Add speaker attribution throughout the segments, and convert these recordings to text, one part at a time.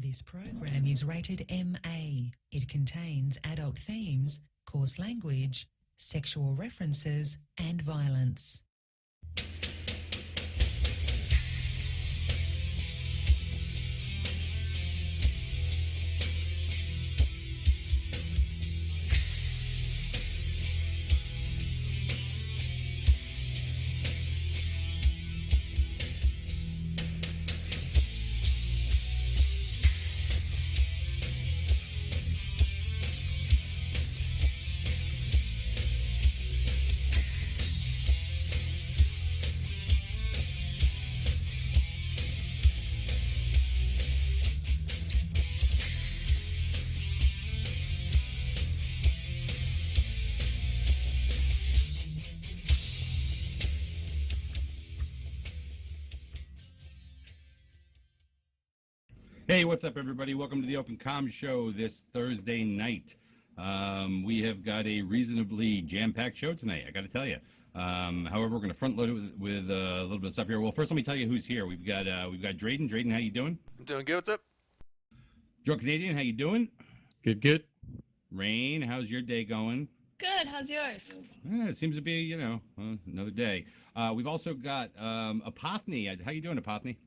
Speaker 1: This program is rated MA. It contains adult themes, coarse language, sexual references, and violence.
Speaker 2: Hey, what's up, everybody? Welcome to the Open Comm Show this Thursday night. We have got a reasonably jam-packed show tonight, I got to tell you. However, we're going to front-load it with a little bit of stuff here. Well, first, let me tell you who's here. We've got Drayden. Drayden, how you doing?
Speaker 3: I'm doing good. What's up?
Speaker 2: Drunk Canadian, how you doing?
Speaker 4: Good.
Speaker 2: Rain, how's your day going?
Speaker 5: Good. How's yours?
Speaker 2: It seems to be, another day. We've also got Apothny. How you doing, Apothny?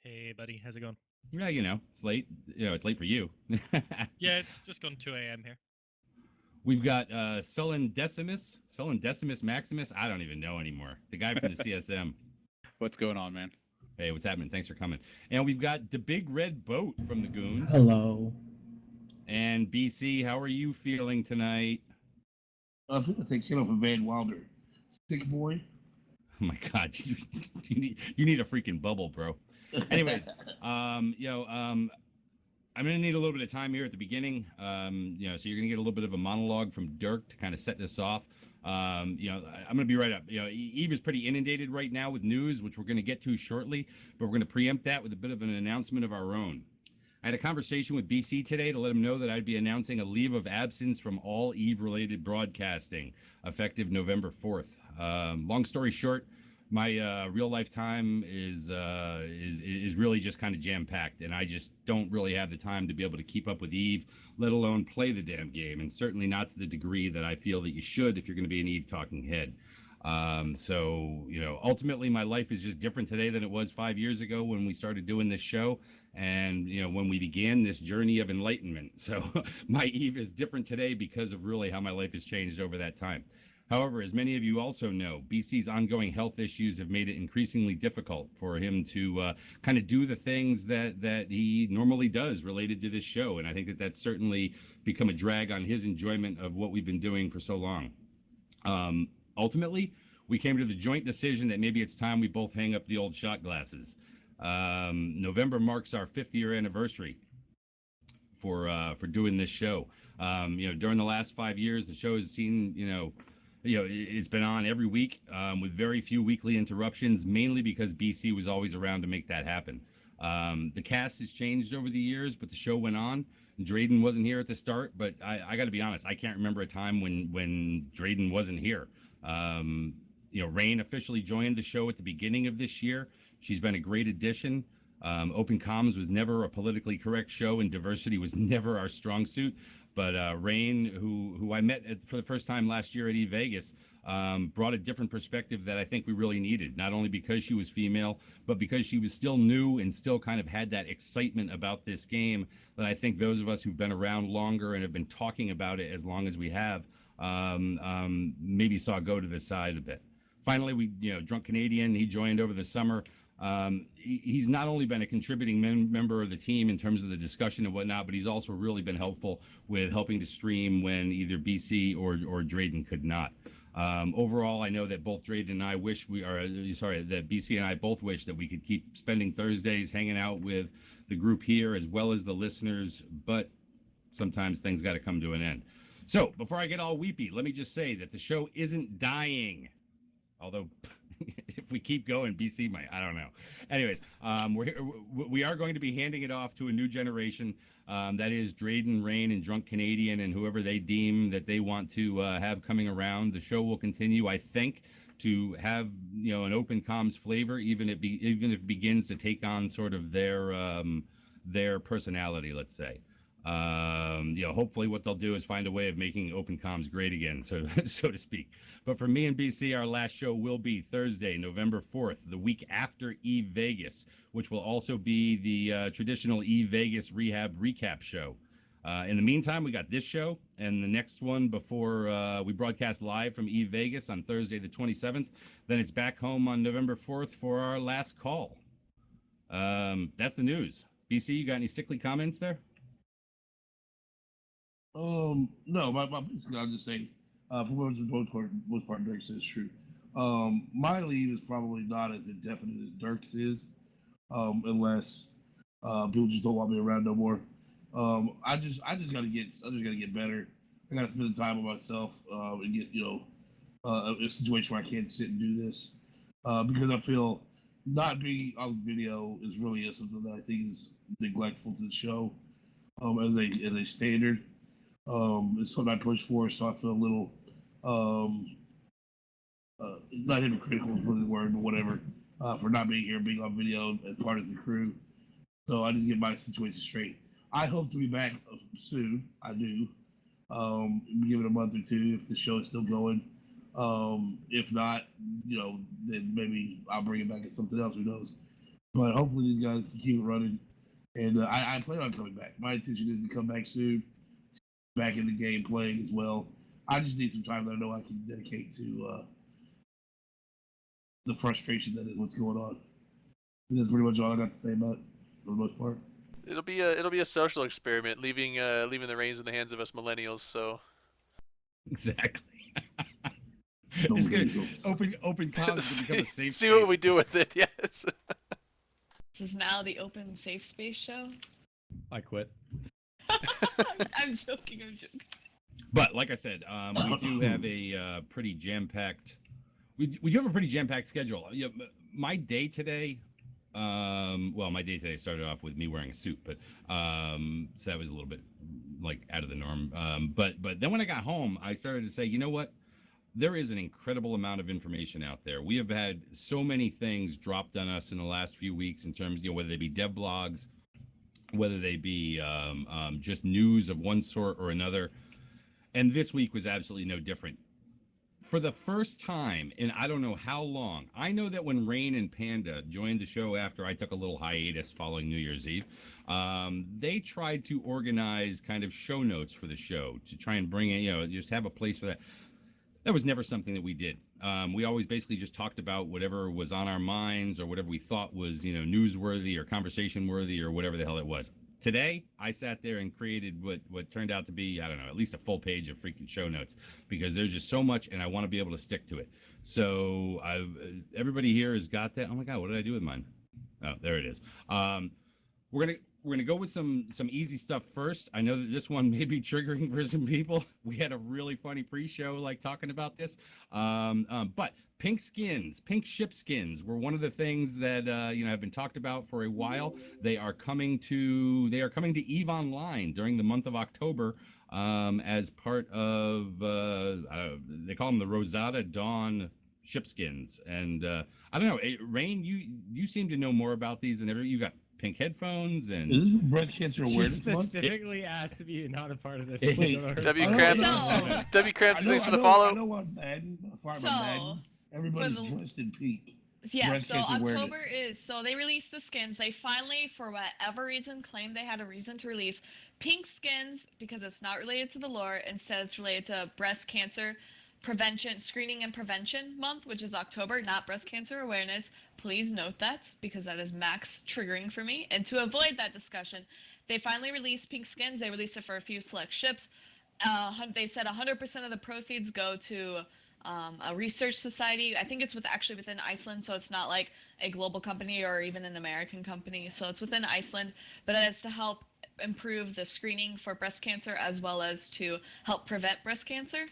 Speaker 4: Hey, buddy. How's it going?
Speaker 2: Yeah, it's late. It's late for you.
Speaker 4: Yeah, it's just gone 2 a.m. here.
Speaker 2: We've got Sullen Decimus Maximus. I don't even know anymore. The guy from the CSM.
Speaker 6: What's going on, man?
Speaker 2: Hey, what's happening? Thanks for coming. And we've got the Big Red Boat from the Goons.
Speaker 7: Hello.
Speaker 2: And BC, how are you feeling tonight?
Speaker 7: I feel like they killed off a Van Wilder. Sick boy.
Speaker 2: Oh my God, you need a freaking bubble, bro. Anyways, I'm gonna need a little bit of time here at the beginning. So you're gonna get a little bit of a monologue from Dirk to kind of set this off. I'm gonna be right up. Eve is pretty inundated right now with news, which we're gonna get to shortly, but we're gonna preempt that with a bit of an announcement of our own. I had a conversation with BC today to let him know that I'd be announcing a leave of absence from all Eve-related broadcasting effective November 4th. Long story short, my real life time is really just kind of jam-packed, and I just don't really have the time to be able to keep up with Eve, let alone play the damn game, and certainly not to the degree that I feel that you should if you're going to be an Eve talking head. Ultimately my life is just different today than it was 5 years ago when we started doing this show, and when we began this journey of enlightenment. So my Eve is different today because of really how my life has changed over that time. However, as many of you also know, BC's ongoing health issues have made it increasingly difficult for him to kind of do the things that he normally does related to this show. And I think that that's certainly become a drag on his enjoyment of what we've been doing for so long. Ultimately, we came to the joint decision that maybe it's time we both hang up the old shot glasses. November marks our 5th year anniversary for doing this show. During the last 5 years, the show has seen, it's been on every week with very few weekly interruptions, mainly because BC was always around to make that happen. The cast has changed over the years, but the show went on. Drayden wasn't here at the start, but I got to be honest, I can't remember a time when Drayden wasn't here. Rain officially joined the show at the beginning of this year. She's been a great addition. Open Comms was never a politically correct show, and diversity was never our strong suit. But Rain, who I met for the first time last year at eVegas, brought a different perspective that I think we really needed, not only because she was female, but because she was still new and still kind of had that excitement about this game that I think those of us who've been around longer and have been talking about it as long as we have maybe saw go to the side a bit. Finally, Drunk Canadian, he joined over the summer. He's not only been a contributing member of the team in terms of the discussion and whatnot, but he's also really been helpful with helping to stream when either BC or Drayden could not. Overall, I know that both Drayden and I that BC and I both wish that we could keep spending Thursdays hanging out with the group here as well as the listeners, but sometimes things got to come to an end. So before I get all weepy, let me just say that the show isn't dying. Although, if we keep going, BC might. I don't know. Anyways, we are going to be handing it off to a new generation. That is Drayden, Rain, and Drunk Canadian, and whoever they deem that they want to have coming around. The show will continue, I think, to have an open comms flavor, even if it begins to take on sort of their their personality, let's say. Hopefully what they'll do is find a way of making open comms great again, so so to speak. But for me and BC, our last show will be Thursday, November 4th, the week after E-Vegas, which will also be the traditional E-Vegas Rehab recap show. In the meantime, we got this show and the next one before we broadcast live from E-Vegas on Thursday the 27th. Then it's back home on November 4th for our last call. That's the news. BC, you got any sickly comments there?
Speaker 7: No, basically, I'll just say, for most part, Dirk says true. My leave is probably not as indefinite as Dirk's is, unless people just don't want me around no more. I just gotta get better. I gotta spend the time with myself and get a situation where I can't sit and do this because I feel not being on video is really something that I think is neglectful to the show as a standard. It's something I push for, so I feel a little not hypocritical is really the word, but whatever, for not being here, being on video as part of the crew. So I need to get my situation straight. I hope to be back soon. I do. Give it a month or two if the show is still going. If not, then maybe I'll bring it back as something else. Who knows? But hopefully these guys can keep it running. And I plan on coming back. My intention is to come back soon, back in the game playing as well. I just need some time that I know I can dedicate to the frustration that is what's going on. And that's pretty much all I got to say about it for the most part.
Speaker 3: It'll be a social experiment, leaving the reins in the hands of us millennials. So
Speaker 2: exactly. It's gonna open comms to become a safe
Speaker 3: see
Speaker 2: space.
Speaker 3: what we do with it. Yes.
Speaker 5: This is now the open safe space show.
Speaker 4: I quit.
Speaker 5: I'm joking.
Speaker 2: But like I said, we do have a pretty jam-packed. We do have a pretty jam-packed schedule. My day today. My day today started off with me wearing a suit, but so that was a little bit like out of the norm. But then when I got home, I started to say, you know what? There is an incredible amount of information out there. We have had so many things dropped on us in the last few weeks in terms, whether they be dev blogs, whether they be just news of one sort or another. And this week was absolutely no different. For the first time in I don't know how long, I know that when Rain and Panda joined the show after I took a little hiatus following New Year's Eve, they tried to organize kind of show notes for the show to try and bring in, just have a place for that. That was never something that we did. We always basically just talked about whatever was on our minds or whatever we thought was, newsworthy or conversation worthy or whatever the hell it was. Today, I sat there and created what turned out to be, I don't know, at least a full page of freaking show notes because there's just so much and I want to be able to stick to it. So everybody here has got that. Oh my God, what did I do with mine? Oh, there it is. We're gonna go with some easy stuff first. I know that this one may be triggering for some people. We had a really funny pre-show like talking about this. But pink ship skins were one of the things that have been talked about for a while. They are coming to EVE Online during the month of October as part of they call them the Rosada Dawn shipskins. And I don't know, Rain, you seem to know more about these than ever. You got pink headphones and
Speaker 7: is this breast cancer
Speaker 6: She
Speaker 7: awareness month?
Speaker 6: specifically asked to be not a part of this.
Speaker 3: W.
Speaker 5: No.
Speaker 3: Krabs, thanks for the follow.
Speaker 7: I know on Madden, everybody's dressed in pink.
Speaker 5: Yeah,
Speaker 7: Breast
Speaker 5: so
Speaker 7: cancer
Speaker 5: October
Speaker 7: awareness.
Speaker 5: so they released the skins. They finally, for whatever reason, claimed they had a reason to release pink skins because it's not related to the lore. Instead, it's related to breast cancer screening and prevention month, which is October, not breast cancer awareness. Please note that because that is max triggering for me. And to avoid that discussion, they finally released pink skins. They released it for a few select ships. They said 100% of the proceeds go to a research society. I think it's within Iceland, so it's not like a global company or even an American company. So it's within Iceland, but it is to help improve the screening for breast cancer as well as to help prevent breast cancer.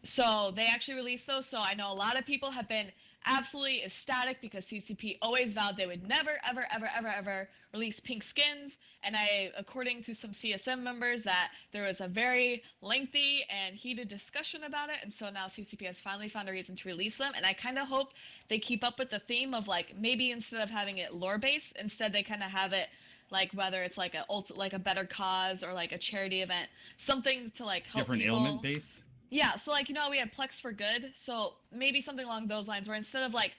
Speaker 5: So they actually released those. So I know a lot of people have been absolutely ecstatic because CCP always vowed they would never, ever, ever, ever, ever release pink skins. And according to some CSM members, that there was a very lengthy and heated discussion about it. And so now CCP has finally found a reason to release them. And I kind of hope they keep up with the theme of maybe instead of having it lore-based, instead they kind of have it like whether it's like like a better cause or like a charity event, something to like help
Speaker 2: Different
Speaker 5: people.
Speaker 2: ailment based.
Speaker 5: Yeah, so like we had Plex for Good, so maybe something along those lines where instead of like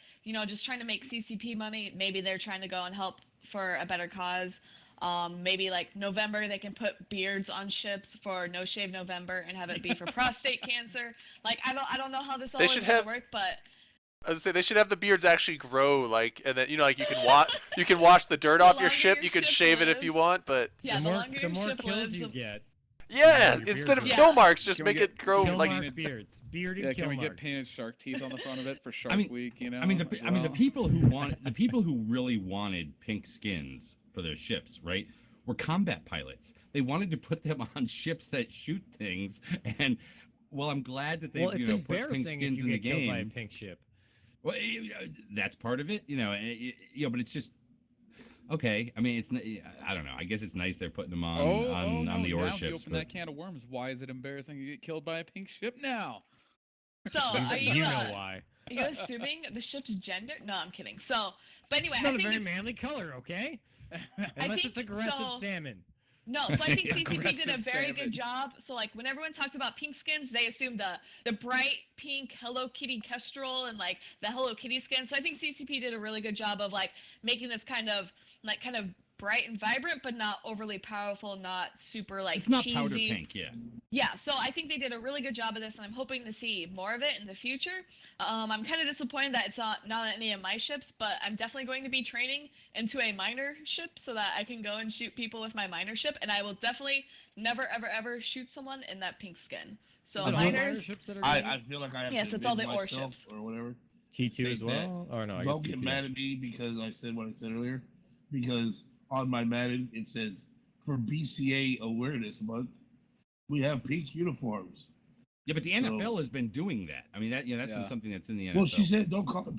Speaker 5: just trying to make CCP money, maybe they're trying to go and help for a better cause. Maybe like November they can put beards on ships for No Shave November and have it be for prostate cancer. Like I don't know how this all is gonna work, but
Speaker 3: I was say they should have the beards actually grow, like, and then like you can wash the dirt off your ship. You can shave it if you want, but
Speaker 5: yeah,
Speaker 6: the more kills you get.
Speaker 3: yeah,
Speaker 6: your
Speaker 3: instead of
Speaker 6: beard
Speaker 3: kill
Speaker 5: grows.
Speaker 3: marks, just
Speaker 8: Can we
Speaker 3: make
Speaker 8: get
Speaker 3: it grow
Speaker 6: Kill
Speaker 3: like.
Speaker 6: mark beards, bearded
Speaker 8: Yeah,
Speaker 6: kill
Speaker 8: can we get
Speaker 6: marks.
Speaker 8: painted shark teeth on the front of it for Shark
Speaker 2: mean-
Speaker 8: Week? You know.
Speaker 2: I mean,
Speaker 8: as
Speaker 2: the
Speaker 8: well?
Speaker 2: people who really wanted pink skins for their ships, right, were combat pilots. They wanted to put them on ships that shoot things, and well, I'm glad that they
Speaker 6: Well, it's
Speaker 2: put pink
Speaker 6: embarrassing if
Speaker 2: skins
Speaker 6: you
Speaker 2: in the
Speaker 6: get killed by a
Speaker 2: game.
Speaker 6: pink ship.
Speaker 2: Well, that's part of it, but it's just okay. I mean, I don't know. I guess it's nice they're putting them on
Speaker 8: no,
Speaker 2: the ore
Speaker 8: now if you
Speaker 2: ships.
Speaker 8: open that can of worms, why is it embarrassing you get killed by a pink ship now?
Speaker 5: so are
Speaker 6: You know why?
Speaker 5: Are you assuming the ship's gender? No, I'm kidding. So, but anyway,
Speaker 6: It's not
Speaker 5: I
Speaker 6: a
Speaker 5: think
Speaker 6: very
Speaker 5: it's
Speaker 6: manly color, okay? Unless
Speaker 5: think
Speaker 6: it's aggressive
Speaker 5: so.
Speaker 6: salmon.
Speaker 5: No, so I think CCP did a
Speaker 8: Aggressive
Speaker 5: very
Speaker 8: salmon.
Speaker 5: good job. So like when everyone talked about pink skins, they assumed the bright pink Hello Kitty Kestrel and like the Hello Kitty skin. So I think CCP did a really good job of like making this kind of bright and vibrant, but not overly powerful, not super like
Speaker 2: It's not
Speaker 5: cheesy.
Speaker 2: powder pink, yeah.
Speaker 5: Yeah, so I think they did a really good job of this, and I'm hoping to see more of it in the future. I'm kind of disappointed that it's not on any of my ships, but I'm definitely going to be training into a miner ship so that I can go and shoot people with my miner ship, and I will definitely never, ever, ever shoot someone in that pink skin. So
Speaker 6: Is it all
Speaker 5: miners,
Speaker 6: miner ships that are
Speaker 7: I
Speaker 6: good?
Speaker 7: feel like I have
Speaker 5: Yes,
Speaker 7: to
Speaker 5: it's all the
Speaker 7: admit
Speaker 5: ore
Speaker 7: myself
Speaker 5: ships.
Speaker 7: or whatever.
Speaker 6: T2 as
Speaker 7: Say
Speaker 6: well? Or no, I guess
Speaker 7: Don't get
Speaker 6: T2.
Speaker 7: mad at me because I said what I said earlier. Because on my Madden it says for BCA Awareness Month, we have pink uniforms.
Speaker 2: Yeah, but the NFL has been doing that. I mean, that's been
Speaker 8: Yeah.
Speaker 2: something that's in the NFL.
Speaker 7: Well, she said don't call it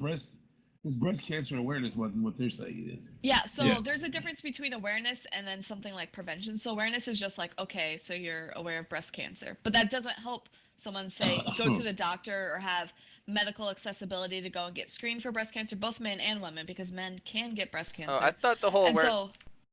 Speaker 7: it's breast cancer awareness month is what they're saying it is.
Speaker 5: yeah, so
Speaker 2: Yeah.
Speaker 5: there's a difference between awareness and then something like prevention. So awareness is just like, okay, so you're aware of breast cancer, but that doesn't help someone say go to the doctor or have medical accessibility to go and get screened for breast cancer, both men and women, because men can get breast cancer.
Speaker 3: Oh, I thought the whole
Speaker 5: and so,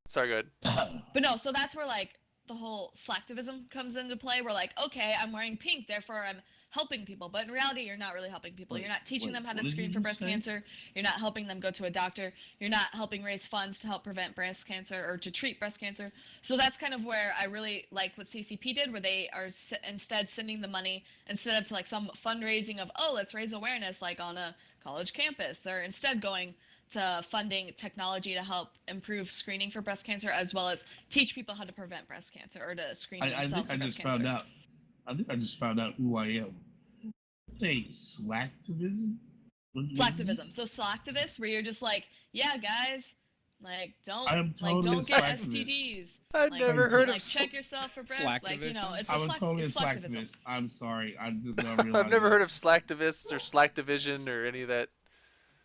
Speaker 3: Sorry, go ahead.
Speaker 5: but no, so that's where like the whole slacktivism comes into play. We're like, okay, I'm wearing pink, therefore I'm helping people, but in reality, you're not really helping people. You're not teaching them how to
Speaker 7: what did
Speaker 5: screen
Speaker 7: you
Speaker 5: for breast
Speaker 7: say?
Speaker 5: cancer. You're not helping them go to a doctor. You're not helping raise funds to help prevent breast cancer or to treat breast cancer. So that's kind of where I really like what CCP did, where they are instead sending the money instead of to like some fundraising of, oh, let's raise awareness like on a college campus. They're instead going to funding technology to help improve screening for breast cancer, as well as teach people how to prevent breast cancer or to screen
Speaker 7: I
Speaker 5: themselves
Speaker 7: think
Speaker 5: for
Speaker 7: I
Speaker 5: breast
Speaker 7: just
Speaker 5: cancer.
Speaker 7: found out. I think I just found out who I am. Say slacktivism?
Speaker 5: Slacktivism. So slacktivist, where you're just like, yeah, guys, like
Speaker 7: I am totally
Speaker 5: don't get
Speaker 7: slacktivist.
Speaker 5: STDs.
Speaker 3: I've
Speaker 5: Like,
Speaker 3: never heard of.
Speaker 5: like check yourself for breast. Like it's
Speaker 7: I was
Speaker 5: just
Speaker 7: totally a
Speaker 5: it's slacktivism.
Speaker 7: slacktivist. I'm sorry. I just not realized
Speaker 3: I've never
Speaker 7: that.
Speaker 3: heard of slacktivists or slacktivision or any of that.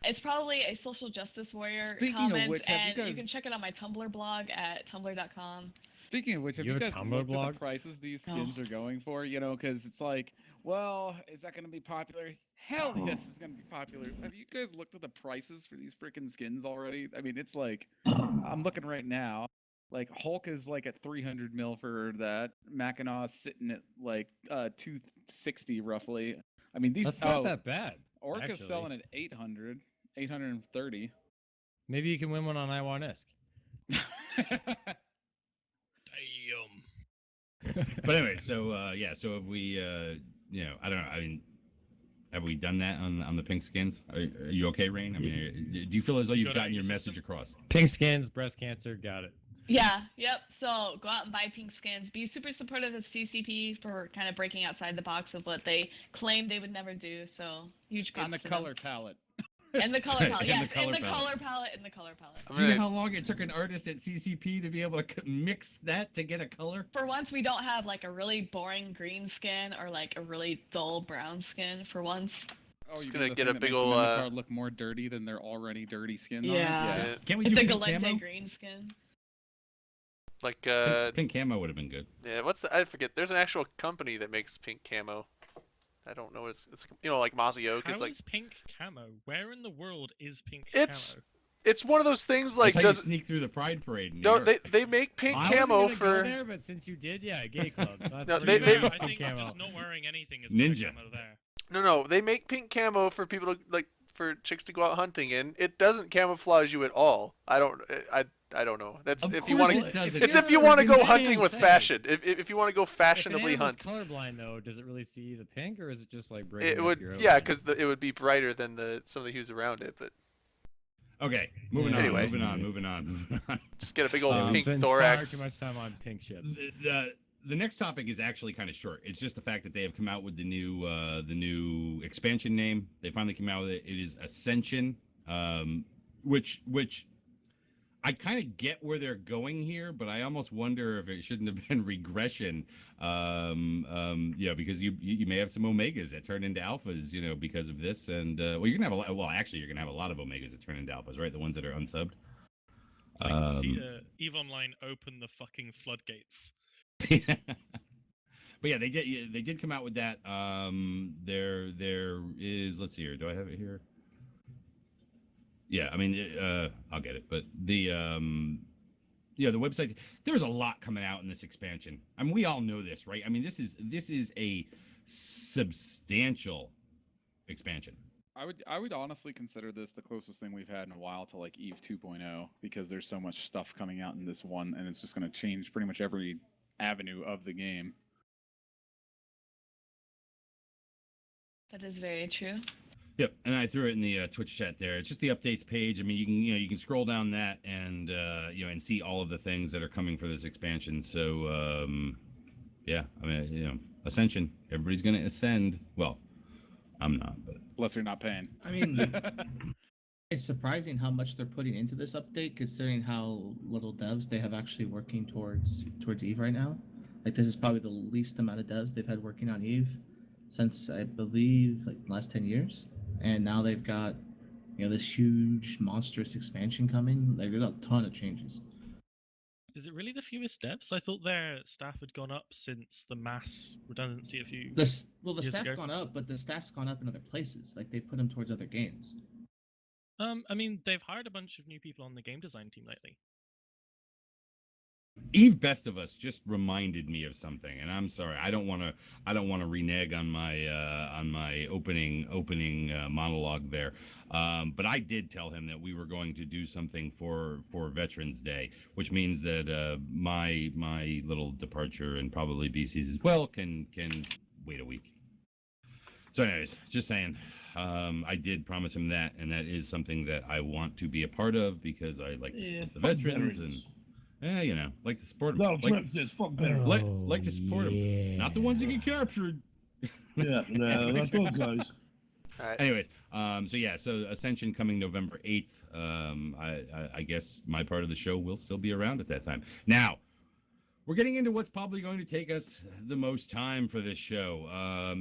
Speaker 5: It's probably a social justice warrior
Speaker 8: Speaking of
Speaker 5: comment,
Speaker 8: which, have you
Speaker 5: and you
Speaker 8: guys-
Speaker 5: can check it on my Tumblr blog at tumblr.com.
Speaker 8: Speaking of which, have
Speaker 6: You
Speaker 8: you
Speaker 6: have a
Speaker 8: guys
Speaker 6: Tumblr
Speaker 8: looked at
Speaker 6: blog?
Speaker 8: the prices these
Speaker 5: No.
Speaker 8: skins are going for? You know, because it's like, well, is that going to be popular? Hell yes, it's going to be popular. Have you guys looked at the prices for these freaking skins already? I mean, it's like, I'm looking right now. Like Hulk is like at 300 mil for that. Mackinaw's sitting at like 260 roughly. I mean, these
Speaker 6: That's not that bad.
Speaker 8: Orca's
Speaker 6: actually.
Speaker 8: selling at 800, 830.
Speaker 6: Maybe you can win one on Iwan-esque.
Speaker 4: Damn.
Speaker 2: But anyway, so so have we? I don't know. I mean, have we done that on the pink skins? Are you okay, Rain? I mean, do you feel as though you've
Speaker 4: Got it
Speaker 2: gotten
Speaker 4: in
Speaker 2: your
Speaker 4: your
Speaker 2: message
Speaker 4: system?
Speaker 2: across?
Speaker 6: Pink skins, breast cancer, got it.
Speaker 5: Yeah, yep. So go out and buy pink skins. Be super supportive of CCP for kind of breaking outside the box of what they claimed they would never do. So huge props
Speaker 8: And the
Speaker 5: to
Speaker 8: color
Speaker 5: them.
Speaker 8: palette.
Speaker 5: And the color
Speaker 2: Right,
Speaker 5: palette.
Speaker 2: and
Speaker 5: Yes,
Speaker 2: the color
Speaker 5: and the
Speaker 2: palette.
Speaker 5: color palette. And the color palette.
Speaker 3: I'm
Speaker 2: Do you know
Speaker 3: gonna-
Speaker 2: how long it took an artist at CCP to be able to mix that to get a color?
Speaker 5: For once, we don't have like a really boring green skin or like a really dull brown skin. For once.
Speaker 8: Oh,
Speaker 3: Just
Speaker 8: you
Speaker 3: gonna
Speaker 8: mean the
Speaker 3: get
Speaker 8: thing
Speaker 3: a
Speaker 8: that
Speaker 3: big
Speaker 8: makes the
Speaker 3: ol',
Speaker 8: menu card look more dirty than their already dirty skin. on it?
Speaker 5: Yeah.
Speaker 3: yeah,
Speaker 2: Can't we do
Speaker 5: The
Speaker 2: pink
Speaker 5: Galente
Speaker 2: camo?
Speaker 5: green skin.
Speaker 3: like
Speaker 2: Pink camo would have been good.
Speaker 3: yeah. I forget. There's an actual company that makes pink camo. I don't know. It's like Mazio,
Speaker 4: How
Speaker 3: because like
Speaker 4: is pink camo? Where in the world is pink
Speaker 3: It's-
Speaker 4: camo?
Speaker 3: It's one of those things like
Speaker 2: That's how you
Speaker 3: does
Speaker 2: sneak through the Pride Parade. in New
Speaker 3: no
Speaker 2: York.
Speaker 3: they make pink
Speaker 6: I wasn't
Speaker 3: camo
Speaker 6: gonna go
Speaker 3: for
Speaker 6: there, but since you did, yeah, gay club. That's
Speaker 3: No,
Speaker 4: To
Speaker 3: they-
Speaker 4: be
Speaker 3: they-
Speaker 4: fair,
Speaker 6: pink
Speaker 4: I think
Speaker 6: camo.
Speaker 4: just not wearing anything is
Speaker 2: Ninja.
Speaker 4: camo there.
Speaker 3: no they make pink camo for people to like for chicks to go out hunting in. It doesn't camouflage you at all. I don't know. That's
Speaker 2: Of
Speaker 3: if you
Speaker 2: course
Speaker 3: want
Speaker 2: it
Speaker 3: to.
Speaker 2: doesn't.
Speaker 3: It's
Speaker 2: You've
Speaker 3: if you
Speaker 2: never
Speaker 3: want to
Speaker 2: been
Speaker 3: go
Speaker 2: to
Speaker 3: hunting with
Speaker 6: say.
Speaker 3: fashion. If you want to go
Speaker 6: If an
Speaker 3: fashionably
Speaker 6: animal's
Speaker 3: hunt,
Speaker 6: colorblind though, does it really see the pink, or is it just like
Speaker 3: it
Speaker 6: breaking
Speaker 3: would
Speaker 6: up your
Speaker 3: yeah,
Speaker 6: outline?
Speaker 3: because it would be brighter than some of the hues around it. But
Speaker 2: Okay, moving on,
Speaker 3: Anyway.
Speaker 2: moving on.
Speaker 3: just get a big old
Speaker 2: Um,
Speaker 3: pink
Speaker 6: spend
Speaker 3: thorax.
Speaker 6: far too much time on pink ships.
Speaker 2: The next topic is actually kind of short. It's just the fact that they have come out with the new expansion name. They finally came out with it. It is Ascension, which I kind of get where they're going here, but I almost wonder if it shouldn't have been regression. Because you may have some omegas that turn into alphas, because of this, and well, you're gonna have you're gonna have a lot of omegas that turn into alphas, right? The ones that are unsubbed.
Speaker 4: See EVE Online open the fucking floodgates.
Speaker 2: But yeah, they did come out with that. There is, let's see here. Do I have it here? Yeah, I mean, I'll get it. But the website. There's a lot coming out in this expansion. I mean, we all know this, right? I mean, this is a substantial expansion.
Speaker 8: I would honestly consider this the closest thing we've had in a while to like EVE 2.0 because there's so much stuff coming out in this one, and it's just going to change pretty much every avenue of the game.
Speaker 5: That is very true.
Speaker 2: Yep, and I threw it in the Twitch chat there. It's just the updates page. I mean, you can scroll down that and and see all of the things that are coming for this expansion. So yeah, I mean, Ascension. Everybody's going to ascend. Well, I'm not, but
Speaker 8: Unless you're not paying.
Speaker 9: I mean, it's surprising how much they're putting into this update, considering how little devs they have actually working towards Eve right now. Like, this is probably the least amount of devs they've had working on Eve since, I believe, like the last 10 years. And now they've got, this huge monstrous expansion coming. Like, there's a ton of changes.
Speaker 4: Is it really the fewest devs? I thought their staff had gone up since the mass redundancy a few.
Speaker 9: The
Speaker 4: years
Speaker 9: staff
Speaker 4: ago.
Speaker 9: gone up, but the staff's gone up in other places. Like, they've put them towards other games.
Speaker 4: I mean, they've hired a bunch of new people on the game design team lately.
Speaker 2: Eve Best of Us just reminded me of something, and I'm sorry, I don't want to renege on my opening monologue there, but I did tell him that we were going to do something for Veterans Day, which means that my little departure and probably BC's as well can wait a week. So, anyways, just saying, I did promise him that, and that is something that I want to be a part of because I like to support the
Speaker 7: fuck
Speaker 2: veterans and. Like to support
Speaker 7: Donald
Speaker 2: like,
Speaker 7: Trump says, "Fuck better."
Speaker 2: like to support them, not the ones that get captured.
Speaker 7: Yeah, no, not those guys.
Speaker 3: All right.
Speaker 2: Anyways, so Ascension coming November 8th. I guess my part of the show will still be around at that time. Now, we're getting into what's probably going to take us the most time for this show.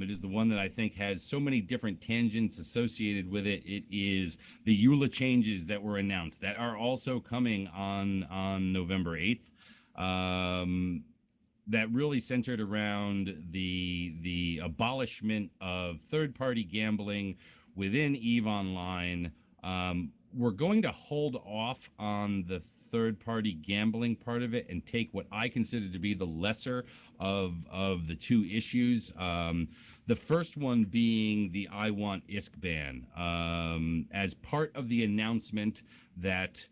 Speaker 2: It is the one that I think has so many different tangents associated with it. It is the EULA changes that were announced that are also coming on November 8th. That really centered around the abolishment of third-party gambling within EVE Online. We're going to hold off on the third-party gambling part of it and take what I consider to be the lesser of the two issues. The first one being the I Want ISK ban. As part of the announcement that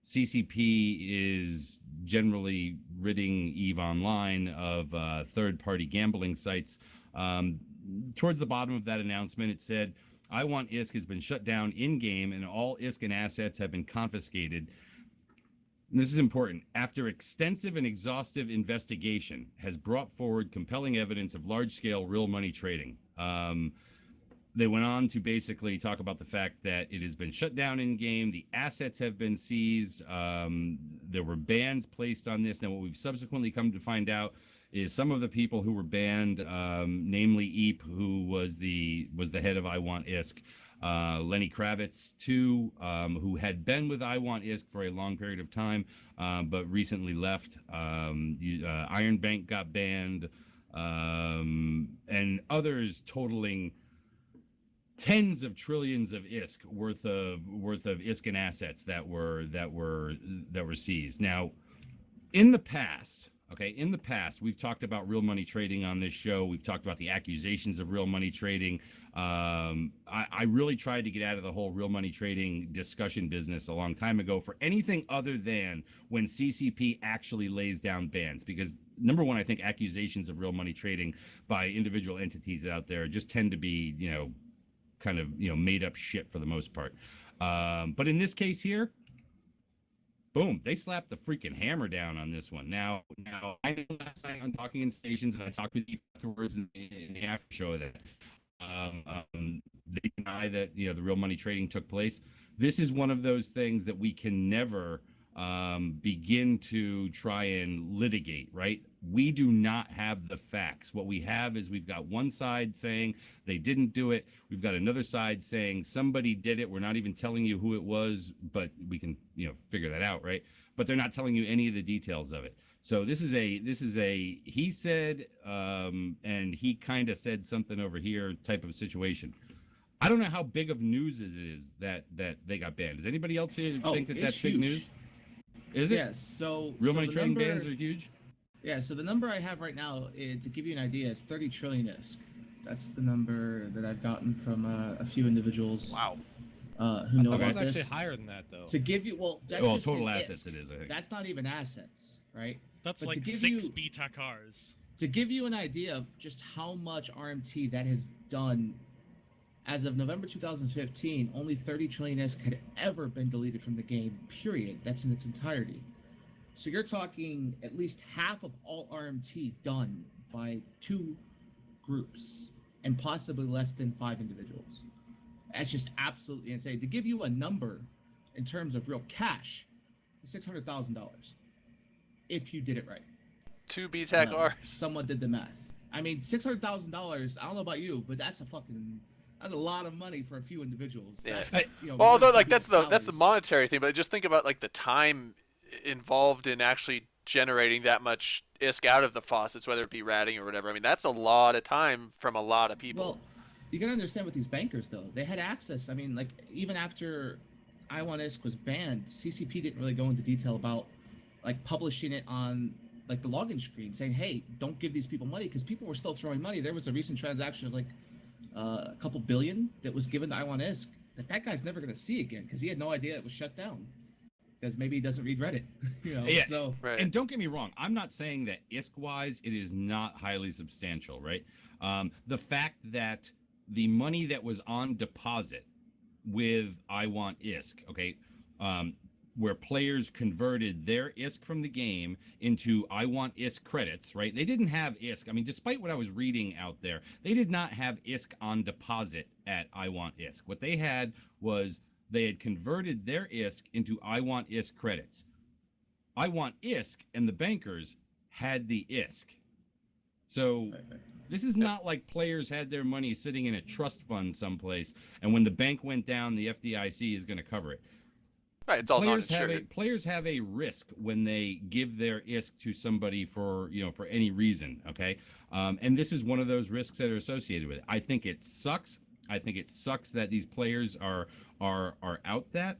Speaker 2: CCP is generally ridding EVE Online of third-party gambling sites, towards the bottom of that announcement it said, I Want ISK has been shut down in-game and all ISK and assets have been confiscated. And this is important. After extensive and exhaustive investigation has brought forward compelling evidence of large-scale real money trading. They went on to basically talk about the fact that it has been shut down in-game. The assets have been seized. There were bans placed on this. Now, what we've subsequently come to find out is some of the people who were banned, namely Eep, who was the head of I Want ISK, Lenny Kravitz, too, who had been with I Want ISK for a long period of time, but recently left. Iron Bank got banned, and others totaling tens of trillions of ISK worth of ISKN assets that were seized. Now, in the past, we've talked about real money trading on this show. We've talked about the accusations of real money trading. I really tried to get out of the whole real money trading discussion business a long time ago for anything other than when CCP actually lays down bans. Because number one, I think accusations of real money trading by individual entities out there just tend to be, kind of, made up shit for the most part. But in this case here, boom, they slapped the freaking hammer down on this one. Now I know last night on Talking in Stations, and I talked with you afterwards in the after show of that. They deny that the real money trading took place. This is one of those things that we can never begin to try and litigate, right? We do not have the facts. What we have is we've got one side saying they didn't do it. We've got another side saying somebody did it. We're not even telling you who it was, but we can, figure that out, right? But they're not telling you any of the details of it. So this is a he said and he kind of said something over here type of situation. I don't know how big of news it is that they got banned. Does anybody else here think that that's big news? Is it?
Speaker 9: Yes. So
Speaker 2: real money trading bans are huge.
Speaker 9: Yeah. So the number I have right now, to give you an idea, is 30 trillion ISK. That's the number that I've gotten from a few individuals.
Speaker 3: Wow.
Speaker 9: Who know
Speaker 6: I thought
Speaker 9: about
Speaker 6: it was
Speaker 9: this.
Speaker 6: actually higher than that, though.
Speaker 9: To give you, that's just
Speaker 2: total
Speaker 9: in
Speaker 2: assets
Speaker 9: ISK.
Speaker 2: it is, I think.
Speaker 9: That's not even assets, right?
Speaker 4: That's
Speaker 9: But to
Speaker 4: like
Speaker 9: give
Speaker 4: 6
Speaker 9: you-
Speaker 4: beta cars.
Speaker 9: To give you an idea of just how much RMT that has done, as of November 2015, only 30 trillion ISK had ever been deleted from the game, period. That's in its entirety. So you're talking at least half of all RMT done by 2 groups and possibly less than 5 individuals. That's just absolutely insane. To give you a number in terms of real cash, $600,000 if you did it right.
Speaker 3: 2 BTAC R.
Speaker 9: Someone did the math. I mean, $600,000. I don't know about you, but that's a lot of money for a few individuals.
Speaker 3: Yeah.
Speaker 9: That's,
Speaker 3: Well,
Speaker 9: more
Speaker 3: although
Speaker 9: than
Speaker 3: like
Speaker 9: some
Speaker 3: that's
Speaker 9: people's
Speaker 3: the
Speaker 9: salaries.
Speaker 3: monetary thing, but just think about like the time involved in actually generating that much ISK out of the faucets, whether it be ratting or whatever. I mean, that's a lot of time from a lot of people.
Speaker 9: Well, you gotta understand with these bankers though, they had access. I mean, like even after I1 ISK was banned, CCP didn't really go into detail about like publishing it on like the login screen, saying, "Hey, don't give these people money," because people were still throwing money. There was a recent transaction of like a couple billion that was given to I1 ISK that guy's never gonna see again because he had no idea it was shut down. Because maybe he doesn't read Reddit,
Speaker 2: Yeah.
Speaker 9: So
Speaker 3: Right.
Speaker 2: And don't get me wrong, I'm not saying that ISK-wise it is not highly substantial, right? The fact that the money that was on deposit with I Want ISK, okay, where players converted their ISK from the game into I Want ISK credits, right? They didn't have ISK. I mean, despite what I was reading out there, they did not have ISK on deposit at I Want ISK. What they had was they had converted their ISK into I Want ISK credits. I Want ISK and the bankers had the ISK. So this is not like players had their money sitting in a trust fund someplace, and when the bank went down, the FDIC is going to cover it.
Speaker 3: Right, it's all
Speaker 2: Players
Speaker 3: non-insured.
Speaker 2: have a risk when they give their ISK to somebody for for any reason. Okay, and this is one of those risks that are associated with it. I think it sucks. I think it sucks that these players are out that.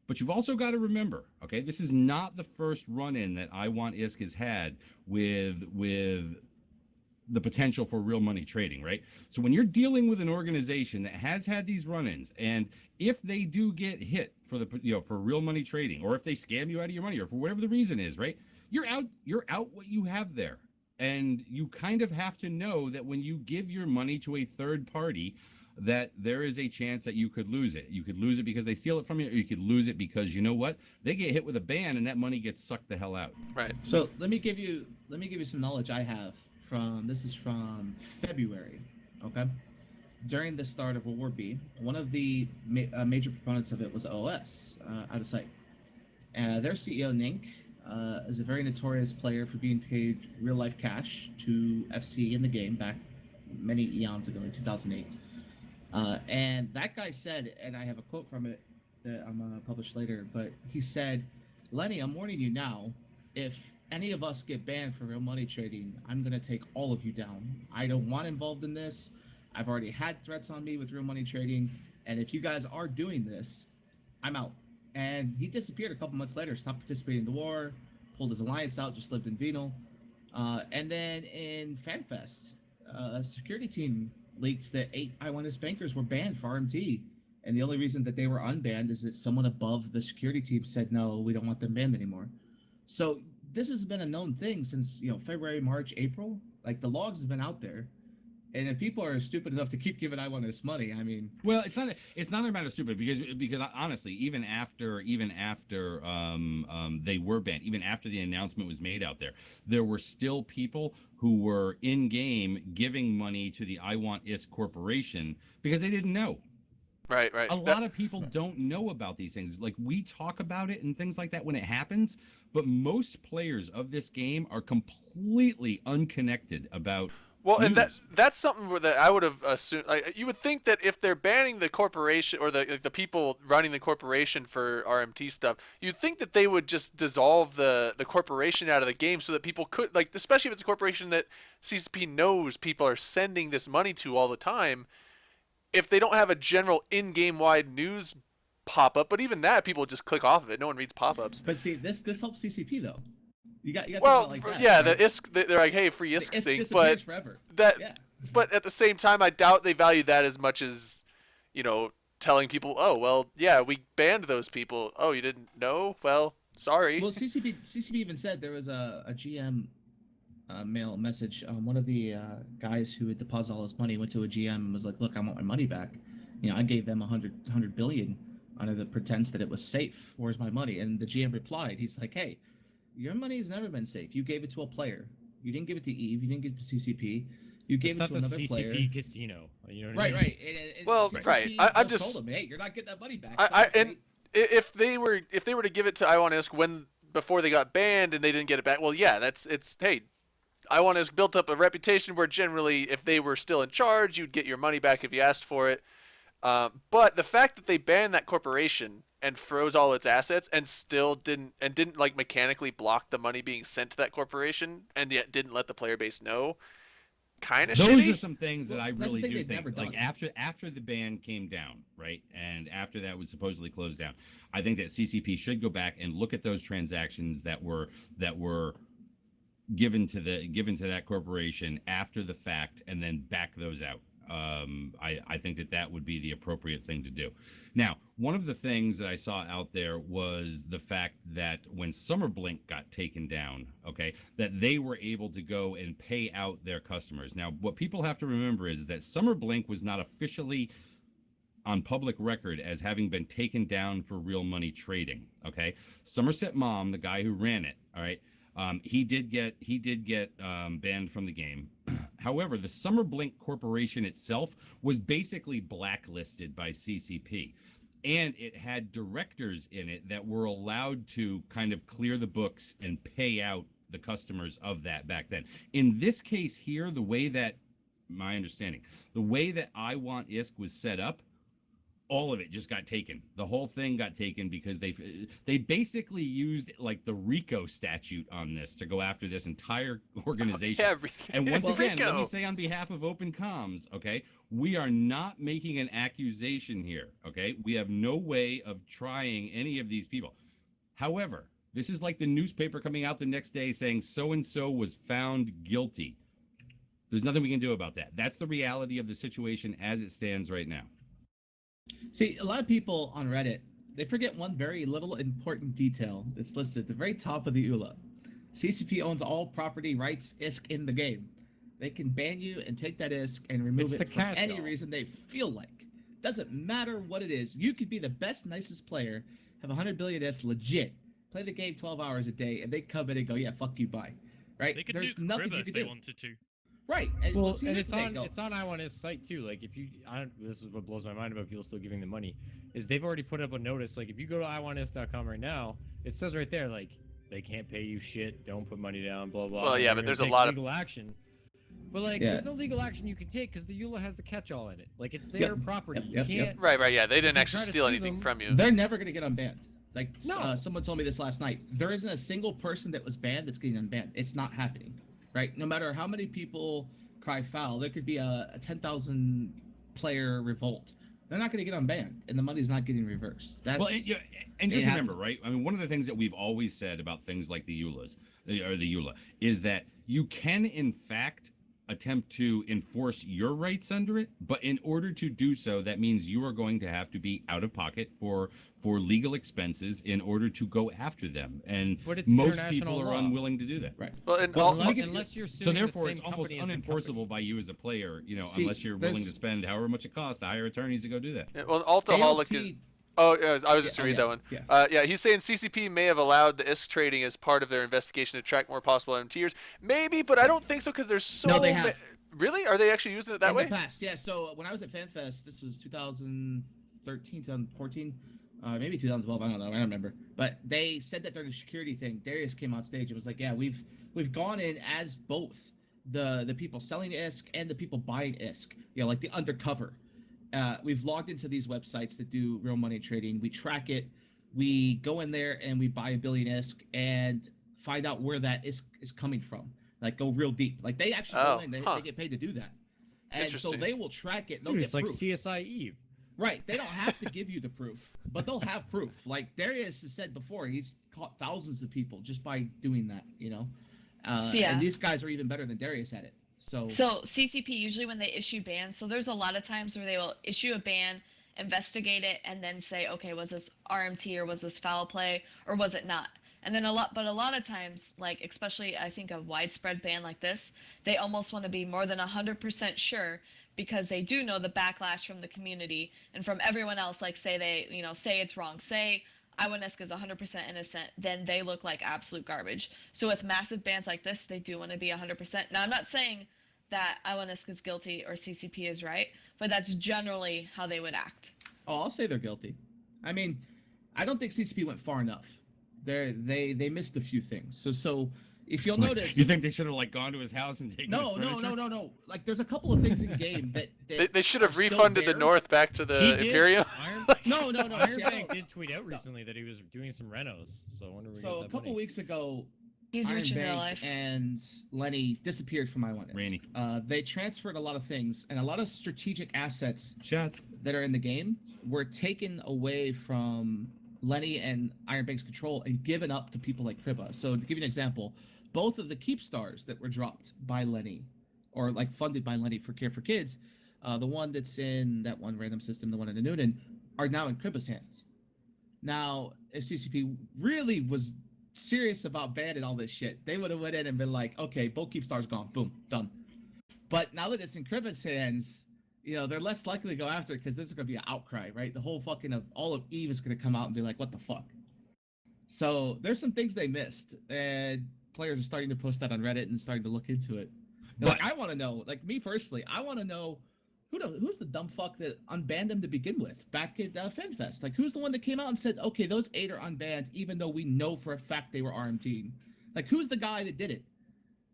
Speaker 2: But you've also got to remember, okay, this is not the first run-in that I Want ISK has had with the potential for real money trading, right? So when you're dealing with an organization that has had these run-ins, and if they do get hit for the for real money trading, or if they scam you out of your money, or for whatever the reason is, right? You're out what you have there. And you kind of have to know that when you give your money to a third party, that there is a chance that you could lose it. You could lose it because they steal it from you, or you could lose it because you know what? They get hit with a ban and that money gets sucked the hell out.
Speaker 3: Right.
Speaker 9: So let me give you some knowledge I have this is from February, okay? During the start of World War B, one of the major proponents of it was OS, Out of Sight. Their CEO, Nink, is a very notorious player for being paid real-life cash to FC in the game back many eons ago in 2008. And that guy said, and I have a quote from it that I'm going to publish later, but he said, "Lenny, I'm warning you now, if any of us get banned for real money trading, I'm going to take all of you down. I don't want involved in this. I've already had threats on me with real money trading, and if you guys are doing this, I'm out. And he disappeared a couple months later, stopped participating in the war, pulled his alliance out, just lived in Venal. And then in FanFest, a security team leaked that 8 I1S bankers were banned for RMT. And the only reason that they were unbanned is that someone above the security team said, no, we don't want them banned anymore. So this has been a known thing since, February, March, April. Like, the logs have been out there. And if people are stupid enough to keep giving I1S money, I mean,
Speaker 2: well, it's not a matter of stupid because honestly, even after they were banned, even after the announcement was made out there were still people who were in game giving money to the I Want ISK Corporation because they didn't know.
Speaker 3: Right.
Speaker 2: A lot of people don't know about these things. Like, we talk about it and things like that when it happens, but most players of this game are completely unconnected about.
Speaker 3: Well, and
Speaker 2: news.
Speaker 3: that's something that I would have assumed. Like, you would think that if they're banning the corporation or the people running the corporation for RMT stuff, you'd think that they would just dissolve the corporation out of the game so that people could, like, especially if it's a corporation that CCP knows people are sending this money to all the time. If they don't have a general in-game wide news pop-up, but even that, people just click off of it. No one reads pop-ups.
Speaker 9: but see, this helps CCP though. You got to
Speaker 3: Well,
Speaker 9: think about it like
Speaker 3: yeah,
Speaker 9: that,
Speaker 3: the ISK, they're like, hey, free
Speaker 9: The
Speaker 3: ISK
Speaker 9: ISK
Speaker 3: sync,
Speaker 9: disappears
Speaker 3: but
Speaker 9: forever.
Speaker 3: that,
Speaker 9: Yeah.
Speaker 3: but at the same time, I doubt they value that as much as, telling people, oh, well, yeah, we banned those people. Oh, you didn't know? Well, sorry.
Speaker 9: Well, CCP even said there was a GM mail message. One of the guys who had deposited all his money went to a GM and was like, "Look, I want my money back. I gave them 100 billion under the pretense that it was safe. Where's my money?" And the GM replied, he's like, "Hey, your money has never been safe. You gave it to a player. You didn't give it to Eve. You didn't give it to CCP. You gave
Speaker 6: It's
Speaker 9: it
Speaker 6: not
Speaker 9: to
Speaker 6: the
Speaker 9: another
Speaker 6: CCP
Speaker 9: player."
Speaker 6: casino. You know what I
Speaker 9: Right,
Speaker 6: mean?
Speaker 9: right.
Speaker 3: Well,
Speaker 9: CCP
Speaker 3: right. I'm just-
Speaker 9: told him, "Hey, you're not getting that money back."
Speaker 3: And if they were to give it to IWantISK before they got banned and they didn't get it back, well, yeah, hey, IWantISK built up a reputation where generally, if they were still in charge, you'd get your money back if you asked for it. But the fact that they banned that corporation and froze all its assets and still didn't like mechanically block the money being sent to that corporation and yet didn't let the player base know, kind of
Speaker 2: Those
Speaker 3: shitty.
Speaker 2: are some things that I
Speaker 9: Well, that's the
Speaker 2: really
Speaker 9: thing
Speaker 2: do
Speaker 9: they've
Speaker 2: think.
Speaker 9: never
Speaker 2: Like,
Speaker 9: done.
Speaker 2: after the ban came down, right, and after that was supposedly closed down, I think that CCP should go back and look at those transactions that were given to that corporation after the fact and then back those out. I think that would be the appropriate thing to do. Now, one of the things that I saw out there was the fact that when Summerblink got taken down, okay, that they were able to go and pay out their customers. Now, what people have to remember is that Summerblink was not officially on public record as having been taken down for real money trading, okay? Somerset Mom, the guy who ran it, all right, he did get banned from the game. However, the Summerblink Corporation itself was basically blacklisted by CCP, and it had directors in it that were allowed to kind of clear the books and pay out the customers of that back then. In this case here, my understanding, the way that I Want ISK was set up, all of it just got taken. The whole thing got taken because they basically used like the RICO statute on this to go after this entire organization.
Speaker 3: Yeah,
Speaker 2: And once again, let me
Speaker 3: Rico.
Speaker 2: say on behalf of Open Comms, okay, we are not making an accusation here, okay? We have no way of trying any of these people. However, this is like the newspaper coming out the next day saying so-and-so was found guilty. There's nothing we can do about that. That's the reality of the situation as it stands right now.
Speaker 9: See, a lot of people on Reddit, they forget one very little important detail that's listed at the very top of the EULA. CCP owns all property rights ISK in the game. They can ban you and take that ISK and remove
Speaker 6: It's the
Speaker 9: it for any
Speaker 6: catch-all.
Speaker 9: reason they feel like. Doesn't matter what it is. You could be the best, nicest player, have 100 billion ISK legit, play the game 12 hours a day, and they come in and go, "Yeah, fuck you, bye." Right?
Speaker 4: They could
Speaker 9: There's
Speaker 4: nuke
Speaker 9: nothing
Speaker 4: River
Speaker 9: you
Speaker 4: if
Speaker 9: can
Speaker 4: they
Speaker 9: do.
Speaker 4: wanted to.
Speaker 9: Right.
Speaker 6: Well,
Speaker 9: see,
Speaker 6: and
Speaker 9: here's
Speaker 6: it's
Speaker 9: the thing,
Speaker 6: on I1S site too. Like, if you, this is what blows my mind about people still giving them money, is they've already put up a notice. Like, if you go to iwantis.com right now, it says right there, like, they can't pay you shit. Don't put money down. Blah blah.
Speaker 3: Well,
Speaker 6: and
Speaker 3: yeah,
Speaker 6: they're
Speaker 3: but
Speaker 6: gonna
Speaker 3: there's a
Speaker 6: take
Speaker 3: lot of-
Speaker 6: legal action. But like,
Speaker 9: Yeah.
Speaker 6: there's no legal action you can take because the EULA has the catch-all in it. Like, it's their property.
Speaker 9: Yep,
Speaker 6: You
Speaker 9: yep.
Speaker 6: can't.
Speaker 3: Right, yeah. They didn't
Speaker 6: you
Speaker 3: actually
Speaker 6: try to
Speaker 3: steal
Speaker 6: sue
Speaker 3: anything
Speaker 6: them,
Speaker 3: from you.
Speaker 9: They're never going to get unbanned. Like,
Speaker 6: No.
Speaker 9: someone told me this last night. There isn't a single person that was banned that's getting unbanned. It's not happening, right? No matter how many people outcry foul. There could be a 10,000 player revolt. They're not going to get unbanned, and the money's not getting reversed. That's
Speaker 2: Well, and just
Speaker 9: it
Speaker 2: remember,
Speaker 9: happened.
Speaker 2: right? I mean, one of the things that we've always said about things like the EULAs or the EULA is that you can, in fact, attempt to enforce your rights under it, but in order to do so, that means you are going to have to be out of pocket for legal expenses in order to go after them, and
Speaker 6: But it's
Speaker 2: most
Speaker 6: international
Speaker 2: people are
Speaker 6: law.
Speaker 2: unless to do that.
Speaker 9: Right.
Speaker 3: Well, and
Speaker 9: Well,
Speaker 3: all,
Speaker 9: let me give-
Speaker 6: Unless you're
Speaker 2: So
Speaker 6: suing
Speaker 2: therefore,
Speaker 6: the
Speaker 2: it's
Speaker 6: same
Speaker 2: almost
Speaker 6: company as the
Speaker 2: unenforceable
Speaker 6: company.
Speaker 2: by you as a player,
Speaker 9: See,
Speaker 2: unless you're willing to
Speaker 9: there's-
Speaker 2: spend however much it costs to hire attorneys to go do that.
Speaker 3: yeah, well, Altaholic is.
Speaker 9: AOT
Speaker 3: Oh, yeah, I was just
Speaker 9: Yeah,
Speaker 3: to read
Speaker 9: yeah,
Speaker 3: that one.
Speaker 9: yeah.
Speaker 3: Yeah, he's saying CCP may have allowed the ISK trading as part of their investigation to track more possible MTers. Maybe, but I don't think so because there's so.
Speaker 9: No, they have.
Speaker 3: Really? Are they actually using it that
Speaker 9: in
Speaker 3: way?
Speaker 9: the past, yeah. So when I was at FanFest, this was 2013, 2014, maybe 2012. I don't know. I don't remember. But they said that during the security thing, Darius came on stage and was like, "Yeah, we've gone in as both the people selling ISK and the people buying ISK. You know, like the undercover. We've logged into these websites that do real money trading. We track it. We go in there and we buy 1 billion ISK and find out where that ISK is coming from. Like go real deep. Like they actually go in. They get paid to do that. And so
Speaker 3: Interesting.
Speaker 9: they will track it. They'll
Speaker 6: Dude,
Speaker 9: get
Speaker 6: it's like
Speaker 9: proof.
Speaker 6: CSI Eve.
Speaker 9: Right. They don't have to give you the proof, but they'll have proof. Like Darius has said before, he's caught thousands of people just by doing that, you know?
Speaker 5: Yeah.
Speaker 9: And these guys are even better than Darius at it. So
Speaker 5: CCP usually when they issue bans, so there's a lot of times where they will issue a ban, investigate it, and then say, okay, was this RMT or was this foul play or was it not? And then a lot of times, like especially I think a widespread ban like this, they almost want to be more than 100% sure because they do know the backlash from the community and from everyone else. Like say they, say it's wrong, say IWANISK is 100% innocent, then they look like absolute garbage. So with massive bans like this, they do want to be 100%. Now I'm not saying that IWANISK is guilty or CCP is right, but that's generally how they would act.
Speaker 9: oh, I'll say they're guilty. I mean, I don't think CCP went far enough. They missed a few things. So if you'll notice,
Speaker 2: You think they should have gone to his house and taken
Speaker 9: no.
Speaker 2: his furniture?
Speaker 9: Like there's a couple of things in game that
Speaker 3: They should
Speaker 9: are
Speaker 3: have
Speaker 9: still
Speaker 3: refunded the
Speaker 9: there.
Speaker 3: North back to the Imperium.
Speaker 9: No.
Speaker 6: Iron
Speaker 9: See, I
Speaker 6: Bank
Speaker 9: don't-
Speaker 6: did tweet out recently that he was doing some renos, so I wonder where he
Speaker 9: So
Speaker 6: got
Speaker 9: a
Speaker 6: that
Speaker 9: couple
Speaker 6: money.
Speaker 9: weeks ago,
Speaker 5: He's
Speaker 9: Iron
Speaker 5: rich in real
Speaker 9: Bank
Speaker 5: life.
Speaker 9: and Lenny disappeared from IWANISK.
Speaker 2: Randy.
Speaker 9: They transferred a lot of things, and a lot of strategic assets
Speaker 2: Shots.
Speaker 9: that are in the game were taken away from Lenny and Iron Bank's control and given up to people like Kriba. So to give you an example, both of the Keep Stars that were dropped by Lenny, or like funded by Lenny for Care for Kids, the one that's in that one random system, the one in the Noonan, are now in Kriba's hands. Now, if CCP really was serious about banning all this shit, they would have went in and been like, okay, both Keep Stars gone, boom, done. But now that it's in Kriba's hands, they're less likely to go after it because there's going to be an outcry, right? The whole all of Eve is going to come out and be like, what the fuck? So there's some things they missed, and players are starting to post that on Reddit and starting to look into it.
Speaker 2: But-
Speaker 9: I want to know, like me personally, I want to know who's the dumb fuck that unbanned them to begin with back at FanFest? Like, who's the one that came out and said, okay, those 8 are unbanned, even though we know for a fact they were RMT? Like, who's the guy that did it?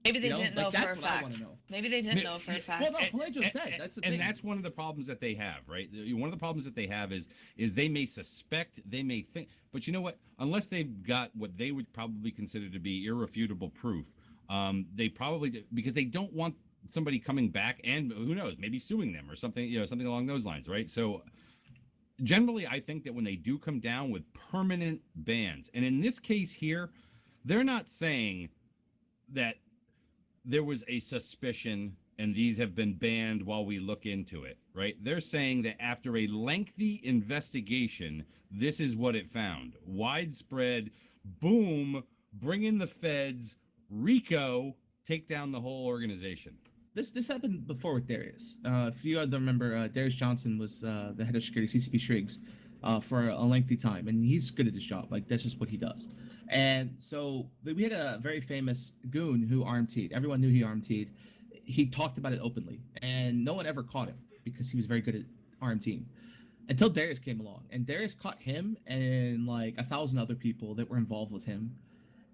Speaker 5: Maybe they didn't know
Speaker 9: that's
Speaker 5: for a
Speaker 9: what I
Speaker 5: fact.
Speaker 9: want to know.
Speaker 5: Maybe they didn't know for a fact.
Speaker 9: Well, no, Pelagius said that's the thing.
Speaker 2: And that's one of the problems that they have, right? One of the problems that they have is they may suspect, they may think, but you know what? Unless they've got what they would probably consider to be irrefutable proof, they probably, because they don't want somebody coming back and who knows, maybe suing them or something, something along those lines, right? So generally, I think that when they do come down with permanent bans, and in this case here, they're not saying that there was a suspicion and these have been banned while we look into it, right? They're saying that after a lengthy investigation, this is what it found. Widespread, boom, bring in the feds, RICO, take down the whole organization.
Speaker 9: This happened before with Darius. If you don't remember, Darius Johnson was the head of security, CCP Shrigs, for a lengthy time, and he's good at his job. Like, that's just what he does. And so we had a very famous goon who RMT'd. Everyone knew he RMT'd. He talked about it openly, and no one ever caught him because he was very good at RMTing. Until Darius came along, and Darius caught him and like 1,000 other people that were involved with him.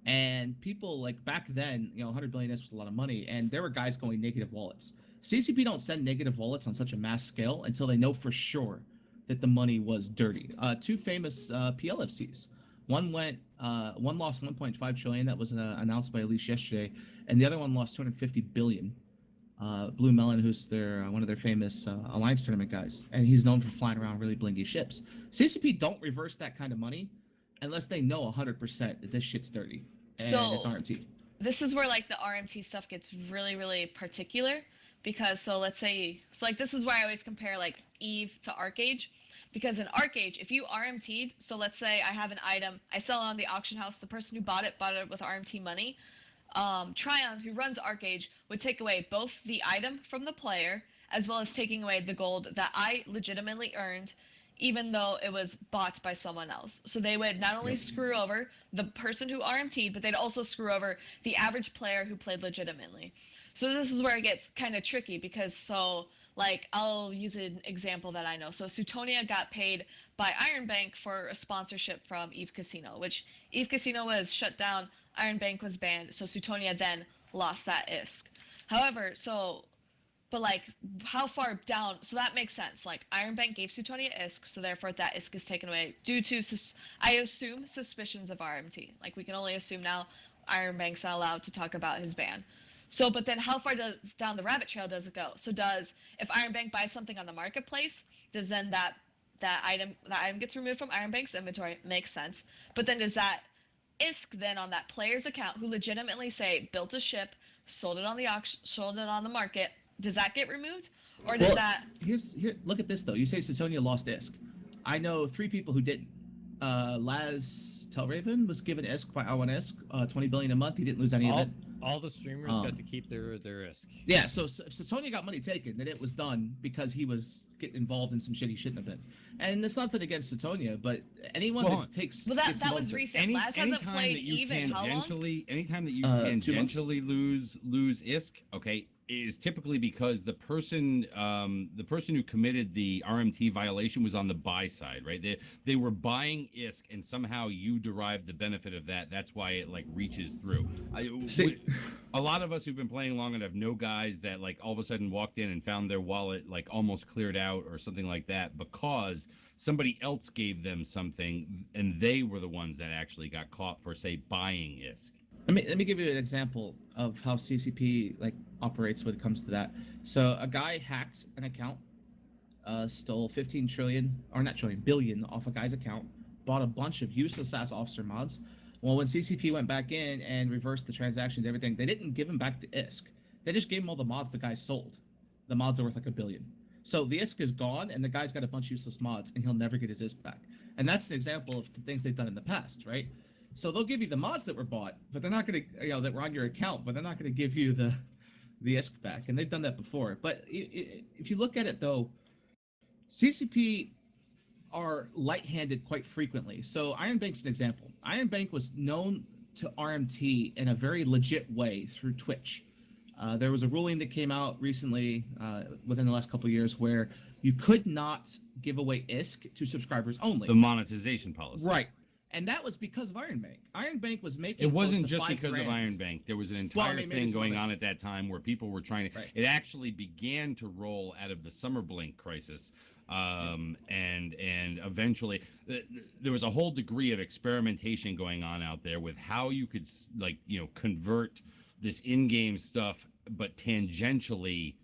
Speaker 9: And people, like, back then, 100 billion was a lot of money, and there were guys going negative wallets. CCP don't send negative wallets on such a mass scale until they know for sure that the money was dirty. 2 famous PLFCs. One lost 1.5 trillion, that was announced by Elise yesterday, and the other one lost 250 billion. Blue Melon, who's their one of their famous Alliance tournament guys, and he's known for flying around really blingy ships. CCP don't reverse that kind of money unless they know 100% that this shit's dirty and it's RMT.
Speaker 5: This is where like the RMT stuff gets really, really particular, because let's say this is why I always compare like Eve to Arcage, because in Arcage, if you RMT'd, so let's say I have an item, I sell it on the auction house, the person who bought it with RMT money. Tryon, who runs Arcage, would take away both the item from the player as well as taking away the gold that I legitimately earned, even though it was bought by someone else. So they would not only screw over the person who RMT'd, but they'd also screw over the average player who played legitimately. So this is where it gets kind of tricky, because I'll use an example that I know. So Sutonia got paid by Iron Bank for a sponsorship from Eve Casino, which Eve Casino was shut down, Iron Bank was banned, so Sutonia then lost that ISK. However, how far down, so that makes sense. Like, Iron Bank gave Sutonia ISK, so therefore that ISK is taken away due to, I assume, suspicions of RMT. Like, we can only assume now Iron Bank's not allowed to talk about his ban. So, but then how far down the rabbit trail does it go? So if Iron Bank buys something on the marketplace, does then that item gets removed from Iron Bank's inventory? Makes sense. But then does that ISK then on that player's account, who legitimately say built a ship, sold it on the auction, sold it on the market, does that get removed, or does that?
Speaker 9: Here, look at this though. You say Sutonia lost ISK. I know 3 people who didn't. Laz Telraven was given ISK by I1 ISK, 20 billion a month. He didn't lose any of it.
Speaker 6: All the streamers got to keep their ISK.
Speaker 9: Yeah, so Sutonia got money taken, and it was done because he was getting involved in some shit he shouldn't have been. And it's nothing against Sutonia, but anyone that takes
Speaker 5: that was recent. Laz hasn't played even how long?
Speaker 2: Anytime that you tangentially lose ISK, okay, is typically because the person who committed the RMT violation was on the buy side, right? They were buying ISK, and somehow you derived the benefit of that. That's why it reaches through. A lot of us who've been playing long enough know guys that all of a sudden walked in and found their wallet almost cleared out or something like that because somebody else gave them something, and they were the ones that actually got caught for, say, buying ISK.
Speaker 9: Let me give you an example of how CCP operates when it comes to that. So a guy hacked an account, stole 15 billion off a guy's account, bought a bunch of useless ass officer mods. Well, when CCP went back in and reversed the transactions, everything, they didn't give him back the ISK. They just gave him all the mods the guy sold. The mods are worth $1 billion. So the ISK is gone, and the guy's got a bunch of useless mods, and he'll never get his ISK back. And that's an example of the things they've done in the past, right? So they'll give you the mods that were bought, but they're not going to, that were on your account, but they're not going to give you the ISK back. And they've done that before. But if you look at it, though, CCP are light-handed quite frequently. So Iron Bank's an example. Iron Bank was known to RMT in a very legit way through Twitch. There was a ruling that came out recently, within the last couple of years, where you could not give away ISK to subscribers only.
Speaker 2: The monetization policy.
Speaker 9: Right. And that was because of Iron Bank. Iron Bank was making.
Speaker 2: It wasn't just because of Iron Bank. There was an entire thing going on at that time where people were trying to. Right. It actually began to roll out of the Summerblink crisis, and eventually there was a whole degree of experimentation going on out there with how you could convert this in-game stuff, but tangentially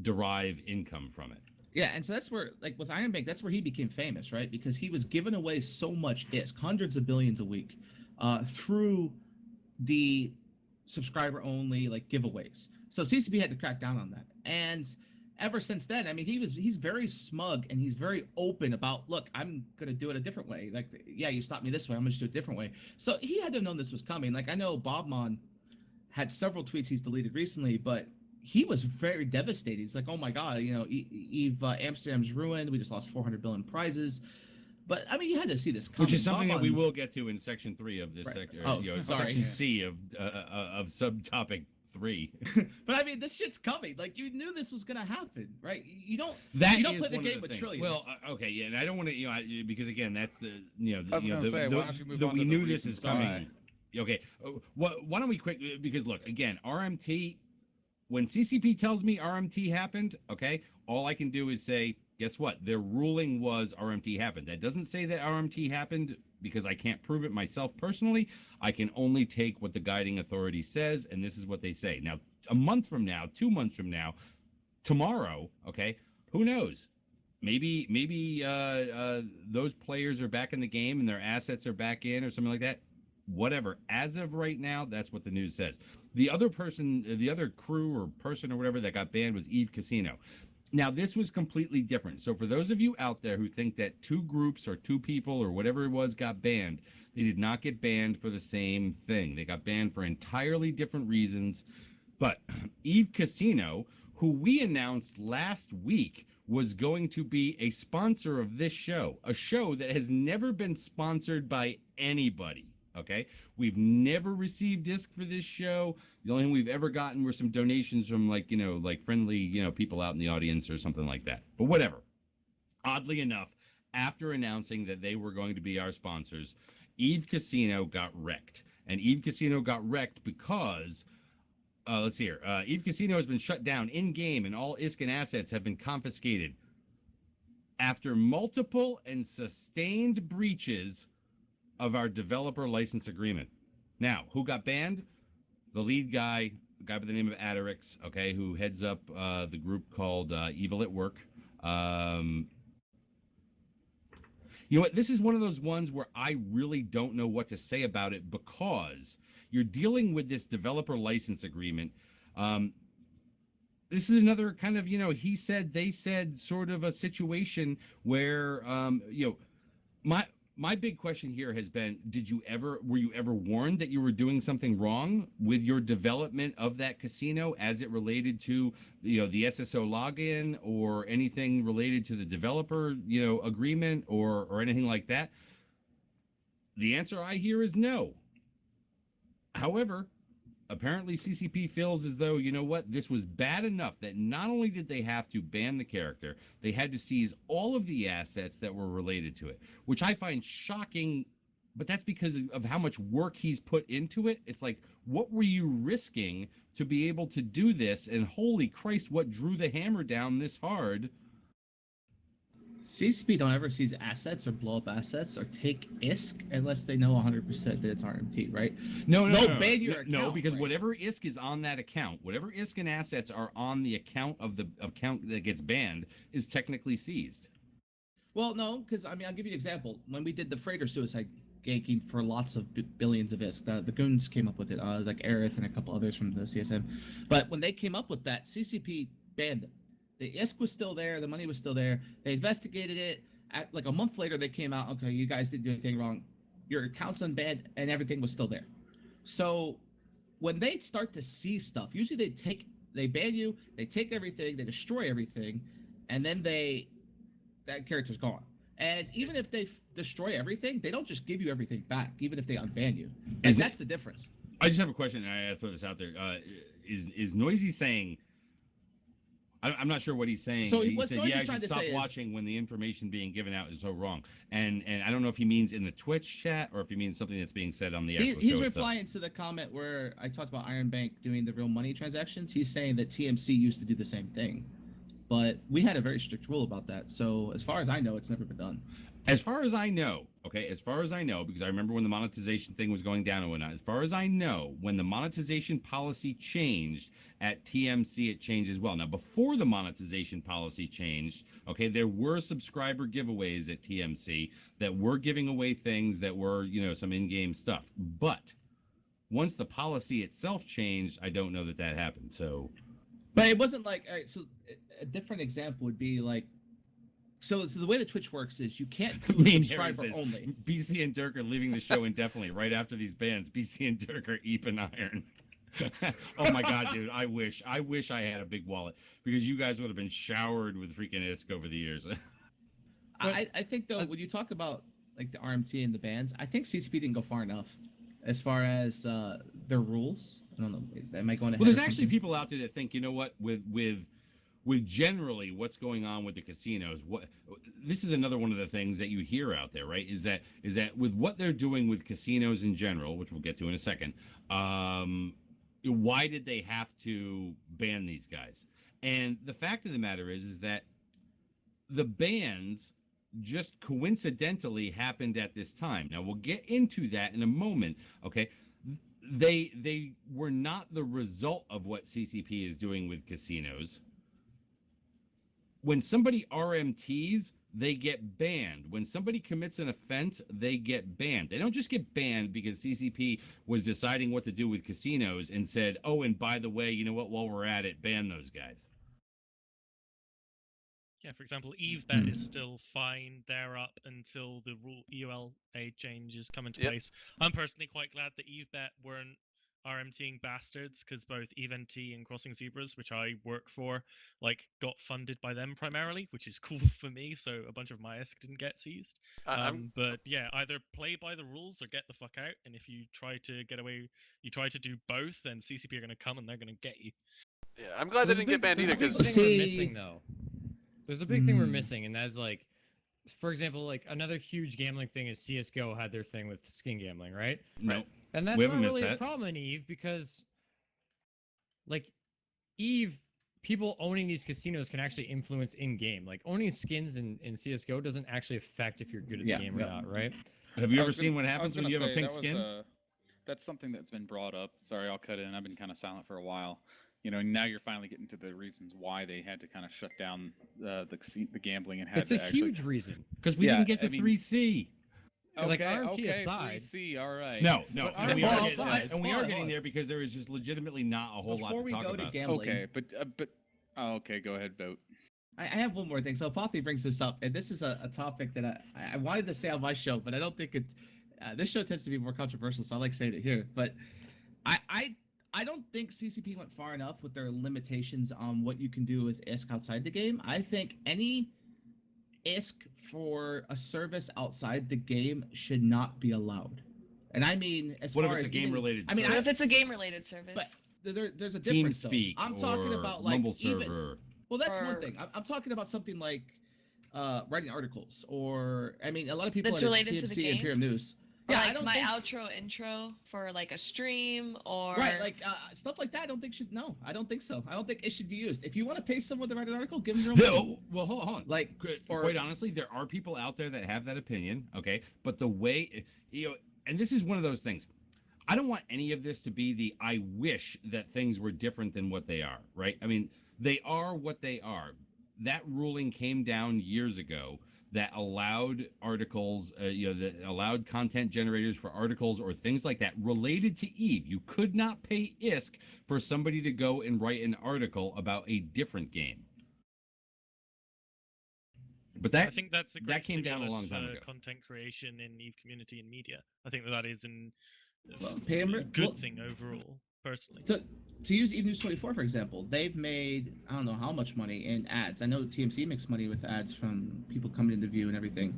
Speaker 2: derive income from it.
Speaker 9: Yeah, and so that's where, with Iron Bank, that's where he became famous, right? Because he was giving away so much ISK, hundreds of billions a week, through the subscriber-only, giveaways. So CCP had to crack down on that. And ever since then, he's very smug, and he's very open about, look, I'm going to do it a different way. You stopped me this way, I'm going to do it a different way. So he had to have known this was coming. I know Bobmon had several tweets he's deleted recently, but he was very devastated. He's like, oh my God, Eve Amsterdam's ruined. We just lost 400 billion prizes. But you had to see this coming.
Speaker 2: Which is something that we will get to in section 3 of this section. Section C of subtopic 3.
Speaker 9: But this shit's coming. You knew this was gonna happen, right? You don't play the game with trillions.
Speaker 2: Well, okay, yeah, and I don't want to, because again, that's the,
Speaker 8: I was gonna say, why don't you move on
Speaker 2: we
Speaker 8: to
Speaker 2: knew
Speaker 8: the
Speaker 2: this is
Speaker 8: recent
Speaker 2: coming. Okay, why don't we quick, because look, again, RMT. When CCP tells me RMT happened, okay, all I can do is say, guess what? Their ruling was RMT happened. That doesn't say that RMT happened because I can't prove it myself personally. I can only take what the guiding authority says, and this is what they say. Now, a month from now, 2 months from now, tomorrow, okay, who knows? Maybe those players are back in the game and their assets are back in or something like that. Whatever. As of right now, that's what the news says. The other person, the other crew or person or whatever that got banned was Eve Casino. Now, this was completely different. So for those of you out there who think that 2 groups or 2 people or whatever it was got banned, they did not get banned for the same thing. They got banned for entirely different reasons. But Eve Casino, who we announced last week, was going to be a sponsor of this show, a show that has never been sponsored by anybody. Okay, we've never received disc for this show. The only thing we've ever gotten were some donations from like friendly people out in the audience or something like that. But whatever. Oddly enough, after announcing that they were going to be our sponsors, Eve Casino got wrecked, and Eve Casino got wrecked because let's see here. Eve Casino has been shut down in game, and all ISKN assets have been confiscated after multiple and sustained breaches of our developer license agreement. Now, who got banned? The lead guy, a guy by the name of Adarix, okay, who heads up the group called Evil at Work. You know what? This is one of those ones where I really don't know what to say about it because you're dealing with this developer license agreement. This is another kind of, he said, they said sort of a situation where, my big question here has been, were you ever warned that you were doing something wrong with your development of that casino as it related to, the SSO login or anything related to the developer, agreement or anything like that? The answer I hear is no. However, apparently CCP feels as though, this was bad enough that not only did they have to ban the character, they had to seize all of the assets that were related to it, which I find shocking, but that's because of how much work he's put into it. It's like, what were you risking to be able to do this? And holy Christ, what drew the hammer down this hard?
Speaker 9: CCP don't ever seize assets or blow up assets or take ISK unless they know 100% that it's RMT, right?
Speaker 2: No,
Speaker 9: ban your account,
Speaker 2: because
Speaker 9: right?
Speaker 2: whatever ISK is on that account, whatever ISK and assets are on the account of the account that gets banned is technically seized.
Speaker 9: Well, no, because I'll give you an example. When we did the freighter suicide ganking for lots of billions of ISK, the goons came up with it. It was like Aerith and a couple others from the CSM. But when they came up with that, CCP banned it. The ISK was still there. The money was still there. They investigated it. Like a month later, they came out, okay, you guys didn't do anything wrong. Your account's unbanned, and everything was still there. So when they start to see stuff, usually they ban you, they take everything, they destroy everything, and then that character's gone. And even if they destroy everything, they don't just give you everything back, even if they unban you. And that's the difference.
Speaker 2: I just have a question, and I throw this out there. Is Noisy saying... I'm not sure what he's saying.
Speaker 9: So
Speaker 2: he
Speaker 9: what
Speaker 2: said,
Speaker 9: Noisy's
Speaker 2: I
Speaker 9: trying
Speaker 2: should
Speaker 9: to
Speaker 2: stop
Speaker 9: say
Speaker 2: watching when the information being given out is so wrong. And I don't know if he means in the Twitch chat or if he means something that's being said on the actual show
Speaker 9: He's
Speaker 2: itself.
Speaker 9: replying to the comment where I talked about Iron Bank doing the real money transactions. He's saying that TMC used to do the same thing. But we had a very strict rule about that. So as far as I know, it's never been done.
Speaker 2: As far as I know, because I remember when the monetization thing was going down and whatnot, as far as I know, when the monetization policy changed at TMC, it changed as well. Now, before the monetization policy changed, okay, there were subscriber giveaways at TMC that were giving away things that were, some in-game stuff. But once the policy itself changed, I don't know that happened. So,
Speaker 9: but it wasn't like, so a different example would be like, so the way the Twitch works is you can't do subscriber only.
Speaker 2: BC and Dirk are leaving the show indefinitely right after these bans. BC and Dirk are Eep and Iron. Oh my god, dude! I wish I had a big wallet because you guys would have been showered with freaking ISK over the years.
Speaker 9: I think though, when you talk about like the RMT and the bans, I think CCP didn't go far enough as far as their rules. I don't know. Am I going ahead?
Speaker 2: Well, there's actually people out there that think, with generally what's going on with the casinos, this is another one of the things that you hear out there, right? Is that with what they're doing with casinos in general, which we'll get to in a second, why did they have to ban these guys? And the fact of the matter is that the bans just coincidentally happened at this time. Now we'll get into that in a moment. Okay, they were not the result of what CCP is doing with casinos. When somebody RMTs, they get banned. When somebody commits an offense, they get banned. They don't just get banned because CCP was deciding what to do with casinos and said, oh, and by the way, you know what, while we're at it, ban those guys.
Speaker 4: Yeah, for example, EveBet is still fine. They're up until the EULA changes come into place. I'm personally quite glad that EveBet weren't RMTing bastards, because both EVNT and Crossing Zebras, which I work for, like, got funded by them primarily, which is cool for me. So a bunch of my ISK didn't get seized. But yeah, either play by the rules or get the fuck out. And if you try to get away, you try to do both, then CCP are going to come and they're going to get you.
Speaker 3: Yeah, I'm glad they didn't get banned either.
Speaker 6: There's a big thing we're missing, though. There's a big thing we're missing, and that's like, for example, like another huge gambling thing is CS:GO had their thing with skin gambling, right?
Speaker 2: No.
Speaker 6: And that's not really a problem in EVE, because, like, EVE, people owning these casinos can actually influence in-game. Like, owning skins in CSGO doesn't actually affect if you're good at the game or not, right?
Speaker 2: Have you ever seen what happens when you have a pink skin?
Speaker 8: That's something that's been brought up. Sorry, I'll cut in. I've been kind of silent for a while. You know, now you're finally getting to the reasons why they had to kind of shut down the gambling and had
Speaker 6: to actually... huge reason.
Speaker 2: Because we didn't get to 3C.
Speaker 8: Okay,
Speaker 6: like RMT aside.
Speaker 8: 3C, all right.
Speaker 2: No. And we are getting there because there is just legitimately not a whole lot to talk about.
Speaker 9: Before we go to gambling.
Speaker 8: Okay, but okay, go ahead, Boat.
Speaker 9: I have one more thing. So Pothy brings this up, and this is a topic that I wanted to say on my show, but I don't think it's... this show tends to be more controversial, so I like saying it here. But I don't think CCP went far enough with their limitations on what you can do with ISK outside the game. I think any ISK for a service outside the game should not be allowed. And I mean, as
Speaker 2: what
Speaker 9: far
Speaker 2: if it's
Speaker 9: as
Speaker 2: a game-related
Speaker 9: I mean,
Speaker 5: what if it's a game-related service?
Speaker 9: But there's a difference.
Speaker 2: TeamSpeak
Speaker 9: I'm talking about like
Speaker 2: Mumble server.
Speaker 9: Well, that's one thing. I'm talking about something like writing articles, or I mean, a lot of people
Speaker 5: that's
Speaker 9: at
Speaker 5: related
Speaker 9: TMC
Speaker 5: to the game?
Speaker 9: and PM News.
Speaker 5: Or
Speaker 9: Yeah,
Speaker 5: like
Speaker 9: I don't
Speaker 5: my
Speaker 9: think...
Speaker 5: outro intro for like a stream, or
Speaker 9: right, like stuff like that. I don't think should. No, I don't think so. I don't think it should be used. If you want to pay someone to write an article, give them your own money.
Speaker 2: Well, hold on.
Speaker 9: Like,
Speaker 2: quite honestly, there are people out there that have that opinion. Okay, but the way and this is one of those things. I don't want any of this to be the I wish that things were different than what they are. Right? I mean, they are what they are. That ruling came down years ago. That allowed articles, that allowed content generators for articles or things like that related to EVE. You could not pay ISK for somebody to go and write an article about a different game. But I
Speaker 4: think that's a great
Speaker 2: that came down a long time ago.
Speaker 4: Content creation in EVE community and media. I think that is
Speaker 9: a
Speaker 4: good thing overall, personally.
Speaker 9: To use EVE News 24, for example, they've made, I don't know how much money in ads. I know TMC makes money with ads from people coming into view and everything.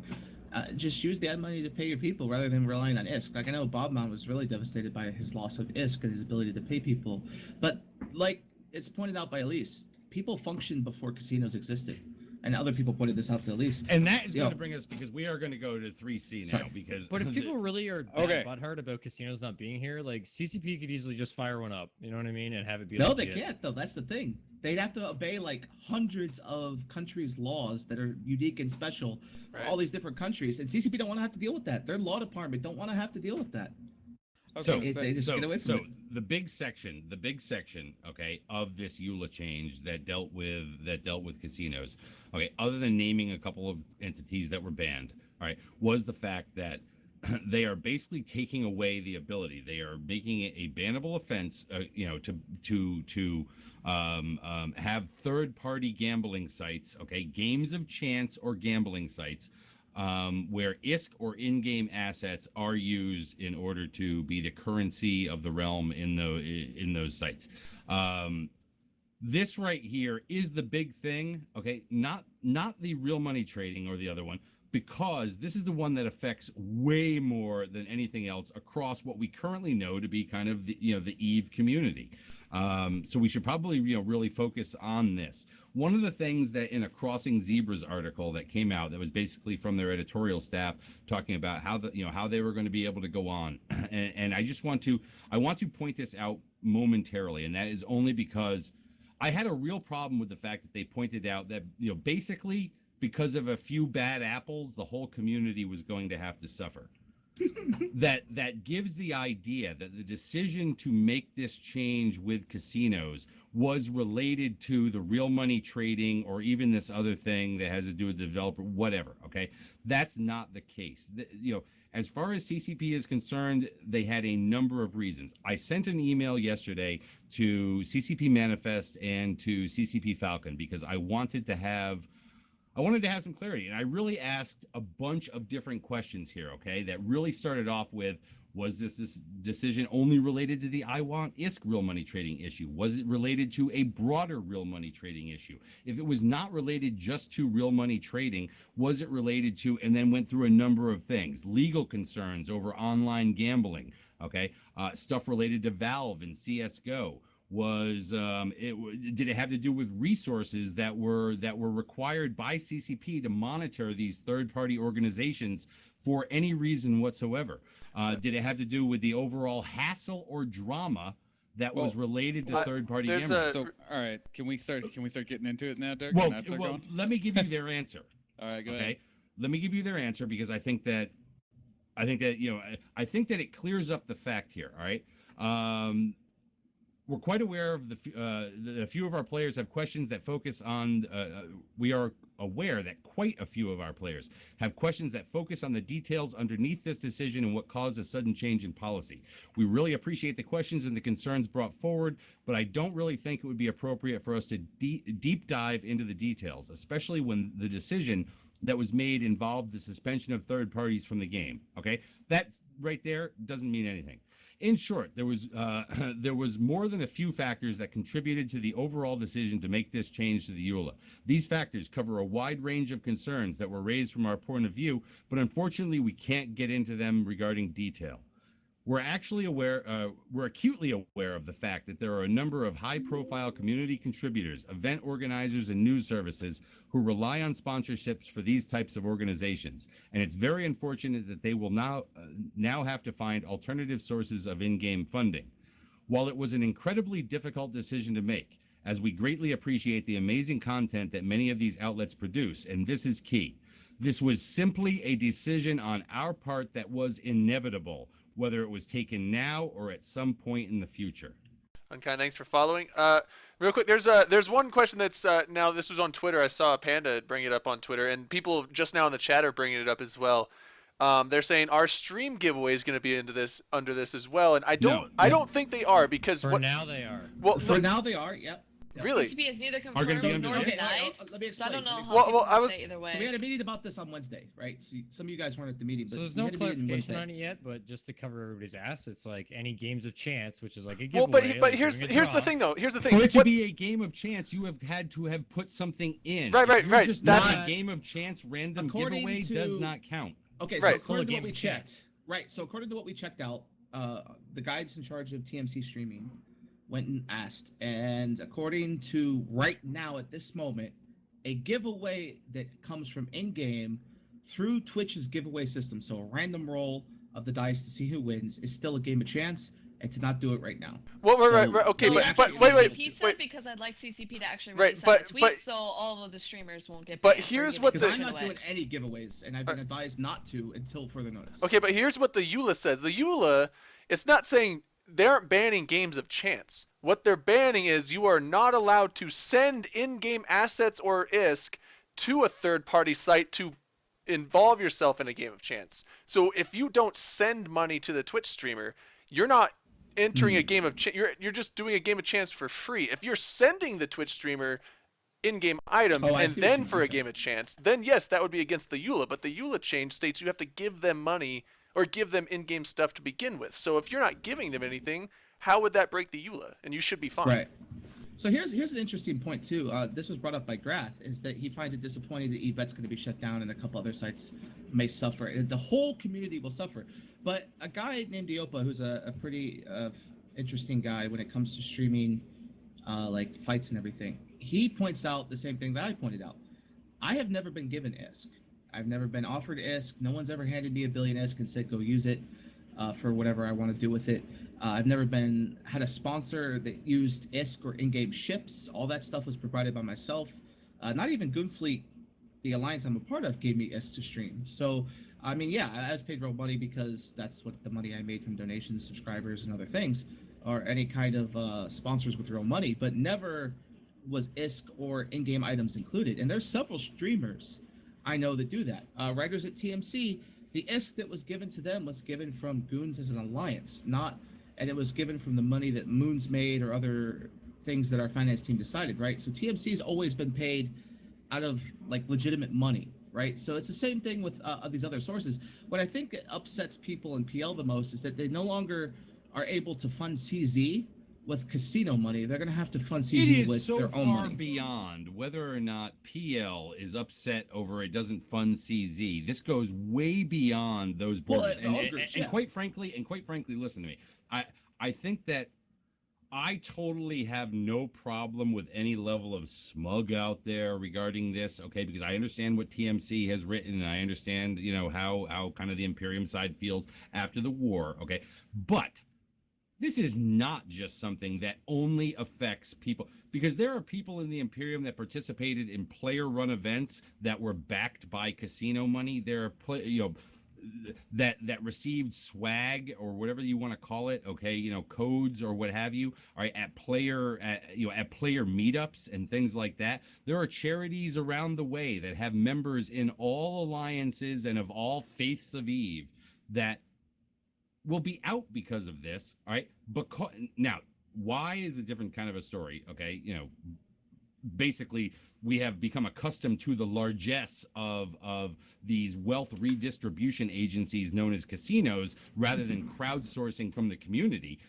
Speaker 9: Just use the ad money to pay your people rather than relying on ISK. Like, I know Bobmount was really devastated by his loss of ISK and his ability to pay people. But, like it's pointed out by Elise, people functioned before casinos existed. And other people pointed this out to Elise.
Speaker 2: And that is going to bring us, because we are going to go to 3C now. Because
Speaker 6: but if people really are butthurt about casinos not being here, like CCP could easily just fire one up. You know what I mean? And have it be.
Speaker 9: No, they can't though. That's the thing. They'd have to obey like hundreds of countries' laws that are unique and special for all these different countries. And CCP don't want to have to deal with that. Their law department don't want to have to deal with that.
Speaker 2: Okay,
Speaker 9: they just get away from it.
Speaker 2: The big section, okay, of this EULA change that dealt with casinos, okay, other than naming a couple of entities that were banned, all right, was the fact that they are basically taking away the ability. They are making it a bannable offense, to have third-party gambling sites, okay, games of chance or gambling sites. Where ISK or in-game assets are used in order to be the currency of the realm in those sites. This right here is the big thing, okay? Not the real money trading or the other one, because this is the one that affects way more than anything else across what we currently know to be kind of the EVE community. So we should probably really focus on this. One of the things that in a Crossing Zebras article that came out that was basically from their editorial staff talking about how how they were going to be able to go on, and I want to point this out momentarily, and that is only because I had a real problem with the fact that they pointed out that basically because of a few bad apples, the whole community was going to have to suffer. that gives the idea that the decision to make this change with casinos was related to the real money trading or even this other thing that has to do with the developer, whatever. Okay, that's not the case. As far as CCP is concerned, they had a number of reasons. I sent an email yesterday to CCP Manifest and to CCP Falcon because I wanted to have some clarity. And I really asked a bunch of different questions here, okay, that really started off with, was this decision only related to the IWANT-ISK real money trading issue? Was it related to a broader real money trading issue? If it was not related just to real money trading, was it related to, and then went through a number of things, legal concerns over online gambling, okay, stuff related to Valve and CSGO. Did it have to do with resources that were required by CCP to monitor these third-party organizations for any reason whatsoever? Did it have to do with the overall hassle or drama that was related to third-party gambling?
Speaker 8: So, all right, can we start getting into it now, Dirk?
Speaker 2: Well, let me give you their answer.
Speaker 8: All right, go ahead.
Speaker 2: Let me give you their answer because I think that it clears up the fact here. All right. We're quite aware of a few of our players have questions that focus on. We are aware that quite a few of our players have questions that focus on the details underneath this decision and what caused a sudden change in policy. We really appreciate the questions and the concerns brought forward, but I don't really think it would be appropriate for us to deep dive into the details, especially when the decision that was made involved the suspension of third parties from the game. Okay, that right there doesn't mean anything. In short, there was more than a few factors that contributed to the overall decision to make this change to the EULA. These factors cover a wide range of concerns that were raised from our point of view, but unfortunately we can't get into them regarding detail. We're acutely aware of the fact that there are a number of high-profile community contributors, event organizers, and news services who rely on sponsorships for these types of organizations, and it's very unfortunate that they will now have to find alternative sources of in-game funding. While it was an incredibly difficult decision to make, as we greatly appreciate the amazing content that many of these outlets produce, and this is key, this was simply a decision on our part that was inevitable, whether it was taken now or at some point in the future.
Speaker 3: Unkind, thanks for following. Real quick, there's one question that's now this was on Twitter. I saw Panda bring it up on Twitter, and people just now in the chat are bringing it up as well. They're saying our stream giveaway is going to be under this as well, and I don't think they are because
Speaker 6: now they are.
Speaker 3: Well,
Speaker 9: for now they are. Yep.
Speaker 3: Really?
Speaker 5: CCP is neither
Speaker 2: Are gonna
Speaker 5: confirmed
Speaker 2: be
Speaker 5: nor
Speaker 2: under this?
Speaker 5: denied.
Speaker 9: Let me
Speaker 5: So I
Speaker 9: explain.
Speaker 5: don't know
Speaker 9: let me
Speaker 5: how
Speaker 3: Well,
Speaker 5: people
Speaker 3: I
Speaker 5: can
Speaker 3: was-
Speaker 5: say either way.
Speaker 9: So we had a meeting about this on Wednesday, right? So some of you guys weren't at the meeting, but
Speaker 6: So there's
Speaker 9: we
Speaker 6: no
Speaker 9: had a meeting
Speaker 6: clarification
Speaker 9: Wednesday.
Speaker 6: on it yet, but just to cover everybody's ass, it's like any games of chance, which is like a
Speaker 3: Well,
Speaker 6: giveaway.
Speaker 3: but
Speaker 6: like
Speaker 3: here's
Speaker 6: doing a
Speaker 3: the
Speaker 6: draw.
Speaker 3: thing though. Here's the thing.
Speaker 2: For it to
Speaker 3: What-
Speaker 2: be a game of chance, you have had to have put something in.
Speaker 3: Right,
Speaker 2: If
Speaker 3: right,
Speaker 2: you're
Speaker 3: right.
Speaker 2: Just
Speaker 3: That's-
Speaker 2: not a game of chance random
Speaker 9: According
Speaker 2: giveaway
Speaker 9: to-
Speaker 2: does not count.
Speaker 9: Okay,
Speaker 3: Right.
Speaker 9: so according to
Speaker 6: Full
Speaker 9: what we
Speaker 6: game
Speaker 9: checked,
Speaker 6: chance.
Speaker 9: right? So according to what we checked out, the guys in charge of TMC streaming went and asked, and according to right now at this moment, a giveaway that comes from in-game through Twitch's giveaway system, so a random roll of the dice to see who wins, is still a game of chance, and to not do it right now.
Speaker 3: Well, right,
Speaker 9: So-
Speaker 3: right. Okay,
Speaker 9: No,
Speaker 3: but
Speaker 9: actually,
Speaker 3: wait.
Speaker 5: CCP said
Speaker 3: wait.
Speaker 5: because I'd like CCP to actually
Speaker 3: Right,
Speaker 5: release that
Speaker 3: but-
Speaker 5: tweet,
Speaker 3: but-
Speaker 5: so all of the streamers won't get
Speaker 3: But
Speaker 5: banned for
Speaker 3: here's
Speaker 5: giving
Speaker 3: what
Speaker 9: Because
Speaker 3: the-
Speaker 9: I'm
Speaker 5: information
Speaker 9: not
Speaker 5: away.
Speaker 9: doing any giveaways, and I've been advised not to until further notice.
Speaker 3: Okay, but here's what the EULA said. The EULA, it's not saying they aren't banning games of chance. What they're banning is you are not allowed to send in-game assets or ISK to a third-party site to involve yourself in a game of chance. So if you don't send money to the Twitch streamer, you're not entering a game of chance. You're just doing a game of chance for free. If you're sending the Twitch streamer in-game items
Speaker 9: Oh, I
Speaker 3: and
Speaker 9: see what
Speaker 3: then
Speaker 9: you
Speaker 3: for
Speaker 9: mean.
Speaker 3: a game of chance, then yes, that would be against the EULA. But the EULA change states you have to give them money or give them in-game stuff to begin with. So if you're not giving them anything, how would that break the EULA? And you should be fine.
Speaker 9: Right. So here's an interesting point too. This was brought up by Grath, is that he finds it disappointing that eBet's going to be shut down and a couple other sites may suffer, and the whole community will suffer. But a guy named Iopa, who's a pretty interesting guy when it comes to streaming, like fights and everything, he points out the same thing that I pointed out. I have never been given ISK. I've never been offered ISK. No one's ever handed me $1 billion ISK and said go use it for whatever I want to do with it. I've never had a sponsor that used ISK or in-game ships. All that stuff was provided by myself. Not even Goonfleet the alliance I'm a part of gave me ISK to stream. So, I mean, yeah, I was paid real money because that's what the money I made from donations, subscribers, and other things, or any kind of sponsors with real money, but never was ISK or in-game items included. And there's several streamers I know that do that. Writers at TMC, the ISK that was given to them was given from Goons as an alliance, and it was given from the money that Moons made or other things that our finance team decided, right? So TMC's always been paid out of like legitimate money, right? So it's the same thing with these other sources. What I think upsets people in PL the most is that they no longer are able to fund CZ with casino money. They're going to have to fund CZ with
Speaker 2: so
Speaker 9: their own
Speaker 2: far
Speaker 9: money.
Speaker 2: beyond whether or not PL is upset over it doesn't fund CZ. This goes way beyond those borders. And quite frankly, listen to me. I think that I totally have no problem with any level of smug out there regarding this, okay? Because I understand what TMC has written, and I understand, you know, how kind of the Imperium side feels after the war, okay? But this is not just something that only affects people, because there are people in the Imperium that participated in player-run events that were backed by casino money. There are that received swag or whatever you want to call it, okay, you know, codes or what have you, all right, at player meetups and things like that. There are charities around the way that have members in all alliances and of all faiths of Eve that will be out because of this, all right? Now, why is a different kind of a story, okay? You know, basically, we have become accustomed to the largesse of these wealth redistribution agencies known as casinos rather than crowdsourcing from the community.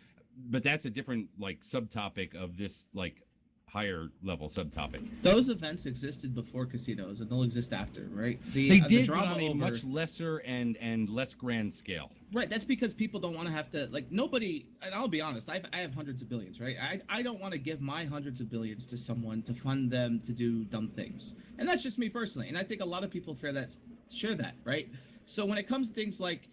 Speaker 2: But that's a different like subtopic of this like higher level subtopic.
Speaker 9: Those events existed before casinos, and they'll exist after, right?
Speaker 2: They did, but on a much lesser and less grand scale.
Speaker 9: Right, that's because people don't want to have to, like, nobody, and I'll be honest, I have hundreds of billions, right? I don't want to give my hundreds of billions to someone to fund them to do dumb things. And that's just me personally, and I think a lot of people share that, right? So when it comes to things like,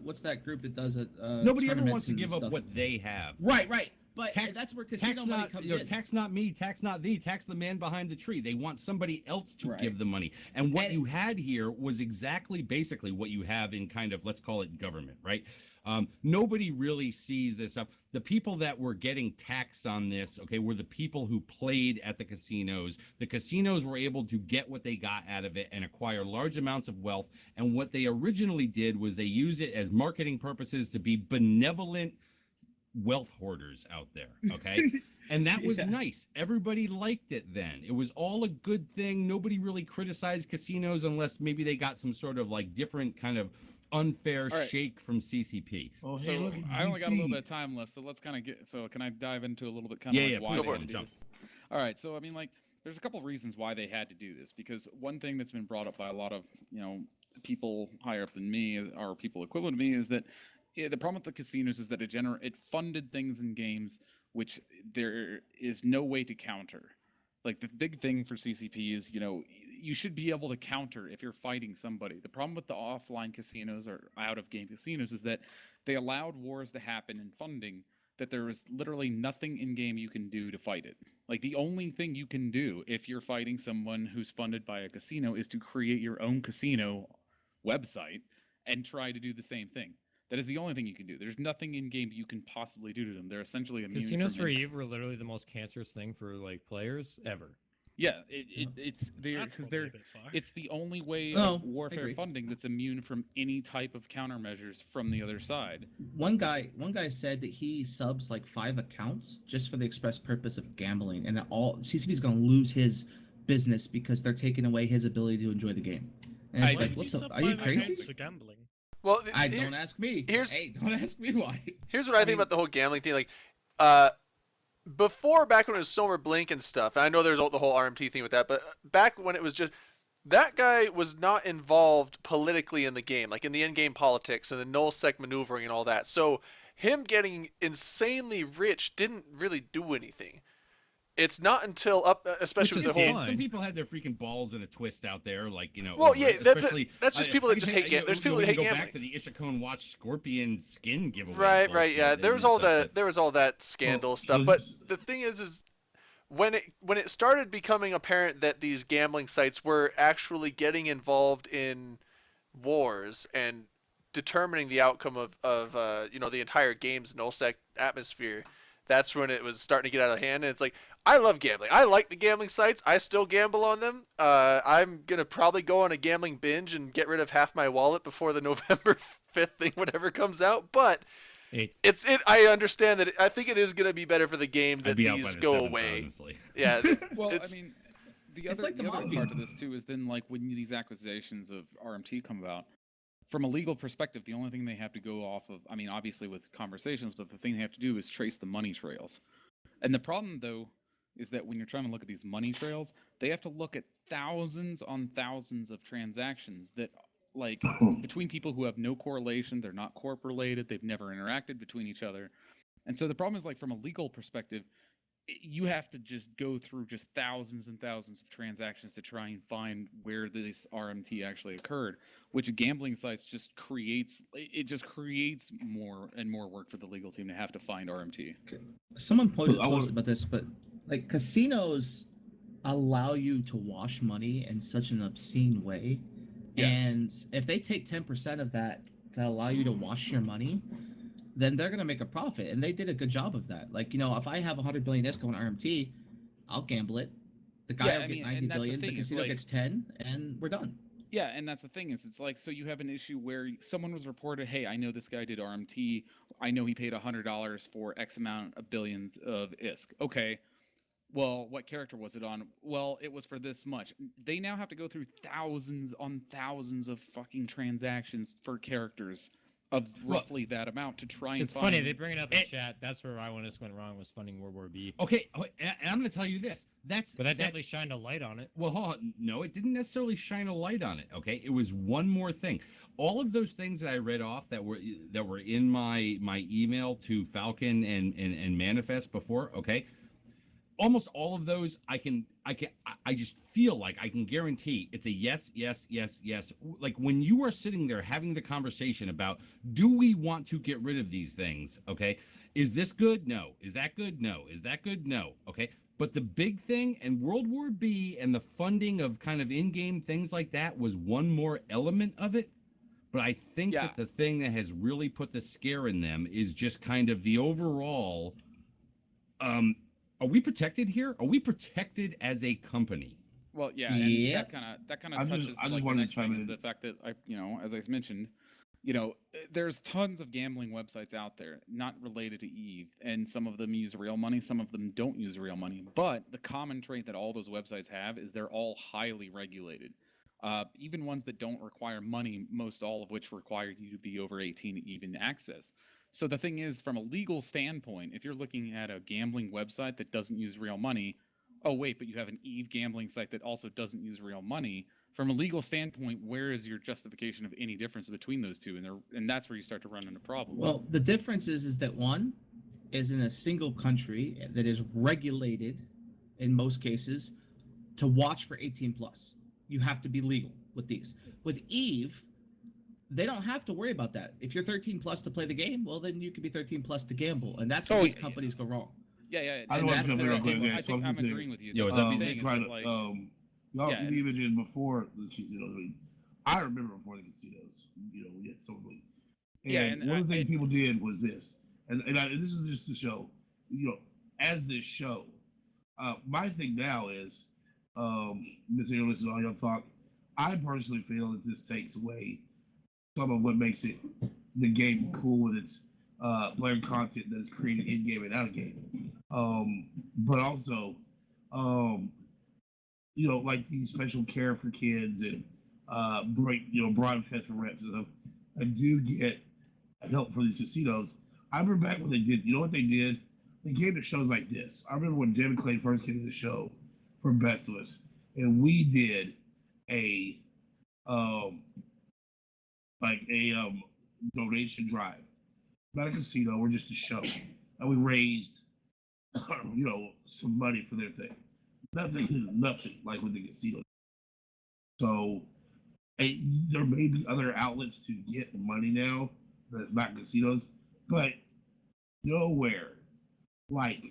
Speaker 9: what's that group that does it?
Speaker 2: Nobody ever wants to give up what they have.
Speaker 9: Right. But that's where casino money comes in.
Speaker 2: Tax not me, tax not thee, tax the man behind the tree. They want somebody else to give the money. And what you had here was basically what you have in kind of, let's call it government, right? Nobody really sees this up. The people that were getting taxed on this, okay, were the people who played at the casinos. The casinos were able to get what they got out of it and acquire large amounts of wealth. And what they originally did was they used it as marketing purposes to be benevolent wealth hoarders out there, okay? And that was nice. Everybody liked it then. It was all a good thing. Nobody really criticized casinos unless maybe they got some sort of like different kind of unfair shake from CCP.
Speaker 8: Oh, hey, so I only got a little bit of time left, so let's kind of get. So can I dive into a little bit kind of why they had to do this? All right. So I mean, like, there's a couple of reasons why they had to do this. Because one thing that's been brought up by a lot of people higher up than me or people equivalent to me is that the problem with the casinos is that it funded things in games which there is no way to counter. Like the big thing for CCP is, you should be able to counter if you're fighting somebody. The problem with the offline casinos or out-of-game casinos is that they allowed wars to happen in funding that there is literally nothing in-game you can do to fight it. Like the only thing you can do if you're fighting someone who's funded by a casino is to create your own casino website and try to do the same thing. That is the only thing you can do. There's nothing in game you can possibly do to them. They're essentially immune.
Speaker 6: Casinos for Eve were literally the most cancerous thing for like players ever.
Speaker 8: Yeah, it's the only way of warfare funding that's immune from any type of countermeasures from the other side.
Speaker 9: One guy said that he subs like 5 accounts just for the express purpose of gambling, and CCP's going to lose his business because they're taking away his ability to enjoy the game. And it's like, are you crazy?
Speaker 4: For gambling?
Speaker 3: Well,
Speaker 9: don't ask me. Don't ask me why.
Speaker 3: Here's what I think about the whole gambling thing. Like, before, back when it was Silver Blink and stuff, and I know there's the whole RMT thing with that, but back when it was just, that guy was not involved politically in the game, like in the in-game politics and the null-sec maneuvering and all that. So him getting insanely rich didn't really do anything. It's not until especially with the whole.
Speaker 2: Some people had their freaking balls in a twist out there, like
Speaker 3: Well, yeah,
Speaker 2: especially
Speaker 3: that's just people that just hate gambling. There's people that hate gambling.
Speaker 2: Go back to the Ishikone Watch Scorpion skin giveaway.
Speaker 3: Right, yeah. There was all that scandal stuff, but the thing is when it started becoming apparent that these gambling sites were actually getting involved in wars and determining the outcome of the entire game's nullsec atmosphere, that's when it was starting to get out of hand. And it's like, I love gambling. I like the gambling sites. I still gamble on them. I'm gonna probably go on a gambling binge and get rid of half my wallet before the November 5th thing, whatever comes out. But I understand that. I think it is gonna be better for the game that these go away.
Speaker 2: Honestly.
Speaker 3: Yeah.
Speaker 8: Well, I mean, the other
Speaker 9: mafia.
Speaker 8: part to this too is then like when these accusations of RMT come about, from a legal perspective, the only thing they have to go off of, I mean, obviously with conversations, but the thing they have to do is trace the money trails. And the problem though is that when you're trying to look at these money trails, they have to look at thousands on thousands of transactions that like between people who have no correlation, they're not corp related, they've never interacted between each other. And so the problem is like from a legal perspective, you have to just go through just thousands and thousands of transactions to try and find where this RMT actually occurred, which gambling sites just creates more and more work for the legal team to have to find RMT.
Speaker 9: Someone posted about this, but like casinos allow you to wash money in such an obscene way.
Speaker 8: Yes.
Speaker 9: And if they take 10% of that to allow you to wash your money, then they're going to make a profit. And they did a good job of that. Like, if I have 100 billion ISCO on RMT, I'll gamble it. The guy will get 90 billion, the casino gets 10, and we're done.
Speaker 8: Yeah, and that's the thing is it's like, so you have an issue where someone was reported, hey, I know this guy did RMT. I know he paid $100 for X amount of billions of ISK. Okay. Well, what character was it on? Well, it was for this much. They now have to go through thousands on thousands of fucking transactions for characters of roughly that amount to try and
Speaker 6: It's funny, they bring it up in chat. That's where IWNS went wrong, was funding World War B.
Speaker 2: Okay, and I'm going to tell you this.
Speaker 6: But that definitely shined a light on it.
Speaker 2: Well, hold on. No, it didn't necessarily shine a light on it, okay? It was one more thing. All of those things that I read off that were in my email to Falcon and Manifest before, okay? Almost all of those I just feel like I can guarantee it's a yes. Like when you are sitting there having the conversation about, do we want to get rid of these things? Okay. Is this good? No. Is that good? No. Is that good? No. Okay. But the big thing, and World War B and the funding of kind of in-game things like that was one more element of it. But I think that the thing that has really put the scare in them is just kind of the overall, are we protected here? Are we protected as a company?
Speaker 8: Well, yeah, and that kind of touches like the next thing is the fact that as I mentioned, there's tons of gambling websites out there not related to EVE, and some of them use real money, some of them don't use real money. But the common trait that all those websites have is they're all highly regulated. Even ones that don't require money, most all of which require you to be over 18 to even access. So the thing is, from a legal standpoint, if you're looking at a gambling website that doesn't use real money, oh wait, but you have an EVE gambling site that also doesn't use real money. From a legal standpoint, where is your justification of any difference between those two? And that's where you start to run into problems.
Speaker 9: Well, the difference is that one is in a single country that is regulated in most cases to watch for 18 plus. You have to be legal with these. With EVE, they don't have to worry about that. If you're 13 plus to play the game, well, then you can be 13 plus to gamble, and that's where these companies go wrong.
Speaker 8: Yeah.
Speaker 7: I don't want to
Speaker 8: I think I'm agreeing with you.
Speaker 2: Y'all
Speaker 7: even did before the casinos. I mean, I remember before the casinos. We had so many. And one of the things people did was this, and this is just to show, as this show. My thing now is, Mr. Listen to all y'all talk. I personally feel that this takes away some of what makes it the game cool with its player content that is created in game and out of game. But also, like these special care for kids and broadcast for reps and stuff. I do get help for these casinos. I remember back when they did. You know what they did? They came to shows like this. I remember when David Clay first came to the show for Best of Us, and we did a donation drive. Not a casino, we're just a show. And we raised, some money for their thing. Nothing like with the casino. So there may be other outlets to get money now that's not casinos, but nowhere like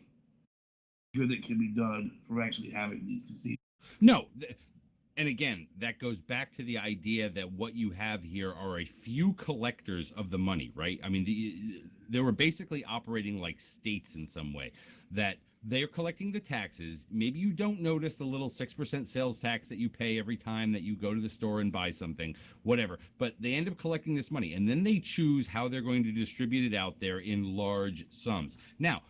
Speaker 7: good that can be done from actually having these casinos.
Speaker 2: No, and again, that goes back to the idea that what you have here are a few collectors of the money, right? I mean, they were basically operating like states in some way, that they're collecting the taxes. Maybe you don't notice the little 6% sales tax that you pay every time that you go to the store and buy something, whatever. But they end up collecting this money, and then they choose how they're going to distribute it out there in large sums. Now,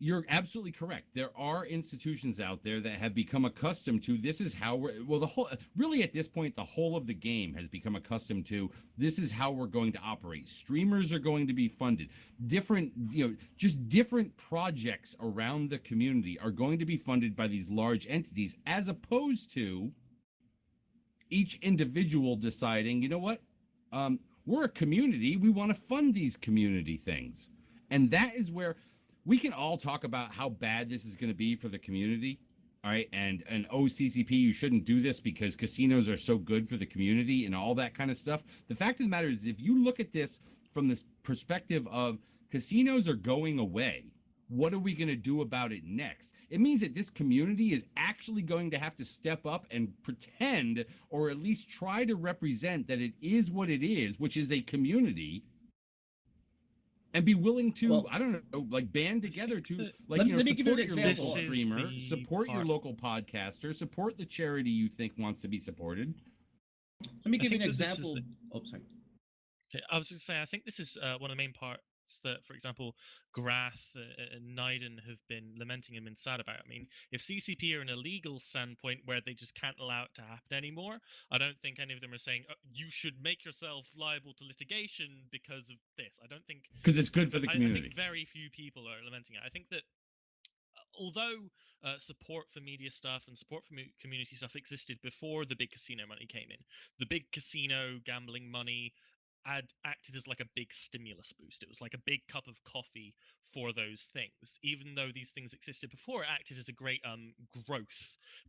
Speaker 2: you're absolutely correct. There are institutions out there that have become accustomed to this is how we're, the whole, really at this point, the whole of the game has become accustomed to this is how we're going to operate. Streamers are going to be funded. Different, just different projects around the community are going to be funded by these large entities, as opposed to each individual deciding, you know what, we're a community. We want to fund these community things. And that is where we can all talk about how bad this is going to be for the community, all right? And CCP, you shouldn't do this because casinos are so good for the community and all that kind of stuff. The fact of the matter is, if you look at this from this perspective of casinos are going away, what are we going to do about it next? It means that this community is actually going to have to step up and pretend, or at least try to represent that it is what it is, which is a community, and be willing to, I don't know, like band together to, like,
Speaker 9: let me give you
Speaker 2: support
Speaker 9: an
Speaker 2: your
Speaker 9: example.
Speaker 2: local streamer, support your local podcaster, support the charity you think wants to be supported.
Speaker 9: Let me give you an
Speaker 4: think that this is
Speaker 9: example. Oh, sorry.
Speaker 4: I was just saying, I think this is one of the main parts that, for example, Grath and Naiden have been lamenting and been sad about. I mean, if CCP are in a legal standpoint where they just can't allow it to happen anymore, I don't think any of them are saying, you should make yourself liable to litigation because of this. I don't think...
Speaker 2: Because it's good for the community.
Speaker 4: I think very few people are lamenting it. I think that although support for media stuff and support for community stuff existed before the big casino money came in, the big casino gambling money acted as like a big stimulus boost. It was like a big cup of coffee for those things. Even though these things existed before, it acted as a great growth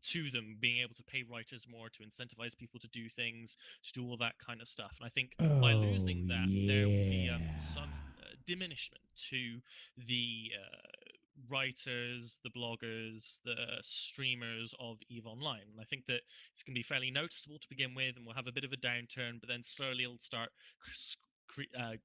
Speaker 4: to them, being able to pay writers more, to incentivize people to do things, to do all that kind of stuff. And I think by losing that, there will be some diminishment to the writers, the bloggers, the streamers of EVE Online. And I think that it's going to be fairly noticeable to begin with, and we'll have a bit of a downturn, but then slowly it'll start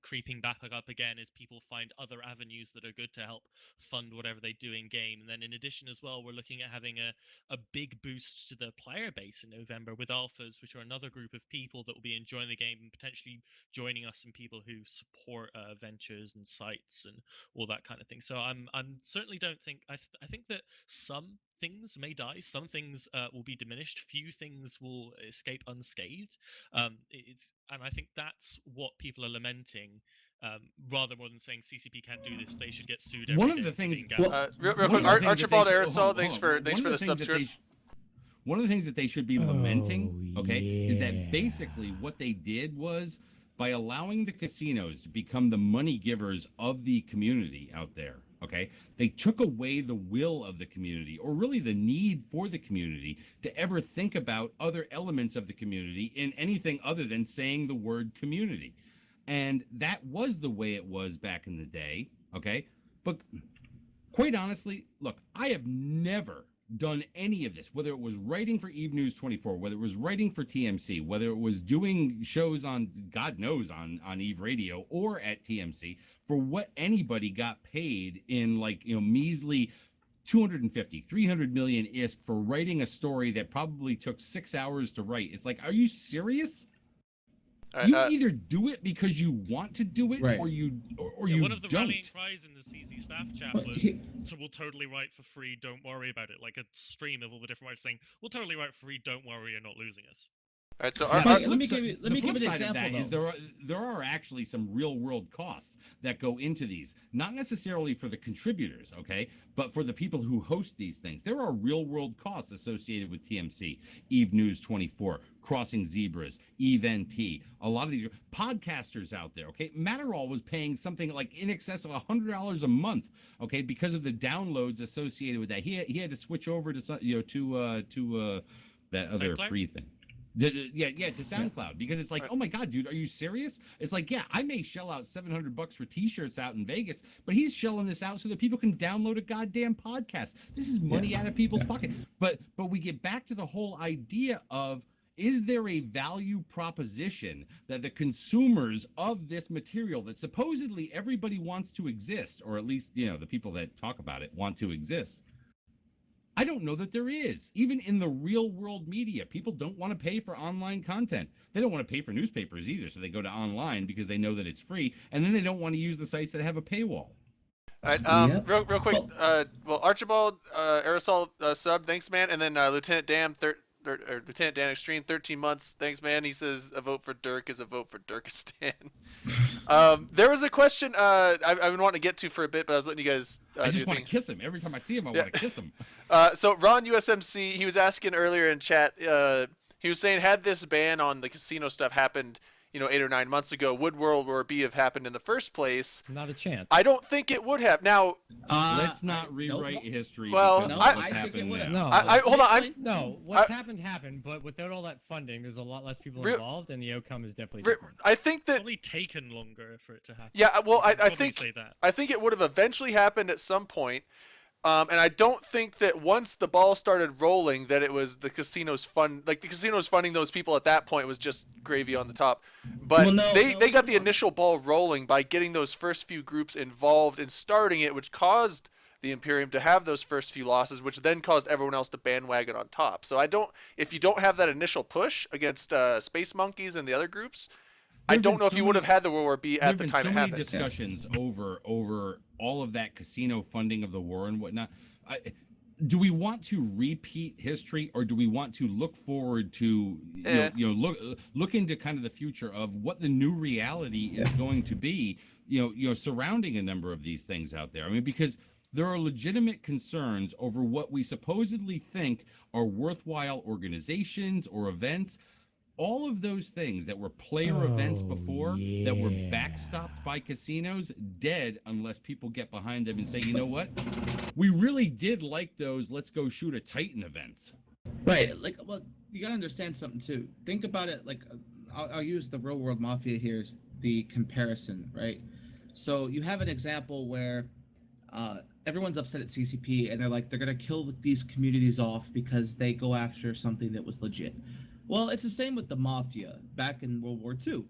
Speaker 4: creeping back up again as people find other avenues that are good to help fund whatever they do in game. And then in addition as well, we're looking at having a big boost to the player base in November with alphas, which are another group of people that will be enjoying the game and potentially joining us, and people who support ventures and sites and all that kind of thing. So I'm certainly don't think I think that some things may die, some things will be diminished, few things will escape unscathed. And I think that's what people are lamenting, rather more than saying CCP can't do this, they should get sued.
Speaker 2: One of the things,
Speaker 3: real quick, Archibald Aerosol, thanks for the subscribe.
Speaker 2: One of the things that they should be lamenting, is that basically what they did was, by allowing the casinos to become the money givers of the community out there, they took away the will of the community, or really the need for the community to ever think about other elements of the community in anything other than saying the word community. And that was the way it was back in the day, But quite honestly, look, I have never done any of this, whether it was writing for EVE News 24, whether it was writing for TMC, whether it was doing shows on, God knows, on EVE Radio or at TMC, for what anybody got paid in, like, measly 250, 300 million ISK for writing a story that probably took 6 hours to write. It's like, are you serious? You either do it because you want to do it, or you
Speaker 4: one of the
Speaker 2: don't.
Speaker 4: rallying cries in the CZ staff chat was, so we'll totally write for free, don't worry about it. Like a stream of all the different writers saying, we'll totally write for free, don't worry, you're not losing us.
Speaker 3: All right, so
Speaker 9: let me give you an example.
Speaker 2: There are actually some real world costs that go into these, not necessarily for the contributors, but for the people who host these things. There are real world costs associated with TMC, EVE News 24, Crossing Zebras, EVE NT, a lot of these podcasters out there. Matterall was paying something like in excess of $100 a month, because of the downloads associated with that. He had to switch over to that other free thing. Yeah, to SoundCloud, because it's like, oh my god, dude, are you serious? It's like, yeah, I may shell out $700 for T-shirts out in Vegas, but he's shelling this out so that people can download a goddamn podcast. This is money out of people's pocket. But we get back to the whole idea of, is there a value proposition that the consumers of this material that supposedly everybody wants to exist, or at least, you know, the people that talk about it want to exist? I don't know that there is. Even in the real world media, people don't want to pay for online content. They don't want to pay for newspapers either, so they go to online because they know that it's free, and then they don't want to use the sites that have a paywall.
Speaker 3: All right, real quick. Well, Archibald, Aerosol sub, thanks, man, and then Lieutenant Dan, Lieutenant Dan Extreme, 13 months, thanks, man. He says a vote for Dirk is a vote for Dirkistan. There was a question I've been wanting to get to for a bit, but I was letting you guys.
Speaker 2: I just want to kiss him every time I see him. I want to kiss him.
Speaker 3: So Ron USMC, he was asking earlier in chat. He was saying, had this ban on the casino stuff happened, 8 or 9 months ago, would World War B have happened in the first place?
Speaker 6: Not a chance.
Speaker 3: I don't think it would have. Now,
Speaker 2: let's not rewrite history.
Speaker 3: Well,
Speaker 2: I think it would have.
Speaker 6: No,
Speaker 3: hold on.
Speaker 6: No, what's happened, but without all that funding, there's a lot less people involved, and the outcome is definitely different.
Speaker 3: I think that
Speaker 4: probably taken longer for it to happen.
Speaker 3: Yeah, well, I think
Speaker 4: say that.
Speaker 3: I think it would have eventually happened at some point. And I don't think that once the ball started rolling that it was the casino's the casino's funding those people at that point was just gravy on the top. But they got the initial ball rolling by getting those first few groups involved and starting it, which caused the Imperium to have those first few losses, which then caused everyone else to bandwagon on top. So if you don't have that initial push against Space Monkeys and the other groups, I don't know if you would have had the World War B at the time it happened.
Speaker 2: There have been so many discussions over all of that casino funding of the war and whatnot. Do we want to repeat history, or do we want to look forward to look into kind of the future of what the new reality is going to be? Surrounding a number of these things out there. I mean, because there are legitimate concerns over what we supposedly think are worthwhile organizations or events. All of those things that were player events before that were backstopped by casinos, dead unless people get behind them and say, you know what? We really did like those let's go shoot a Titan events.
Speaker 9: Right. Well, you got to understand something too. Think about it. I'll use the real world mafia here as the comparison, right? So you have an example where everyone's upset at CCP and they're going to kill these communities off because they go after something that was legit. Well, it's the same with the mafia back in World War II.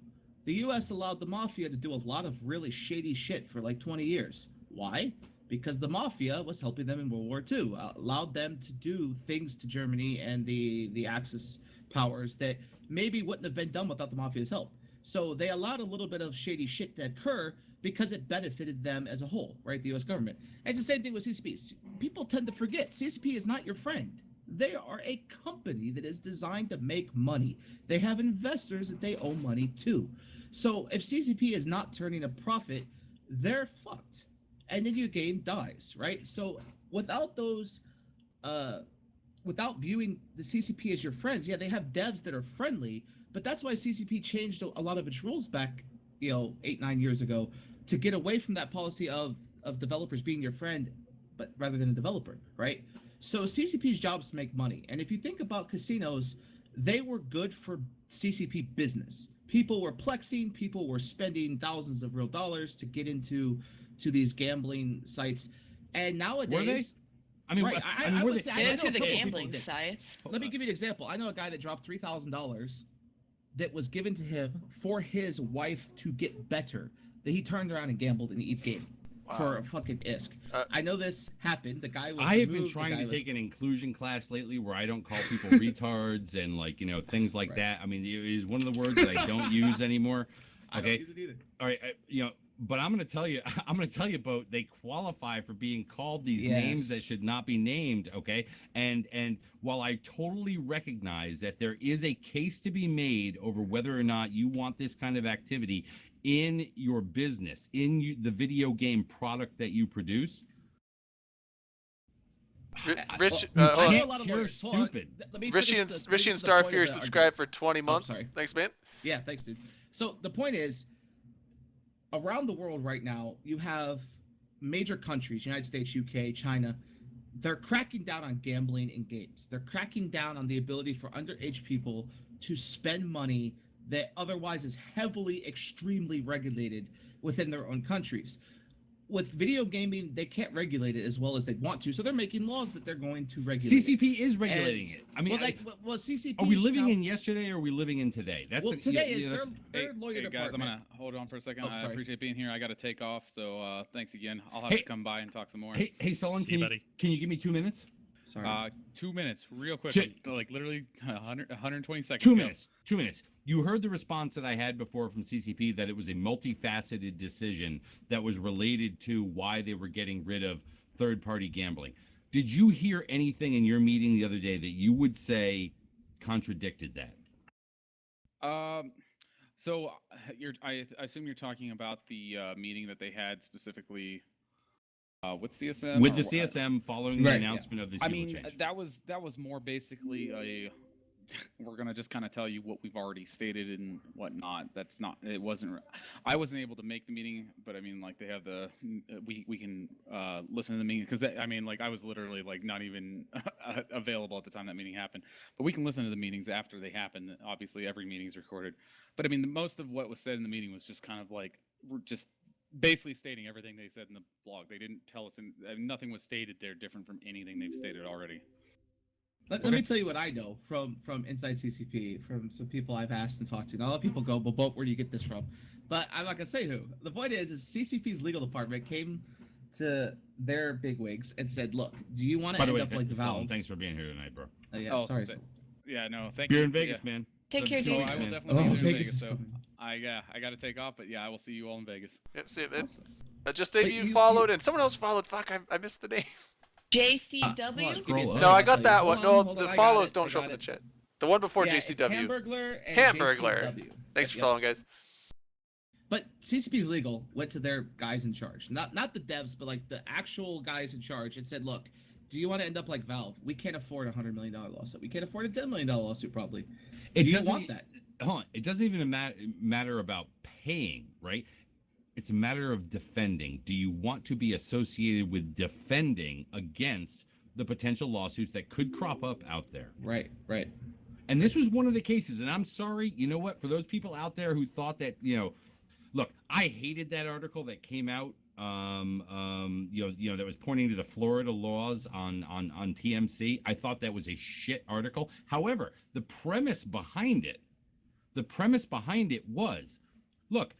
Speaker 9: The U.S. allowed the mafia to do a lot of really shady shit for 20 years. Why? Because the mafia was helping them in World War II, allowed them to do things to Germany and the Axis powers that maybe wouldn't have been done without the mafia's help. So they allowed a little bit of shady shit to occur because it benefited them as a whole, right? The U.S. government. And it's the same thing with CCP. People tend to forget CCP is not your friend. They are a company that is designed to make money. They have investors that they owe money to. So if CCP is not turning a profit, they're fucked. And then your game dies, right? So without those, without viewing the CCP as your friends, yeah, they have devs that are friendly, but that's why CCP changed a lot of its rules back, 8-9 years ago to get away from that policy of developers being your friend, but rather than a developer, right? So CCP's job is to make money. And if you think about casinos, they were good for CCP business. People were plexing, people were spending thousands of real dollars to get into these gambling sites. And nowadays,
Speaker 2: were they? I mean,
Speaker 5: right, I would say, get into the gambling sites.
Speaker 9: Let me give you an example. I know a guy that dropped $3,000 that was given to him for his wife to get better, that he turned around and gambled in the EVE game. Wow. For a fucking ISK. I know this happened. The guy was.
Speaker 2: I have been trying to take an inclusion class lately where I don't call people retards and things like that. I mean, it is one of the words that I don't use anymore. Okay.
Speaker 9: I don't use it either.
Speaker 2: All right. But I'm going to tell you, Bo, they qualify for being called these names that should not be named. Okay. And while I totally recognize that there is a case to be made over whether or not you want this kind of activity in your business, in the video game product that you produce,
Speaker 3: Rich,
Speaker 2: you're stupid.
Speaker 3: Richie and Starfear subscribed for 20 months. Thanks, man.
Speaker 9: Yeah, thanks, dude. So the point is, around the world right now, you have major countries, United States, UK, China, they're cracking down on gambling in games. They're cracking down on the ability for underage people to spend money that otherwise is heavily, extremely regulated within their own countries. With video gaming, they can't regulate it as well as they want to, so they're making laws that they're going to regulate.
Speaker 2: CCP is regulating it. I mean,
Speaker 9: well, CCP.
Speaker 2: are we living in yesterday or are we living in today?
Speaker 9: Well, today is their lawyer
Speaker 8: Hey guys,
Speaker 9: department.
Speaker 8: I'm gonna hold on for a second.
Speaker 9: Oh,
Speaker 8: I
Speaker 9: sorry.
Speaker 8: appreciate being here. I got to take off, so thanks again. I'll have
Speaker 2: Hey-
Speaker 8: to come by and talk some more.
Speaker 2: Hey, Sullen,
Speaker 4: See you, buddy.
Speaker 2: can you give me 2 minutes?
Speaker 9: Sorry.
Speaker 8: 2 minutes, real quick,
Speaker 2: Shit.
Speaker 8: like literally 120 seconds.
Speaker 2: 2
Speaker 8: Go.
Speaker 2: minutes. 2 minutes. You heard the response that I had before from CCP that it was a multifaceted decision that was related to why they were getting rid of third-party gambling. Did you hear anything in your meeting the other day that you would say contradicted that?
Speaker 8: So I assume you're talking about the meeting that they had specifically with CSM.
Speaker 2: With
Speaker 8: or
Speaker 2: the
Speaker 8: what-
Speaker 2: CSM following the
Speaker 9: Right, yeah.
Speaker 2: announcement of this
Speaker 8: I
Speaker 2: rule
Speaker 8: mean,
Speaker 2: change.
Speaker 8: that was more basically a. We're gonna just kind of tell you what we've already stated and whatnot. That's not. It wasn't. I wasn't able to make the meeting, but I mean, like they have the. We can listen to the meeting because I mean, like I was literally like not even available at the time that meeting happened. But we can listen to the meetings after they happen. Obviously, every meeting's recorded. But I mean, most of what was said in the meeting was just kind of like we're just basically stating everything they said in the blog. They didn't tell us, and nothing was stated there different from anything they've stated already.
Speaker 9: Let me tell you what I know from inside CCP, from some people I've asked and talked to. Now, a lot of people go, but where do you get this from? But I'm not gonna say who. The point is CCP's legal department came to their bigwigs and said, "Look, do you want to
Speaker 2: By the
Speaker 9: end
Speaker 2: way,
Speaker 9: up like
Speaker 2: Sullen,
Speaker 9: Valve?"
Speaker 2: thanks for being here tonight, bro.
Speaker 9: Yeah,
Speaker 8: Oh,
Speaker 9: sorry.
Speaker 8: th-
Speaker 9: Sullen.
Speaker 8: Yeah, no, thank
Speaker 2: You're
Speaker 8: you.
Speaker 2: in Vegas,
Speaker 8: Yeah.
Speaker 2: man.
Speaker 5: Take care,
Speaker 2: Two
Speaker 5: dude.
Speaker 8: Oh,
Speaker 2: weeks,
Speaker 8: I will
Speaker 2: man.
Speaker 8: definitely be there in
Speaker 9: Vegas
Speaker 8: Vegas.
Speaker 9: is
Speaker 8: So
Speaker 9: coming.
Speaker 8: I got to take off, but yeah, I will see you all in Vegas.
Speaker 3: Yeah, see,
Speaker 9: Awesome.
Speaker 3: just
Speaker 9: But
Speaker 3: Dave, you
Speaker 9: you-
Speaker 3: followed, and someone else followed. Fuck, I missed the name.
Speaker 5: JCW?
Speaker 9: Hold on, give me a
Speaker 2: Scroll
Speaker 9: second,
Speaker 3: No, I
Speaker 9: I'll
Speaker 3: got
Speaker 9: tell
Speaker 3: that
Speaker 9: you.
Speaker 3: one.
Speaker 9: Hold
Speaker 3: No,
Speaker 9: on, hold
Speaker 3: the
Speaker 9: on, I got
Speaker 3: follows
Speaker 9: it,
Speaker 3: don't
Speaker 9: I
Speaker 3: show up
Speaker 9: got
Speaker 3: in the
Speaker 9: it.
Speaker 3: chat. The one before
Speaker 9: Yeah, it's
Speaker 3: JCW.
Speaker 9: Hamburglar and
Speaker 3: Hamburglar.
Speaker 9: JCW.
Speaker 3: Thanks for
Speaker 9: Yep.
Speaker 3: following, guys.
Speaker 9: But CCP's legal went to their guys in charge, not the devs, but like the actual guys in charge, and said, "Look, do you want to end up like Valve? We can't afford a $100 million lawsuit. We can't afford a $10 million lawsuit, probably.
Speaker 2: It
Speaker 9: do you
Speaker 2: doesn't
Speaker 9: want that?"
Speaker 2: Hold on. It doesn't even matter about paying, right? It's a matter of defending. Do you want to be associated with defending against the potential lawsuits that could crop up out there?
Speaker 9: Right.
Speaker 2: And this was one of the cases. And I'm sorry, you know what? For those people out there who thought that, look, I hated that article that came out, that was pointing to the Florida laws on TMC. I thought that was a shit article. However, the premise behind it was, look,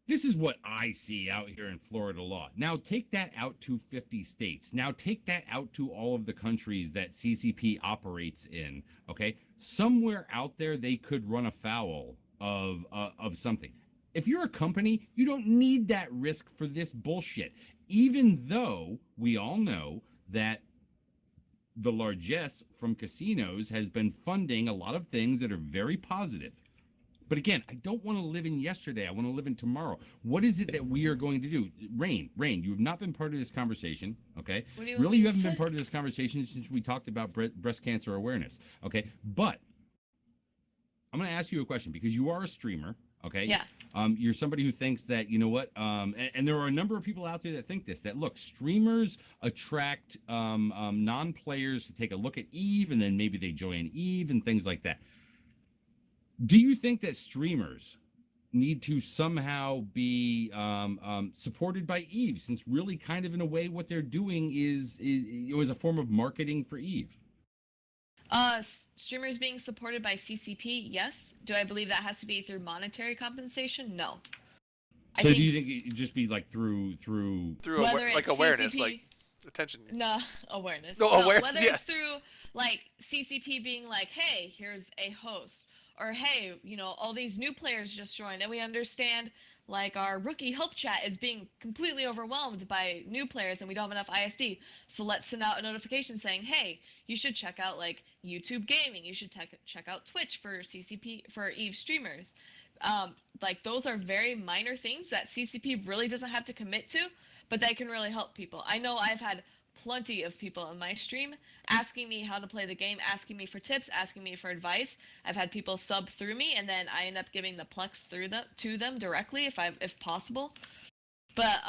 Speaker 2: this is what I see out here in Florida law. Now take that out to 50 states. Now take that out to all of the countries that CCP operates in. Okay, somewhere out there they could run afoul of something. If you're a company, you don't need that risk for this bullshit. Even though we all know that the largesse from casinos has been funding a lot of things that are very positive. But again, I don't want to live in yesterday. I want to live in tomorrow. What is it that we are going to do? Rain, you have not been part of this conversation, okay?
Speaker 5: What do you
Speaker 2: Really,
Speaker 5: want
Speaker 2: you
Speaker 5: me to
Speaker 2: haven't been
Speaker 5: say?
Speaker 2: part of this conversation since we talked about breast cancer awareness, okay? But I'm going to ask you a question because you are a streamer, okay?
Speaker 5: Yeah.
Speaker 2: You're somebody who thinks that, you know what, and there are a number of people out there that think this, that look, streamers attract non-players to take a look at EVE, and then maybe they join EVE and things like that. Do you think that streamers need to somehow be supported by EVE, since really kind of in a way what they're doing is a form of marketing for EVE?
Speaker 5: Streamers being supported by CCP, yes. Do I believe that has to be through monetary compensation? No.
Speaker 2: So do you think it'd just be like through
Speaker 5: whether it's
Speaker 3: awareness,
Speaker 5: CCP
Speaker 3: like attention?
Speaker 5: No, awareness.
Speaker 3: No,
Speaker 5: whether
Speaker 3: yeah.
Speaker 5: it's through like CCP being like, hey, here's a host, or hey, all these new players just joined, and we understand like our rookie help chat is being completely overwhelmed by new players, and we don't have enough ISD. So let's send out a notification saying, hey, you should check out like YouTube Gaming. You should check out Twitch for CCP for EVE streamers. Like those are very minor things that CCP really doesn't have to commit to, but they can really help people. I know I've had plenty of people on my stream asking me how to play the game, asking me for tips, asking me for advice. I've had people sub through me, and then I end up giving the Plex to them directly if possible. But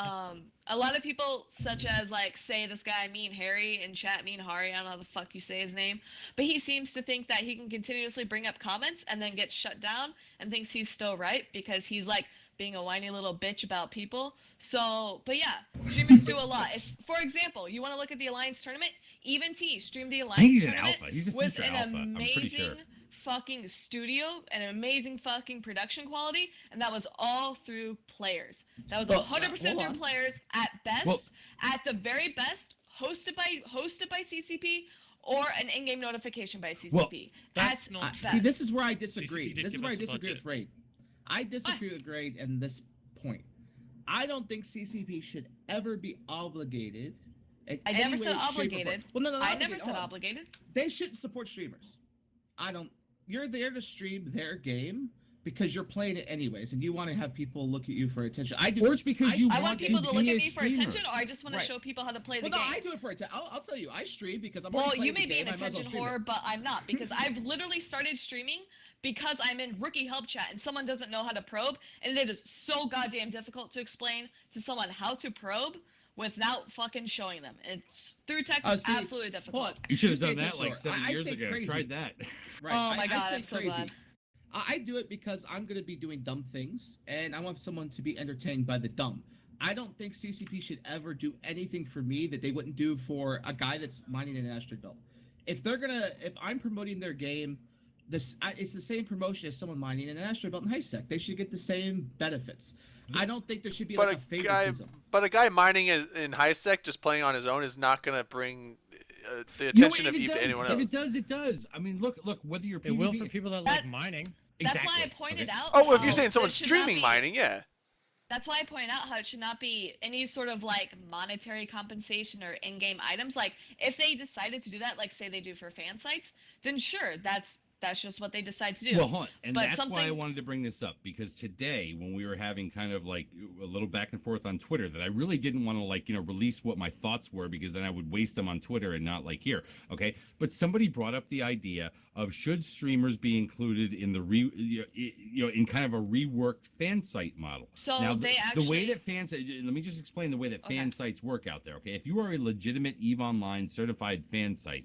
Speaker 5: a lot of people, such as like say this guy Mean Harry in chat, Mean Hari, I don't know how the fuck you say his name, but he seems to think that he can continuously bring up comments and then get shut down and thinks he's still right because he's like being a whiny little bitch about people. So, but yeah, streamers do a lot. If, for example, you want to look at the Alliance tournament, Even T streamed the
Speaker 2: I think
Speaker 5: Alliance
Speaker 2: he's an
Speaker 5: tournament
Speaker 2: alpha. He's a
Speaker 5: with
Speaker 2: future
Speaker 5: an
Speaker 2: alpha. I'm pretty sure.
Speaker 5: amazing fucking studio and amazing fucking production quality, and that was all through players. That was 100% through players at best, at the very best, hosted by CCP or an in-game notification by CCP.
Speaker 2: Well,
Speaker 4: that's not
Speaker 9: See, this is where I disagree.
Speaker 4: CCP did
Speaker 9: This is
Speaker 4: give
Speaker 9: where I
Speaker 4: us a
Speaker 9: disagree
Speaker 4: budget.
Speaker 9: with Raid. I disagree with Raid in this point. I don't think CCP should ever be obligated.
Speaker 5: I never said obligated.
Speaker 9: Well, no,
Speaker 5: I never said obligated.
Speaker 9: They shouldn't support streamers. I don't. You're there to stream their game because you're playing it anyways, and you want to have people look at you for attention. I do.
Speaker 2: Or it's because you
Speaker 5: I want people to look
Speaker 2: be
Speaker 5: at
Speaker 2: a
Speaker 5: me for
Speaker 2: streamer.
Speaker 5: attention, or I just want to show people how to play the
Speaker 9: Well, no,
Speaker 5: game.
Speaker 9: I do it for attention. I'll tell you, I stream because I'm.
Speaker 5: Well,
Speaker 9: already
Speaker 5: you
Speaker 9: playing
Speaker 5: may
Speaker 9: the
Speaker 5: be
Speaker 9: game,
Speaker 5: an
Speaker 9: I might as well
Speaker 5: attention
Speaker 9: stream it.
Speaker 5: whore, but I'm not, because I've literally started streaming because I'm in rookie help chat and someone doesn't know how to probe, and it is so goddamn difficult to explain to someone how to probe without fucking showing them. It's through text. It's
Speaker 9: see,
Speaker 5: absolutely difficult.
Speaker 9: hold on.
Speaker 2: You should have
Speaker 9: You
Speaker 2: done
Speaker 9: say
Speaker 2: that like
Speaker 9: attention whore.
Speaker 2: 7
Speaker 9: I
Speaker 2: years
Speaker 9: say
Speaker 2: ago.
Speaker 9: crazy.
Speaker 2: Tried that.
Speaker 9: Right.
Speaker 5: Oh my God,
Speaker 9: say
Speaker 5: I'm so glad.
Speaker 9: I do it because I'm going to be doing dumb things, and I want someone to be entertained by the dumb. I don't think CCP should ever do anything for me that they wouldn't do for a guy that's mining an asteroid belt. If I'm promoting their game, it's the same promotion as someone mining an asteroid belt in HiSec. They should get the same benefits. I don't think there should be like a favoritism.
Speaker 3: But a guy mining in HiSec just playing on his own is not going to bring the attention of Eve to anyone else.
Speaker 2: If it does, it does. I mean, look, whether you're
Speaker 6: It will for people that like mining.
Speaker 5: That's
Speaker 2: Exactly.
Speaker 5: why I pointed out.
Speaker 3: Oh, well, if you're
Speaker 5: how
Speaker 3: saying someone's
Speaker 5: this should not
Speaker 3: streaming
Speaker 5: be-
Speaker 3: mining, yeah.
Speaker 5: That's why I pointed out how it should not be any sort of like monetary compensation or in-game items. Like if they decided to do that, like say they do for fan sites, then sure, that's just what they decide to do.
Speaker 2: Well, hold on. And
Speaker 5: But
Speaker 2: that's why I
Speaker 5: something-
Speaker 2: wanted to bring this up, because today when we were having kind of like a little back and forth on Twitter, that I really didn't want to like, release what my thoughts were, because then I would waste them on Twitter and not like here. Okay. But somebody brought up the idea of should streamers be included in the in kind of a reworked fan site model.
Speaker 5: So
Speaker 2: now,
Speaker 5: they
Speaker 2: the way
Speaker 5: actually-
Speaker 2: that let me just explain the way that fan
Speaker 5: Okay.
Speaker 2: sites work out there. Okay. If you are a legitimate EVE Online certified fan site,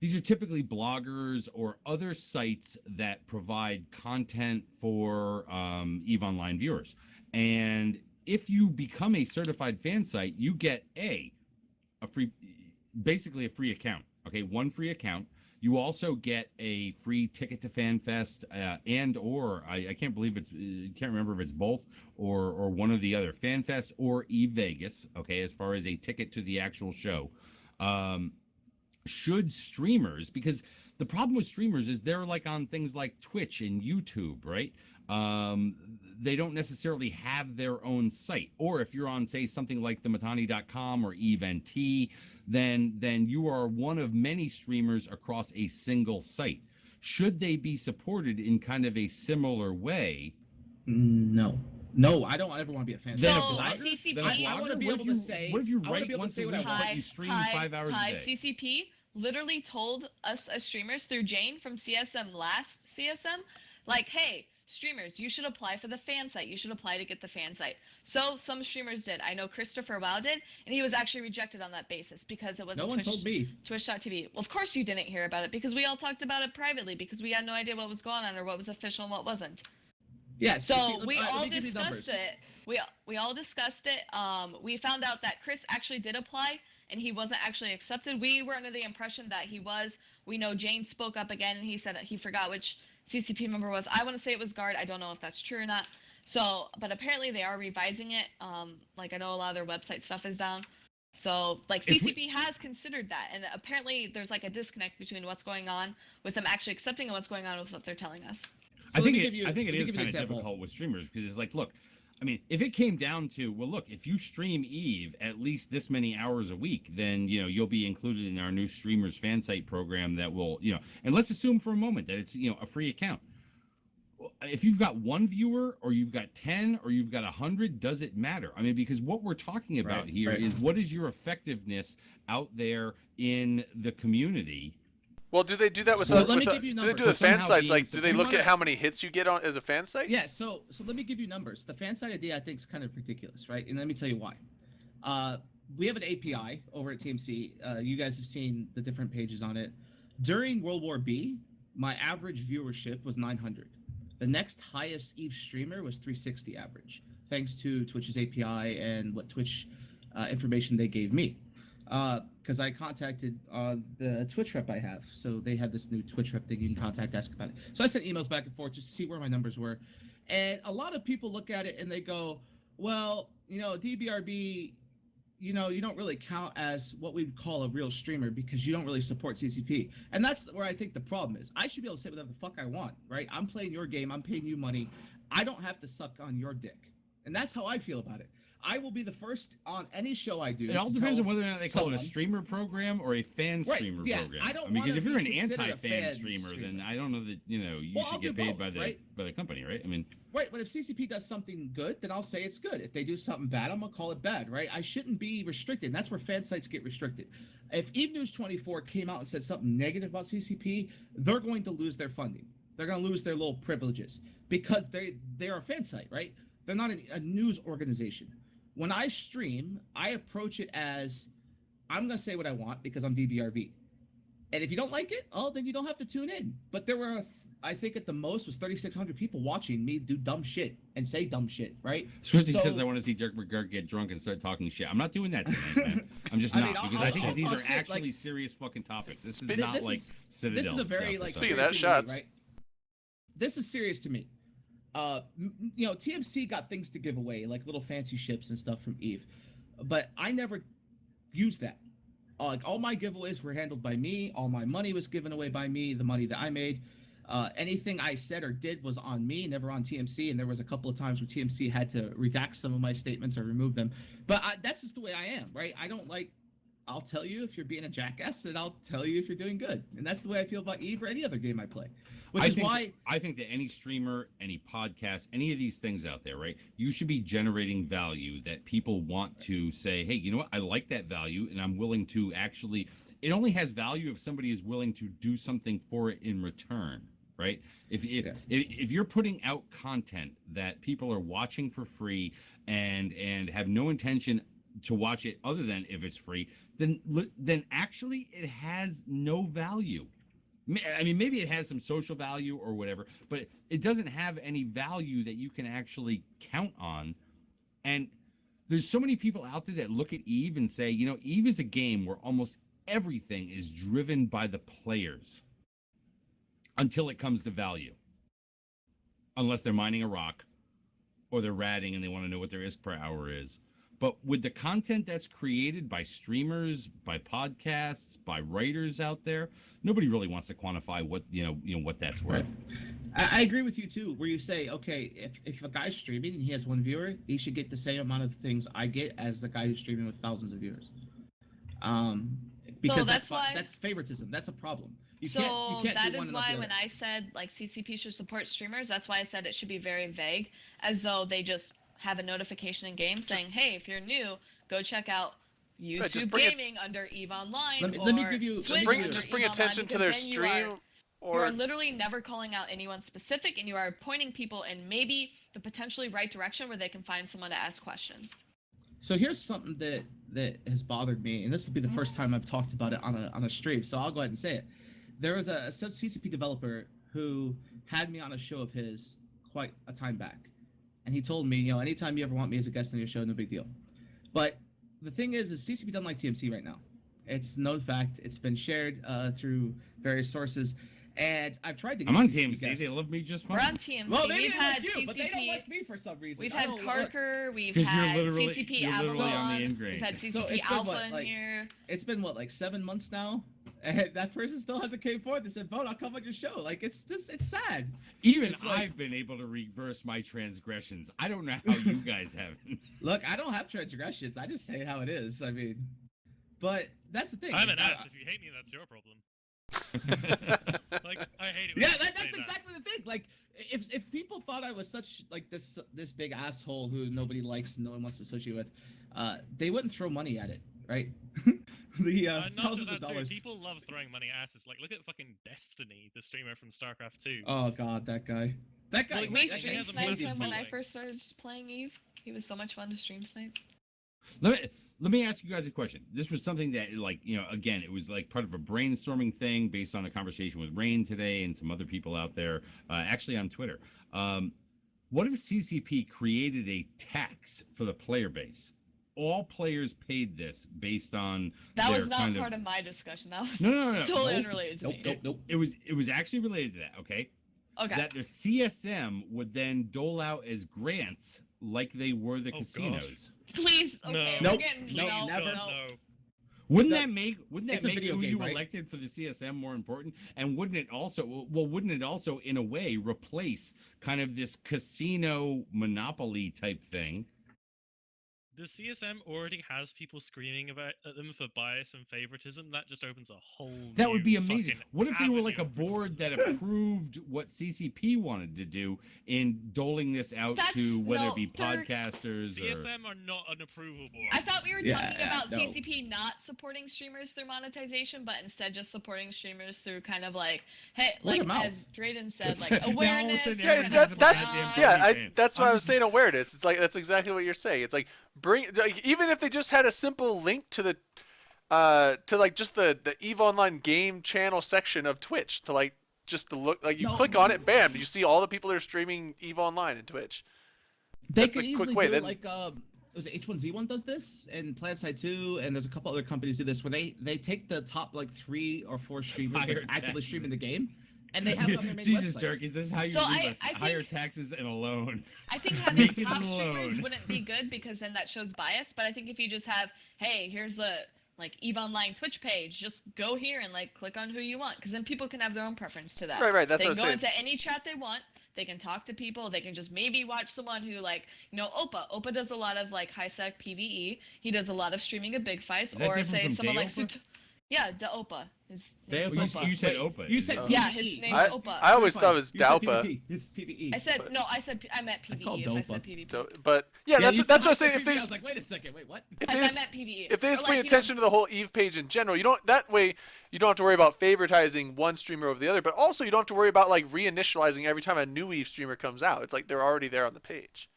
Speaker 2: these are typically bloggers or other sites that provide content for EVE Online viewers. And if you become a certified fan site, you get basically a free account. Okay, one free account. You also get a free ticket to FanFest, I can't believe can't remember if it's both or one or the other, FanFest or EVE Vegas. Okay, as far as a ticket to the actual show. Should streamers, because the problem with streamers is they're like on things like Twitch and YouTube, right? They don't necessarily have their own site. Or if you're on, say, something like the Matani.com or EVNT, then you are one of many streamers across a single site. Should they be supported in kind of a similar way?
Speaker 9: No, I don't ever want to be a fan.
Speaker 5: So,
Speaker 9: site.
Speaker 5: CCP,
Speaker 9: I want to be able to say.
Speaker 2: What if you
Speaker 9: I wanna
Speaker 2: write
Speaker 9: be able to
Speaker 2: once
Speaker 9: say
Speaker 2: a
Speaker 9: what I
Speaker 2: week,
Speaker 9: want.
Speaker 2: but you stream 5 hours a day?
Speaker 5: CCP literally told us as streamers through Jane from CSM last CSM, like, hey, streamers, you should apply for the fan site. You should apply to get the fan site. So some streamers did. I know Christopher Wow did, and he was actually rejected on that basis because it wasn't
Speaker 9: No one told me.
Speaker 5: Twitch.tv. Well, of course you didn't hear about it because we all talked about it privately because we had no idea what was going on or what was official and what wasn't.
Speaker 9: Yes.
Speaker 5: So we all discussed it. We all discussed it. We found out that Chris actually did apply and he wasn't actually accepted. We were under the impression that he was. We know Jane spoke up again and he said he forgot which CCP member was. I want to say it was Guard. I don't know if that's true or not. So, but apparently they are revising it. Like I know a lot of their website stuff is down. So, like CCP has considered that, and apparently there's like a disconnect between what's going on with them actually accepting and what's going on with what they're telling us.
Speaker 2: I think it is kind of difficult with streamers because it's like, look, I mean, if it came down to, well, look, if you stream EVE at least this many hours a week, then, you'll be included in our new streamers fan site program that will, and let's assume for a moment that it's, a free account. If you've got one viewer or you've got 10 or you've got 100, does it matter? I mean, because what we're talking about is what is your effectiveness out there in the community?
Speaker 3: Well, do they do that with
Speaker 9: So
Speaker 3: the,
Speaker 9: let me
Speaker 3: with
Speaker 9: give
Speaker 3: the,
Speaker 9: you
Speaker 3: do they
Speaker 9: numbers.
Speaker 3: do the fan
Speaker 2: Somehow
Speaker 3: sites?
Speaker 2: being
Speaker 3: Like, do they
Speaker 9: you
Speaker 3: look
Speaker 9: wanna-
Speaker 3: at how many hits you get on as a fan site?
Speaker 9: Yeah, so let me give you numbers. The fan site idea I think is kind of ridiculous, right? And let me tell you why. We have an API over at TMC. You guys have seen the different pages on it. During World War B, my average viewership was 900. The next highest EVE streamer was 360 average, thanks to Twitch's API and what Twitch information they gave me. Because I contacted the Twitch rep I have. So they have this new Twitch rep thing you can contact, ask about it. So I sent emails back and forth just to see where my numbers were. And a lot of people look at it and they go, well, DBRB, you don't really count as what we would call a real streamer because you don't really support CCP. And that's where I think the problem is. I should be able to say whatever the fuck I want, right? I'm playing your game. I'm paying you money. I don't have to suck on your dick. And that's how I feel about it. I will be the first on any show I do.
Speaker 2: It all
Speaker 9: to
Speaker 2: depends
Speaker 9: tell
Speaker 2: on whether or not they call it a
Speaker 9: someone-
Speaker 2: streamer program or a fan
Speaker 9: Right,
Speaker 2: streamer
Speaker 9: yeah,
Speaker 2: program.
Speaker 9: I don't
Speaker 2: mean, because
Speaker 9: wanna
Speaker 2: if you're an
Speaker 9: be considered a
Speaker 2: anti-fan
Speaker 9: fan
Speaker 2: streamer, then
Speaker 9: streamer.
Speaker 2: I don't know that you
Speaker 9: Well, I'll
Speaker 2: should get
Speaker 9: do
Speaker 2: paid
Speaker 9: both, right?
Speaker 2: by the company, right? I mean,
Speaker 9: Right, but if CCP does something good, then I'll say it's good. If they do something bad, I'm gonna call it bad, right? I shouldn't be restricted. And that's where fan sites get restricted. If Eve News 24 came out and said something negative about CCP, they're going to lose their funding. They're gonna lose their little privileges because they're a fan site, right? They're not a news organization. When I stream, I approach it as I'm gonna say what I want because I'm DBRB. And if you don't like it, then you don't have to tune in. But there were, I think at the most was 3,600 people watching me do dumb shit and say dumb shit, right?
Speaker 2: Swifty
Speaker 9: So-
Speaker 2: says I want to see Dirk McGurk get drunk and start talking shit. I'm not doing that tonight, man. I'm just
Speaker 9: I
Speaker 2: not
Speaker 9: mean,
Speaker 2: because
Speaker 9: I'll-
Speaker 2: I think
Speaker 9: I'll
Speaker 2: that these
Speaker 9: talk
Speaker 2: are
Speaker 9: shit,
Speaker 2: actually
Speaker 9: like-
Speaker 2: serious fucking topics. This is
Speaker 3: This
Speaker 2: not like
Speaker 9: is-
Speaker 2: Citadel
Speaker 9: This is a very
Speaker 2: stuff or
Speaker 9: like
Speaker 2: something.
Speaker 3: Speaking of that,
Speaker 9: serious thing to me,
Speaker 3: shots.
Speaker 9: right? This is serious to me. TMC got things to give away, like little fancy ships and stuff from Eve, but I never used that. Like all my giveaways were handled by me. All my money was given away by me. The money that I made, anything I said or did was on me, never on TMC. And there was a couple of times where TMC had to redact some of my statements or remove them. But that's just the way I am, right? I don't like. I'll tell you if you're being a jackass, and I'll tell you if you're doing good. And that's the way I feel about Eve or any other game I play. Which is why
Speaker 2: I think that any streamer, any podcast, any of these things out there, right? You should be generating value that people want to say, hey, you know what? I like that value and I'm willing to actually, it only has value if somebody is willing to do something for it in return, right? If you're putting out content that people are watching for free and have no intention to watch it other than if it's free, then actually it has no value. I mean, maybe it has some social value or whatever, but it doesn't have any value that you can actually count on. And there's so many people out there that look at Eve and say, Eve is a game where almost everything is driven by the players until it comes to value. Unless they're mining a rock or they're ratting and they want to know what their ISK per hour is. But with the content that's created by streamers, by podcasts, by writers out there, nobody really wants to quantify what what that's worth.
Speaker 9: I agree with you too, where you say, okay, if a guy's streaming and he has one viewer, he should get the same amount of things I get as the guy who's streaming with thousands of viewers. Because that's favoritism. That's a problem. You can't
Speaker 5: that
Speaker 9: do one
Speaker 5: is
Speaker 9: without the
Speaker 5: why when
Speaker 9: other.
Speaker 5: I said like CCP should support streamers, that's why I said it should be very vague, as though they just have a notification in game saying, hey, if you're new, go check out YouTube
Speaker 3: just bring it-
Speaker 5: Gaming under Eve Online.
Speaker 9: Let me
Speaker 5: or
Speaker 9: give you-
Speaker 5: Twitch
Speaker 9: let me
Speaker 5: under
Speaker 3: just
Speaker 5: Eve
Speaker 3: bring
Speaker 5: Online,
Speaker 3: attention to
Speaker 5: because
Speaker 3: their
Speaker 5: then
Speaker 3: stream
Speaker 5: you
Speaker 3: or
Speaker 5: are literally never calling out anyone specific, and you are pointing people in maybe the potentially right direction where they can find someone to ask questions.
Speaker 9: So here's something that has bothered me, and this will be the first time I've talked about it on a stream. So I'll go ahead and say it. There was a CCP developer who had me on a show of his quite a time back, and he told me, anytime you ever want me as a guest on your show, no big deal. But the thing is CCP doesn't like TMC right now. It's known fact. It's been shared through various sources, and I've tried to get
Speaker 2: I'm on
Speaker 9: CCP
Speaker 2: TMC.
Speaker 9: guests.
Speaker 2: They love me just
Speaker 5: We're
Speaker 2: fine.
Speaker 5: on TMC.
Speaker 9: Well, maybe
Speaker 5: we've
Speaker 9: they
Speaker 5: had
Speaker 9: like you, but they don't
Speaker 5: CCP.
Speaker 9: like me for some reason.
Speaker 5: We've
Speaker 9: I
Speaker 5: had
Speaker 9: don't know, look.
Speaker 5: Parker. We've
Speaker 2: 'Cause
Speaker 5: had
Speaker 2: you're literally
Speaker 5: CCP
Speaker 2: on the
Speaker 5: Avalon.
Speaker 2: end grain.
Speaker 5: We've had
Speaker 9: So
Speaker 5: CCP
Speaker 9: it's been
Speaker 5: Alpha
Speaker 9: what,
Speaker 5: in
Speaker 9: like-
Speaker 5: here.
Speaker 9: It's been like 7 months now, and that person still hasn't came forth and said, "Vote, I'll come on your show." Like it's sad.
Speaker 2: Even
Speaker 9: It's like-
Speaker 2: I've been able to reverse my transgressions. I don't know how you guys haven't.
Speaker 9: Look, I don't have transgressions. I just say how it is. I mean, but that's the thing.
Speaker 4: I'm an
Speaker 9: I-
Speaker 4: ass. If you hate me, that's your problem. Like, I hate it. when
Speaker 9: Yeah,
Speaker 4: people
Speaker 9: that's
Speaker 4: say that.
Speaker 9: exactly the thing. Like, if people thought I was such like this big asshole who nobody likes and no one wants to associate with, they wouldn't throw money at it, right? The
Speaker 4: Not just
Speaker 9: thousands
Speaker 4: that
Speaker 9: of
Speaker 4: too.
Speaker 9: dollars.
Speaker 4: People love throwing money at asses. Like, look at fucking Destiny, the streamer from StarCraft 2.
Speaker 9: Oh god, that guy. That guy.
Speaker 4: Like,
Speaker 5: We
Speaker 4: that guy
Speaker 5: stream
Speaker 4: has a
Speaker 5: sniped
Speaker 4: massive
Speaker 5: him when I
Speaker 4: following.
Speaker 5: first started playing Eve. He was so much fun to stream snipe.
Speaker 2: Let me ask you guys a question. This was something that, like, again, it was like part of a brainstorming thing based on a conversation with Rain today and some other people out there, actually on Twitter. What if CCP created a tax for the player base? All players paid this based on
Speaker 5: That
Speaker 2: their
Speaker 5: was not
Speaker 2: kind
Speaker 5: part of my discussion. That was
Speaker 2: No.
Speaker 5: totally
Speaker 2: Nope.
Speaker 5: unrelated to
Speaker 9: Nope,
Speaker 5: me.
Speaker 9: nope.
Speaker 2: It was actually related to that. Okay.
Speaker 5: Okay.
Speaker 2: That the CSM would then dole out as grants like they were the
Speaker 4: Oh,
Speaker 2: casinos.
Speaker 5: Please.
Speaker 4: No.
Speaker 5: Okay.
Speaker 9: Nope.
Speaker 5: We're getting
Speaker 9: Nope,
Speaker 5: no,
Speaker 9: never.
Speaker 5: no.
Speaker 4: No.
Speaker 2: Wouldn't
Speaker 9: That-
Speaker 2: that make
Speaker 9: it's a video
Speaker 2: who
Speaker 9: game,
Speaker 2: you
Speaker 9: right?
Speaker 2: elected for the CSM more important? And wouldn't it also in a way replace kind of this casino monopoly type thing?
Speaker 4: The CSM already has people screaming at them for bias and favoritism. That just opens a whole.
Speaker 2: That would
Speaker 4: new
Speaker 2: be amazing.
Speaker 4: fucking
Speaker 2: What if they were like a
Speaker 4: avenue of
Speaker 2: board that
Speaker 4: criticism.
Speaker 2: approved what CCP wanted to do in doling this out
Speaker 5: That's-
Speaker 2: to whether
Speaker 5: no,
Speaker 2: it be
Speaker 5: they're-
Speaker 2: podcasters or
Speaker 4: CSM are not an approval board.
Speaker 5: I thought we were
Speaker 9: Yeah,
Speaker 5: talking about
Speaker 9: no.
Speaker 5: CCP not supporting streamers through monetization, but instead just supporting streamers through kind of like, hey,
Speaker 9: Word
Speaker 5: like
Speaker 9: of mouth.
Speaker 5: as Drayden said,
Speaker 2: It's-
Speaker 5: like
Speaker 2: now all of a
Speaker 5: awareness.
Speaker 2: sudden
Speaker 3: Yeah,
Speaker 2: everybody's
Speaker 3: that's
Speaker 2: a
Speaker 3: that's
Speaker 2: goddamn
Speaker 3: yeah.
Speaker 2: Tony fan.
Speaker 3: That's why
Speaker 2: I'm
Speaker 3: I was
Speaker 2: just-
Speaker 3: saying awareness. It's like that's exactly what you're saying. It's like even if they just had a simple link to the to like just the EVE Online game channel section of Twitch to like just to look like you
Speaker 9: No.
Speaker 3: click on it, bam, you see all the people that are streaming EVE Online in Twitch.
Speaker 9: They
Speaker 3: That's
Speaker 9: could
Speaker 3: a
Speaker 9: easily
Speaker 3: quick way,
Speaker 9: do
Speaker 3: then-
Speaker 9: like it was H1Z1 does this, and PlanetSide 2, and there's a couple other companies do this where they take the top like 3 or 4 streamers that
Speaker 2: Higher
Speaker 9: are actively
Speaker 2: taxes.
Speaker 9: streaming the game, and they have it on their main
Speaker 2: Jesus,
Speaker 9: website.
Speaker 2: Dirk, is this how you
Speaker 5: So
Speaker 2: leave
Speaker 5: I
Speaker 2: us?
Speaker 5: think-
Speaker 2: Higher taxes and a loan.
Speaker 5: I think having
Speaker 2: Make it
Speaker 5: top streamers
Speaker 2: alone.
Speaker 5: wouldn't be good because then that shows bias. But I think if you just have, hey, here's the like EVE Online Twitch page, just go here and like click on who you want, because then people can have their own preference to that.
Speaker 3: Right. That's
Speaker 5: They
Speaker 3: what
Speaker 5: can
Speaker 3: I'm
Speaker 5: go
Speaker 3: saying.
Speaker 5: into any chat they want. They can talk to people. They can just maybe watch someone who like, Opa. Opa does a lot of like high sec PVE. He does a lot of streaming of big fights.
Speaker 2: Is that
Speaker 5: Or
Speaker 2: different
Speaker 5: say
Speaker 2: from
Speaker 5: someone like
Speaker 2: Daopa?
Speaker 5: yeah, the Opa. His
Speaker 9: Daopa.
Speaker 5: name's
Speaker 2: You,
Speaker 5: Opa.
Speaker 2: you said
Speaker 9: Wait,
Speaker 2: Opa.
Speaker 9: you
Speaker 2: is
Speaker 9: said
Speaker 2: it?
Speaker 5: Yeah,
Speaker 9: PvE.
Speaker 5: his name's
Speaker 3: I-
Speaker 5: Opa.
Speaker 3: I always
Speaker 9: Fine.
Speaker 3: thought it was
Speaker 9: You said
Speaker 3: Dalpa.
Speaker 9: PvP. It's PvE.
Speaker 5: I said
Speaker 3: but-
Speaker 5: no. I meant
Speaker 9: I called
Speaker 5: PVE. If I
Speaker 9: Dopa.
Speaker 5: said PvP.
Speaker 3: But yeah,
Speaker 9: you said
Speaker 3: that's what I'm
Speaker 9: I
Speaker 3: saying.
Speaker 9: said
Speaker 3: If they
Speaker 9: PvE, I
Speaker 3: just
Speaker 9: was like, wait a second, wait, what?
Speaker 3: if
Speaker 5: I
Speaker 3: they just
Speaker 5: meant PvE.
Speaker 3: if they
Speaker 5: Or,
Speaker 3: just
Speaker 5: like,
Speaker 3: pay attention to the whole EVE page in general, you don't that way you don't have to worry about favoritizing one streamer over the other, but also you don't have to worry about like reinitializing every time a new EVE streamer comes out. It's like they're already there on the page.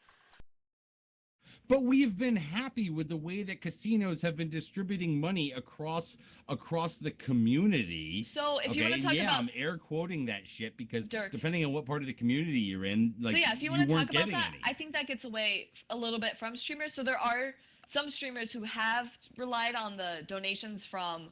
Speaker 2: But we've been happy with the way that casinos have been distributing money across the community.
Speaker 5: So if you want to
Speaker 2: Okay,
Speaker 5: talk
Speaker 2: yeah,
Speaker 5: about
Speaker 2: I'm air quoting that shit because
Speaker 5: Dirk.
Speaker 2: depending on what part of the community you're in, like
Speaker 5: so yeah, if you want to
Speaker 2: weren't
Speaker 5: talk about
Speaker 2: getting
Speaker 5: that,
Speaker 2: any.
Speaker 5: I think that gets away a little bit from streamers. So there are some streamers who have relied on the donations from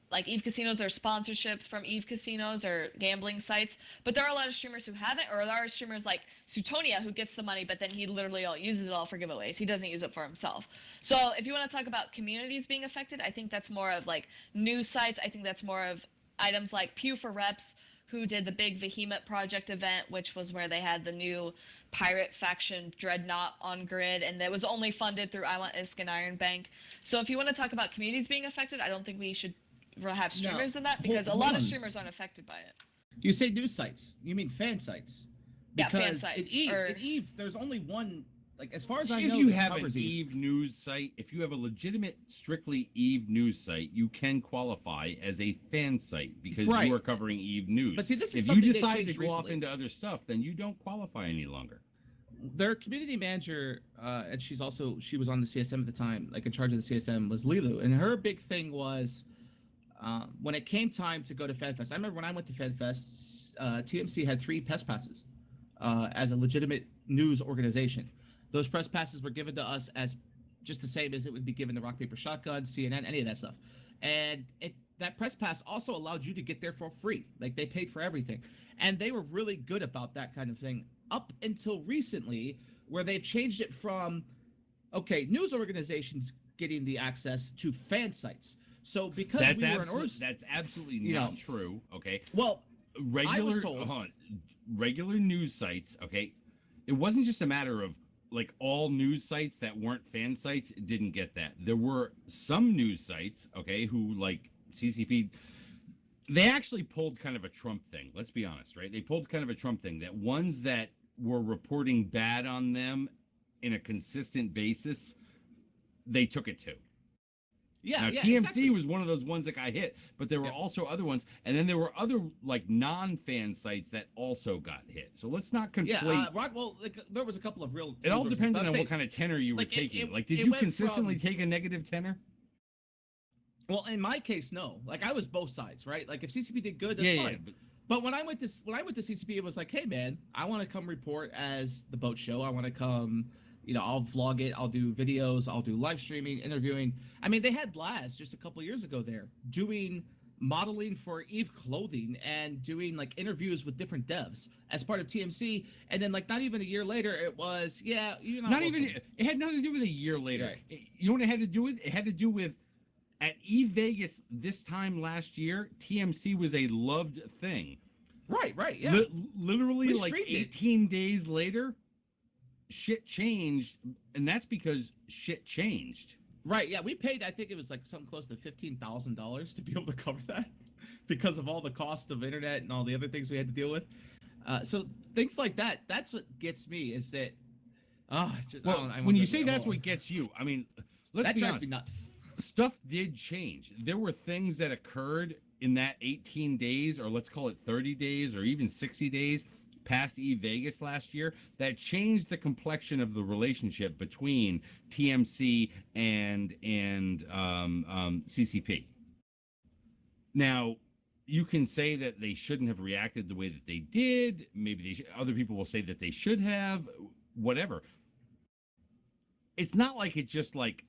Speaker 5: like EVE casinos or sponsorship from EVE casinos or gambling sites, but there are a lot of streamers who haven't, or there are streamers like Sutonia who gets the money, but then he literally uses it all for giveaways. He doesn't use it for himself. So if you want to talk about communities being affected, I think that's more of like news sites. I think that's more of items like Pew for Reps, who did the big Behemoth Project event, which was where they had the new pirate faction Dreadnought on grid, and that was only funded through I Want ISK and Iron Bank. So if you want to talk about communities being affected, I don't think we should have streamers in that, because a
Speaker 9: hold
Speaker 5: lot of
Speaker 9: on.
Speaker 5: streamers aren't affected by it.
Speaker 9: You say news sites. You mean fan sites?
Speaker 5: Yeah, fan
Speaker 9: Because
Speaker 5: site,
Speaker 9: in Eve,
Speaker 5: or-
Speaker 9: in Eve, there's only one. Like as far as I
Speaker 2: If
Speaker 9: know,
Speaker 2: you
Speaker 9: that
Speaker 2: have an
Speaker 9: covers
Speaker 2: EVE news site, if you have a legitimate, strictly EVE news site, you can qualify as a fan site because
Speaker 9: Right.
Speaker 2: you are covering EVE news.
Speaker 9: But see, this is
Speaker 2: if you
Speaker 9: something they
Speaker 2: decide to
Speaker 9: changed
Speaker 2: go off
Speaker 9: recently.
Speaker 2: into other stuff, then you don't qualify any longer.
Speaker 9: Their community manager, and she was on the CSM at the time, like in charge of the CSM, was Lilu, and her big thing was when it came time to go to FanFest. I remember when I went to FanFest, TMC had 3 press passes as a legitimate news organization. Those press passes were given to us as just the same as it would be given to Rock Paper Shotgun, CNN, any of that stuff, and that press pass also allowed you to get there for free. Like they paid for everything, and they were really good about that kind of thing up until recently, where they've changed it from news organizations getting the access to fan sites. So because
Speaker 2: That's
Speaker 9: we were an
Speaker 2: that's absolutely
Speaker 9: you
Speaker 2: not
Speaker 9: know,
Speaker 2: true. Okay,
Speaker 9: well,
Speaker 2: regular
Speaker 9: told-
Speaker 2: regular news sites. Okay, it wasn't just a matter of like all news sites that weren't fan sites didn't get that. There were some news sites, okay, who like CCP. They actually pulled kind of a Trump thing. Let's be honest, right? They pulled kind of a Trump thing that ones that were reporting bad on them in a consistent basis, they took it to.
Speaker 10: Yeah,
Speaker 2: Now,
Speaker 10: yeah,
Speaker 2: TMC
Speaker 10: exactly.
Speaker 2: was one of those ones that got hit, but there were also other ones, and then there were other like non-fan sites that also got hit. So let's not conflate.
Speaker 10: Yeah, well, like, there was a couple of real.
Speaker 2: It all
Speaker 10: resources,
Speaker 2: depended
Speaker 10: but I'm
Speaker 2: on
Speaker 10: saying-
Speaker 2: what kind of tenor you were
Speaker 10: like,
Speaker 2: taking.
Speaker 10: it
Speaker 2: Did you
Speaker 10: went
Speaker 2: consistently
Speaker 10: from-
Speaker 2: take a negative tenor?
Speaker 10: Well, in my case, no. Like, I was both sides, right? Like, if CCP did good, that's
Speaker 2: Yeah,
Speaker 10: fine.
Speaker 2: but
Speaker 10: But when I went to CCP, it was like, hey man, I want to come report as the boat show. I want to come, I'll vlog it. I'll do videos. I'll do live streaming, interviewing. I mean, they had Laz just a couple years ago there doing modeling for Eve clothing and doing like interviews with different devs as part of TMC. And then like not even a year later, it was
Speaker 2: not even. It had nothing to do with a year later. You know what it had to do with? It had to do with at Eve Vegas this time last year. TMC was a loved thing.
Speaker 10: Right. Yeah.
Speaker 2: Literally,
Speaker 10: We
Speaker 2: like
Speaker 10: streamed it.
Speaker 2: 18 days later, shit changed, and that's because shit changed.
Speaker 10: Right, yeah, we paid, I think it was like something close to $15,000 to be able to cover that because of all the cost of internet and all the other things we had to deal with. So things like that, that's what gets me is that,
Speaker 2: when you say that's what gets you, I mean, let's
Speaker 10: that
Speaker 2: be
Speaker 10: drives
Speaker 2: honest.
Speaker 10: me nuts.
Speaker 2: Stuff did change. There were things that occurred in that 18 days, or let's call it 30 days, or even 60 days past Eve Vegas last year that changed the complexion of the relationship between TMC and CCP. Now, you can say that they shouldn't have reacted the way that they did. Maybe other people will say that they should have. Whatever. It's not like it just like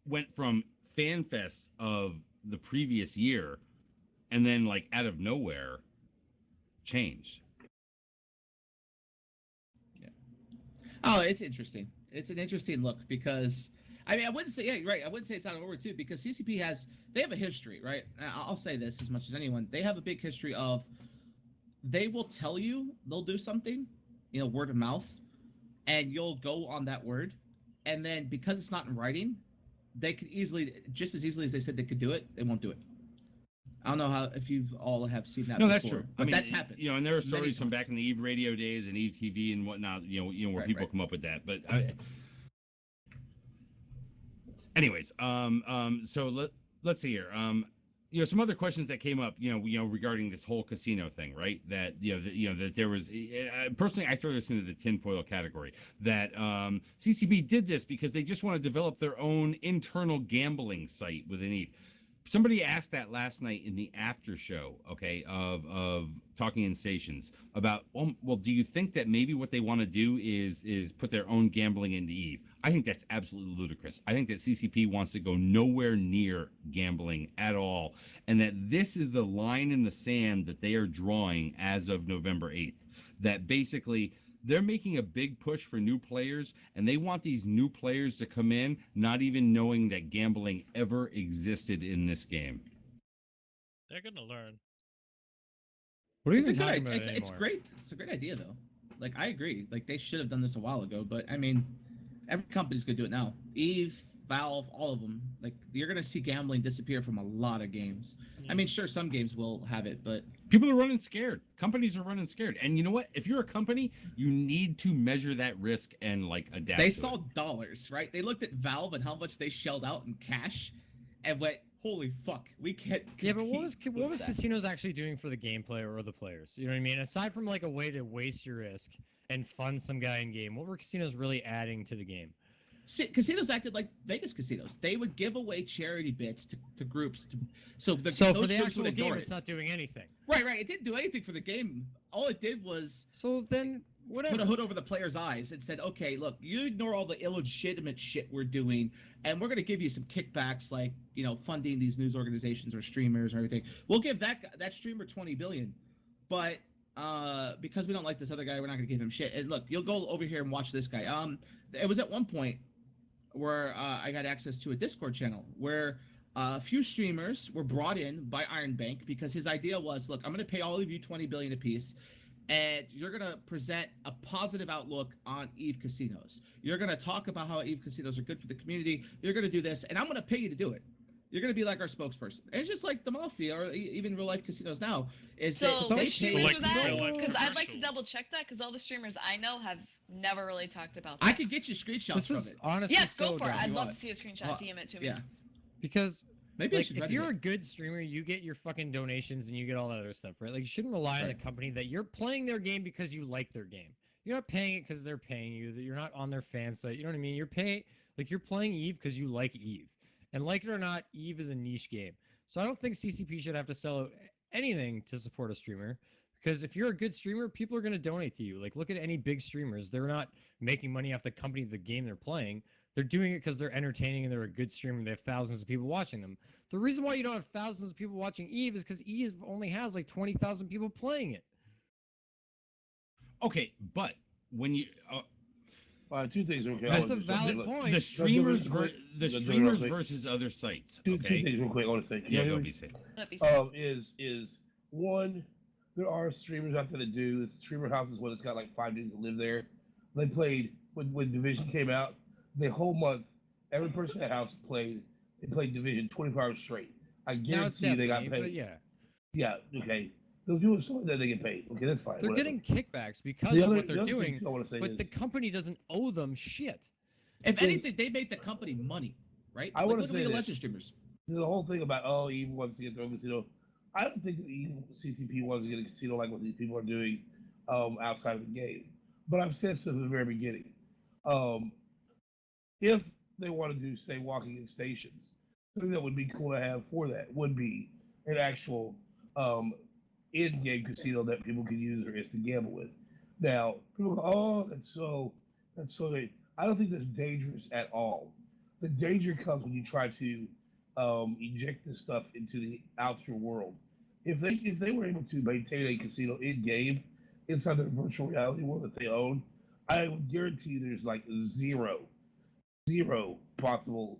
Speaker 2: went from FanFest of the previous year and then like out of nowhere changed.
Speaker 10: Oh, it's interesting. It's an interesting look because, I mean, I wouldn't say, yeah, you're right. I wouldn't say it's out of order too because CCP they have a history, right? I'll say this as much as anyone. They have a big history of, they will tell you they'll do something, word of mouth, and you'll go on that word. And then because it's not in writing, they could just as easily as they said they could do it, they won't do it. I don't know if you've all have seen that.
Speaker 2: No,
Speaker 10: before,
Speaker 2: that's true.
Speaker 10: But that's happened.
Speaker 2: And there are stories from
Speaker 10: times.
Speaker 2: back in the Eve Radio days and Eve TV and whatnot. Where
Speaker 10: Right,
Speaker 2: people
Speaker 10: right.
Speaker 2: come up with that. But anyways, so let's see here. Some other questions that came up. Regarding this whole casino thing, right? That that there was. Personally, I throw this into the tinfoil category. That CCP did this because they just want to develop their own internal gambling site within Eve. Somebody asked that last night in the after show, okay, of Talking in Stations about, well, do you think that maybe what they want to do is put their own gambling into Eve? I think that's absolutely ludicrous. I think that CCP wants to go nowhere near gambling at all, and that this is the line in the sand that they are drawing as of November 8th, that basically they're making a big push for new players, and they want these new players to come in not even knowing that gambling ever existed in this game.
Speaker 4: They're gonna learn.
Speaker 6: What are you
Speaker 10: It's a
Speaker 6: even
Speaker 10: good
Speaker 6: talking
Speaker 10: idea.
Speaker 6: about
Speaker 10: It's
Speaker 6: anymore?
Speaker 10: great. It's a great idea though. Like I agree. Like they should have done this a while ago, but I mean, every company's gonna do it now. Eve, Valve, all of them. Like you're gonna see gambling disappear from a lot of games. I mean, sure, some games will have it, but
Speaker 2: People are running scared. Companies are running scared. And you know what? If you're a company, you need to measure that risk and like adapt.
Speaker 10: they
Speaker 2: to
Speaker 10: saw
Speaker 2: it.
Speaker 10: dollars, right? They looked at Valve and how much they shelled out in cash, and went, "Holy fuck, we can't."
Speaker 6: Yeah, but what was
Speaker 10: compete with that."
Speaker 6: casinos actually doing for the gameplay or the players? You know what I mean? Aside from like a way to waste your risk and fund some guy in game, what were casinos really adding to the game?
Speaker 10: Casinos acted like Vegas casinos. They would give away charity bits to groups.
Speaker 6: So
Speaker 10: those
Speaker 6: for the
Speaker 10: groups would
Speaker 6: actual game,
Speaker 10: ignore
Speaker 6: it's
Speaker 10: it.
Speaker 6: not doing anything.
Speaker 10: Right. It didn't do anything for the game. All it did was
Speaker 6: So then, whatever.
Speaker 10: put a hood over the player's eyes and said, "Okay, look, you ignore all the illegitimate shit we're doing, and we're gonna give you some kickbacks, like funding these news organizations or streamers or everything. We'll give that streamer $20 billion, but because we don't like this other guy, we're not gonna give him shit. And look, you'll go over here and watch this guy. It was at one point where I got access to a Discord channel where a few streamers were brought in by Iron Bank because his idea was, look, I'm going to pay all of you $20 billion apiece, and you're going to present a positive outlook on Eve casinos. You're going to talk about how Eve casinos are good for the community. You're going to do this, and I'm going to pay you to do it. You're going to be like our spokesperson. And it's just like the Mafia or even real life casinos now. Is
Speaker 5: So
Speaker 10: that they
Speaker 5: which
Speaker 10: pay
Speaker 5: streamers
Speaker 4: Like
Speaker 5: was that?
Speaker 4: real life
Speaker 5: Because I'd like to
Speaker 4: commercials.
Speaker 5: double check that because all the streamers I know have never really talked about that.
Speaker 10: I could get you screenshots
Speaker 6: This
Speaker 10: from
Speaker 6: is
Speaker 10: it.
Speaker 6: honestly
Speaker 5: Yes,
Speaker 6: so
Speaker 5: go for it.
Speaker 6: dumb.
Speaker 5: I'd
Speaker 10: You
Speaker 5: love
Speaker 10: want
Speaker 5: to see a screenshot.
Speaker 10: Uh,
Speaker 5: DM it to me.
Speaker 10: Yeah.
Speaker 6: Because
Speaker 10: Maybe I
Speaker 6: like
Speaker 10: should
Speaker 6: if
Speaker 10: try to
Speaker 6: you're
Speaker 10: get-
Speaker 6: a good streamer, you get your fucking donations and you get all that other stuff, right? Like you shouldn't rely on the
Speaker 10: Right.
Speaker 6: company that you're playing their game because you like their game. You're not paying it because they're paying you. That you're not on their fan site. You know what I mean? You're playing Eve because you like Eve, and like it or not, Eve is a niche game. So I don't think CCP should have to sell out anything to support a streamer. Because if you're a good streamer, people are going to donate to you. Like, look at any big streamers. They're not making money off the company, the game they're playing. They're doing it because they're entertaining and they're a good streamer and they have thousands of people watching them. The reason why you don't have thousands of people watching Eve is because Eve only has like 20,000 people playing it.
Speaker 2: Okay, but when you
Speaker 7: two things. Okay,
Speaker 6: That's a valid point.
Speaker 2: the streamers
Speaker 7: the
Speaker 2: streamers versus other sites.
Speaker 7: Two
Speaker 2: Okay.
Speaker 7: things real quick. I want to say.
Speaker 2: Yeah, go be safe.
Speaker 5: That'd be safe.
Speaker 7: Is one, there are streamers out there that do. Streamer House is one that's got like 5 dudes that live there. They played when Division came out. The whole month, every person in the house played. They played Division 24 hours straight. I
Speaker 6: Now it's
Speaker 7: guarantee you they got
Speaker 6: Destiny,
Speaker 7: paid.
Speaker 6: but yeah.
Speaker 7: Yeah. Okay. Those people are so that they get paid. Okay, that's fine.
Speaker 6: They're
Speaker 7: whatever.
Speaker 6: getting kickbacks because
Speaker 7: The
Speaker 6: of
Speaker 7: other-
Speaker 6: what
Speaker 7: the
Speaker 6: they're
Speaker 7: other thing
Speaker 6: doing,
Speaker 7: too I wanna say
Speaker 6: but
Speaker 7: is-
Speaker 6: the company doesn't owe them shit.
Speaker 10: If anything, they make the company money, right?
Speaker 7: I
Speaker 10: Like,
Speaker 7: wanna
Speaker 10: look at
Speaker 7: say
Speaker 10: League of
Speaker 7: this.
Speaker 10: Legends streamers.
Speaker 7: The whole thing about Eve wants to get their own casino. I don't think that Eve CCP wants to get a casino like what these people are doing outside of the game. But I've said since the very beginning, if they want to do say walking in stations, something that would be cool to have for that would be an actual in-game casino that people can use or is to gamble with. Now people go, oh, that's so. I don't think that's dangerous at all. The danger comes when you try to inject this stuff into the outer world. If they were able to maintain a casino in game inside the virtual reality world that they own, I would guarantee there's like zero possible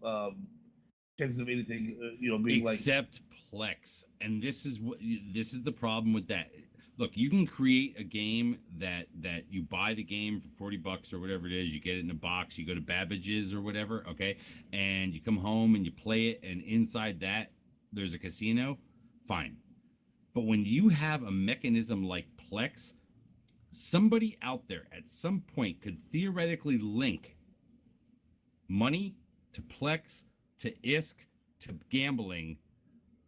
Speaker 7: chance of anything being
Speaker 2: Except Plex, and this is the problem with that. Look, you can create a game that you buy the game for $40 or whatever it is. You get it in a box. You go to Babbage's or whatever, okay, and you come home and you play it, and inside that there's a casino. Fine, but when you have a mechanism like Plex, somebody out there at some point could theoretically link money to Plex to ISK to gambling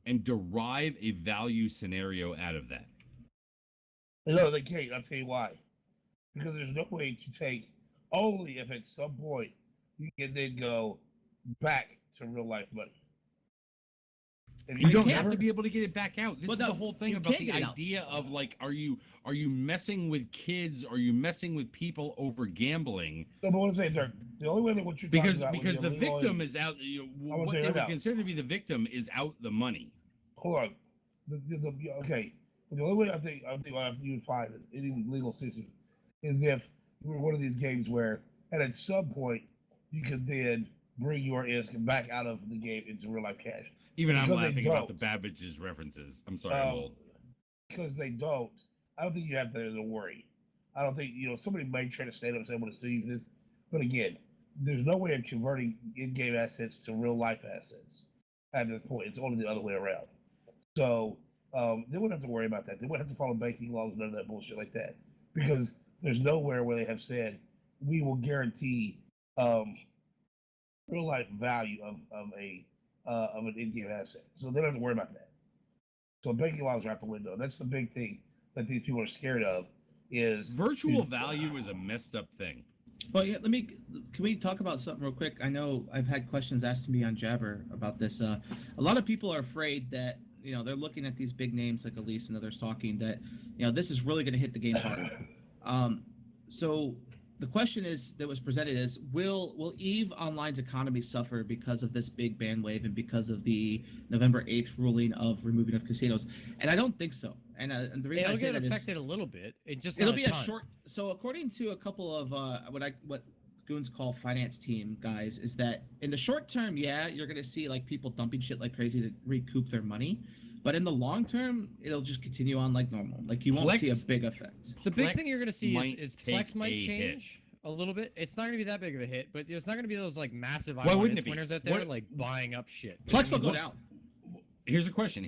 Speaker 2: and derive a value scenario out of that.
Speaker 7: No, they can't. I'll tell you why. Because there's no way to take, only if at some point you can then go back to real life money. If
Speaker 2: You don't
Speaker 7: can
Speaker 2: have
Speaker 7: never-
Speaker 2: to be able to get it back out. This
Speaker 10: Well,
Speaker 2: is
Speaker 10: no,
Speaker 2: the whole thing
Speaker 10: you
Speaker 2: about
Speaker 10: can't
Speaker 2: the
Speaker 10: get it out.
Speaker 2: idea of like, are you messing with kids? Are you messing with people over gambling?
Speaker 7: No, but what I'm saying, Dirk, the only way that what you're
Speaker 2: Because
Speaker 7: talking about
Speaker 2: because the
Speaker 7: would be illegal
Speaker 2: victim is out.
Speaker 7: wanna
Speaker 2: What
Speaker 7: say
Speaker 2: they
Speaker 7: right
Speaker 2: would
Speaker 7: now.
Speaker 2: consider to be the victim is out the money.
Speaker 7: Hold on. Okay. But the only way I think you would find any legal system is if you were one of these games where, and at some point, you could then bring your ISK back out of the game into real life cash.
Speaker 2: Even I'm
Speaker 7: Because they
Speaker 2: laughing about
Speaker 7: don't.
Speaker 2: the Babbage's references. I'm sorry, I'm old.
Speaker 7: Because they don't. I don't think you have to worry. I don't think somebody may try to stand up and say I'm going to sue you for this, but again, there's no way of converting in-game assets to real life assets at this point. It's only the other way around. So they wouldn't have to worry about that. They wouldn't have to follow banking laws, none of that bullshit like that, because there's nowhere where they have said we will guarantee real life value of an in-game asset. So they don't have to worry about that. So banking laws are out the window. That's the big thing that these people are scared of. Is
Speaker 2: Virtual value is a messed up thing.
Speaker 10: Well, yeah. Can we talk about something real quick? I know I've had questions asked to me on Jabber about this. A lot of people are afraid that they're looking at these big names like Elise and others talking that this is really going to hit the game hard. So the question that was presented is, will EVE Online's economy suffer because of this big ban wave and because of the November 8th ruling of removing of casinos? And I don't think so. And the reason
Speaker 6: It'll
Speaker 10: I say
Speaker 6: get
Speaker 10: that is
Speaker 6: affected a little bit. It just
Speaker 10: it'll
Speaker 6: not
Speaker 10: be
Speaker 6: a
Speaker 10: a
Speaker 6: ton.
Speaker 10: short. So according to a couple of what goons call finance team guys, is that in the short term, yeah, you're gonna see like people dumping shit like crazy to recoup their money. But in the long term, it'll just continue on like normal. Like you won't see a
Speaker 2: Plex-
Speaker 10: big effect.
Speaker 6: The big
Speaker 2: Plex
Speaker 6: thing you're going to see
Speaker 2: might
Speaker 6: is
Speaker 2: take
Speaker 6: Plex might
Speaker 2: a hit.
Speaker 6: change a little bit. It's not going to be that big of a hit, but there's not going to be those like massive
Speaker 2: Why wouldn't
Speaker 6: IWS
Speaker 2: it be?
Speaker 6: winners out there
Speaker 2: What-
Speaker 6: like buying up shit.
Speaker 10: Plex will go
Speaker 2: what's-
Speaker 10: down.
Speaker 2: Here's a question.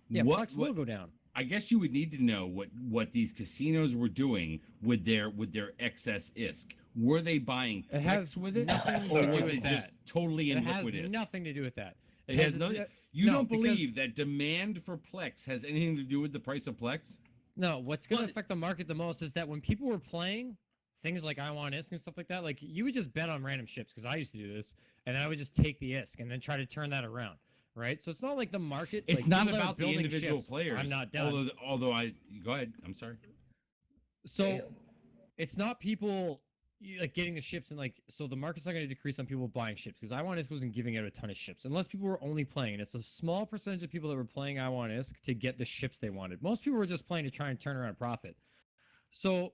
Speaker 6: Yeah,
Speaker 2: what,
Speaker 6: Plex will go down.
Speaker 2: I guess you would need to know what these casinos were doing with their excess ISK. Were they buying
Speaker 6: It has
Speaker 2: Plex with it,
Speaker 6: nothing
Speaker 2: or
Speaker 6: to do
Speaker 2: was
Speaker 6: with
Speaker 2: it just
Speaker 6: that.
Speaker 2: totally in
Speaker 6: It has
Speaker 2: liquid ISK?
Speaker 6: nothing to do with that.
Speaker 2: It has
Speaker 6: Has
Speaker 2: nothing.
Speaker 6: it-
Speaker 2: You
Speaker 6: no,
Speaker 2: don't
Speaker 6: because-
Speaker 2: believe that demand for Plex has anything to do with the price of Plex?
Speaker 6: No, what's going to
Speaker 10: Well,
Speaker 6: affect the market the most is that when people were playing things like I Want ISK and stuff like that, like you would just bet on random ships because I used to do this, and then I would just take the ISK and then try to turn that around, right? So it's not like the market.
Speaker 2: It's
Speaker 6: like,
Speaker 2: not
Speaker 6: people that are
Speaker 2: about the
Speaker 6: building
Speaker 2: individual
Speaker 6: ships,
Speaker 2: players.
Speaker 6: I'm not done.
Speaker 2: Although I go ahead. I'm sorry.
Speaker 6: So it's not people like getting the ships and like so the market's not going to decrease on people buying ships because I Want ISK wasn't giving out a ton of ships unless people were only playing. And it's a small percentage of people that were playing I Want ISK to get the ships they wanted. Most people were just playing to try and turn around a profit. So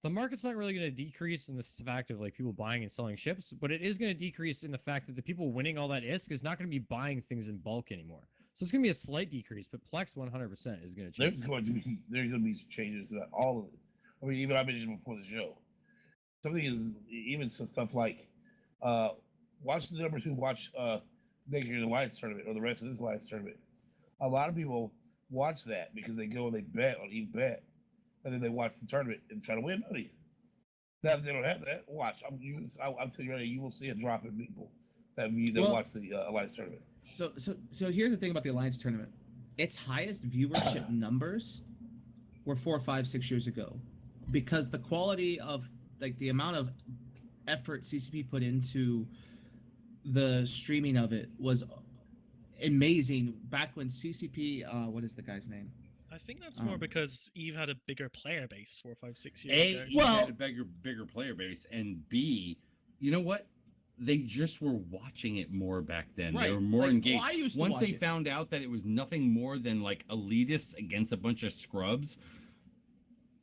Speaker 6: the market's not really going to decrease in the fact of like people buying and selling ships, but it is going to decrease in the fact that the people winning all that ISK is not going to be buying things in bulk anymore. So it's going to be a slight decrease, but Plex 100% is going to change.
Speaker 7: There's going to be changes to that. All of it. I mean, even I mentioned before the show. Something is even some stuff like watch the numbers who watch next year's Alliance tournament or the rest of this Alliance tournament. A lot of people watch that because they go and they bet on EVE, and then they watch the tournament and try to win money. Now, if they don't have that, watch. I'm telling you right now, you will see a drop in people that watch the Alliance tournament.
Speaker 10: So here's the thing about the Alliance tournament. Its highest viewership numbers were 4, 5, 6 years ago, because the quality of like the amount of effort CCP put into the streaming of it was amazing back when CCP. What is the guy's name?
Speaker 4: I think that's more because Eve had a bigger player base 4, 5, 6 years
Speaker 2: A,
Speaker 4: ago.
Speaker 2: you had a bigger player base, and B, you know what? They just were watching it more back then. They
Speaker 10: Right.
Speaker 2: were more
Speaker 10: Like,
Speaker 2: engaged.
Speaker 10: I used to
Speaker 2: Once
Speaker 10: watch
Speaker 2: they
Speaker 10: it.
Speaker 2: found out that it was nothing more than like elitists against a bunch of scrubs,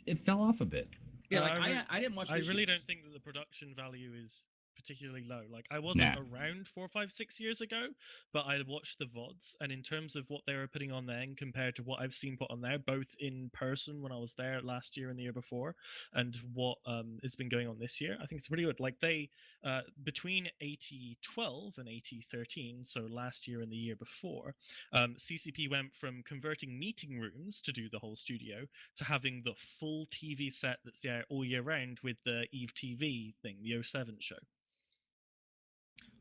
Speaker 2: it fell off a bit.
Speaker 10: Yeah,
Speaker 4: I
Speaker 10: like
Speaker 4: re-
Speaker 10: I didn't watch.
Speaker 4: I
Speaker 10: this
Speaker 4: really
Speaker 10: shit.
Speaker 4: don't think that the production value is particularly low. Like I wasn't
Speaker 2: Nah.
Speaker 4: around 4, 5, 6 years ago, but I watched the VODs, and in terms of what they were putting on then compared to what I've seen put on there, both in person when I was there last year and the year before, and what has been going on this year, I think it's pretty good. Like they between 8012 and 8013, so last year and the year before, CCP went from converting meeting rooms to do the whole studio to having the full TV set that's there all year round with the Eve TV thing, the 07 show.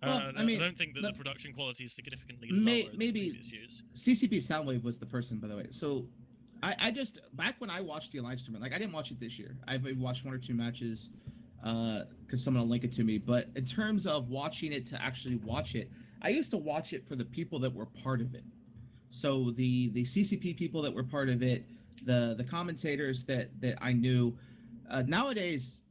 Speaker 10: Well, I mean,
Speaker 4: I don't think that
Speaker 10: the-
Speaker 4: the production quality is significantly
Speaker 10: May-
Speaker 4: lower than
Speaker 10: maybe-
Speaker 4: previous years.
Speaker 10: CCP Soundwave was the person, by the way. So, I just back when I watched the Alliance tournament, like I didn't watch it this year. I've watched 1 or 2 matches, because someone will link it to me. But in terms of watching it to actually watch it, I used to watch it for the people that were part of it. So the CCP people that were part of it, the commentators that I knew. Nowadays,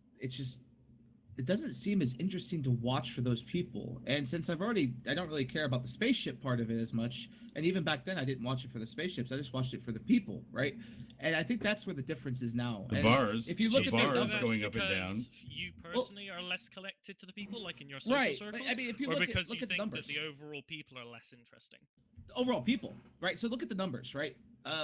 Speaker 10: it doesn't seem as interesting to watch for those people. And since I don't really care about the spaceship part of it as much. And even back then, I didn't watch it for the spaceships. I just watched it for the people, right? And I think that's where the difference is now.
Speaker 2: The
Speaker 10: And
Speaker 2: bars,
Speaker 10: if you look
Speaker 2: the
Speaker 10: at their
Speaker 2: bars
Speaker 10: numbers,
Speaker 2: going up and down.
Speaker 4: Because you personally are less connected to the people, like in your social
Speaker 10: Right.
Speaker 4: circles,
Speaker 10: I mean, if you
Speaker 4: or
Speaker 10: look at
Speaker 4: because
Speaker 10: look
Speaker 4: you
Speaker 10: at the
Speaker 4: think
Speaker 10: numbers,
Speaker 4: that the overall people are less interesting.
Speaker 10: overall people, right? So look at the numbers, right?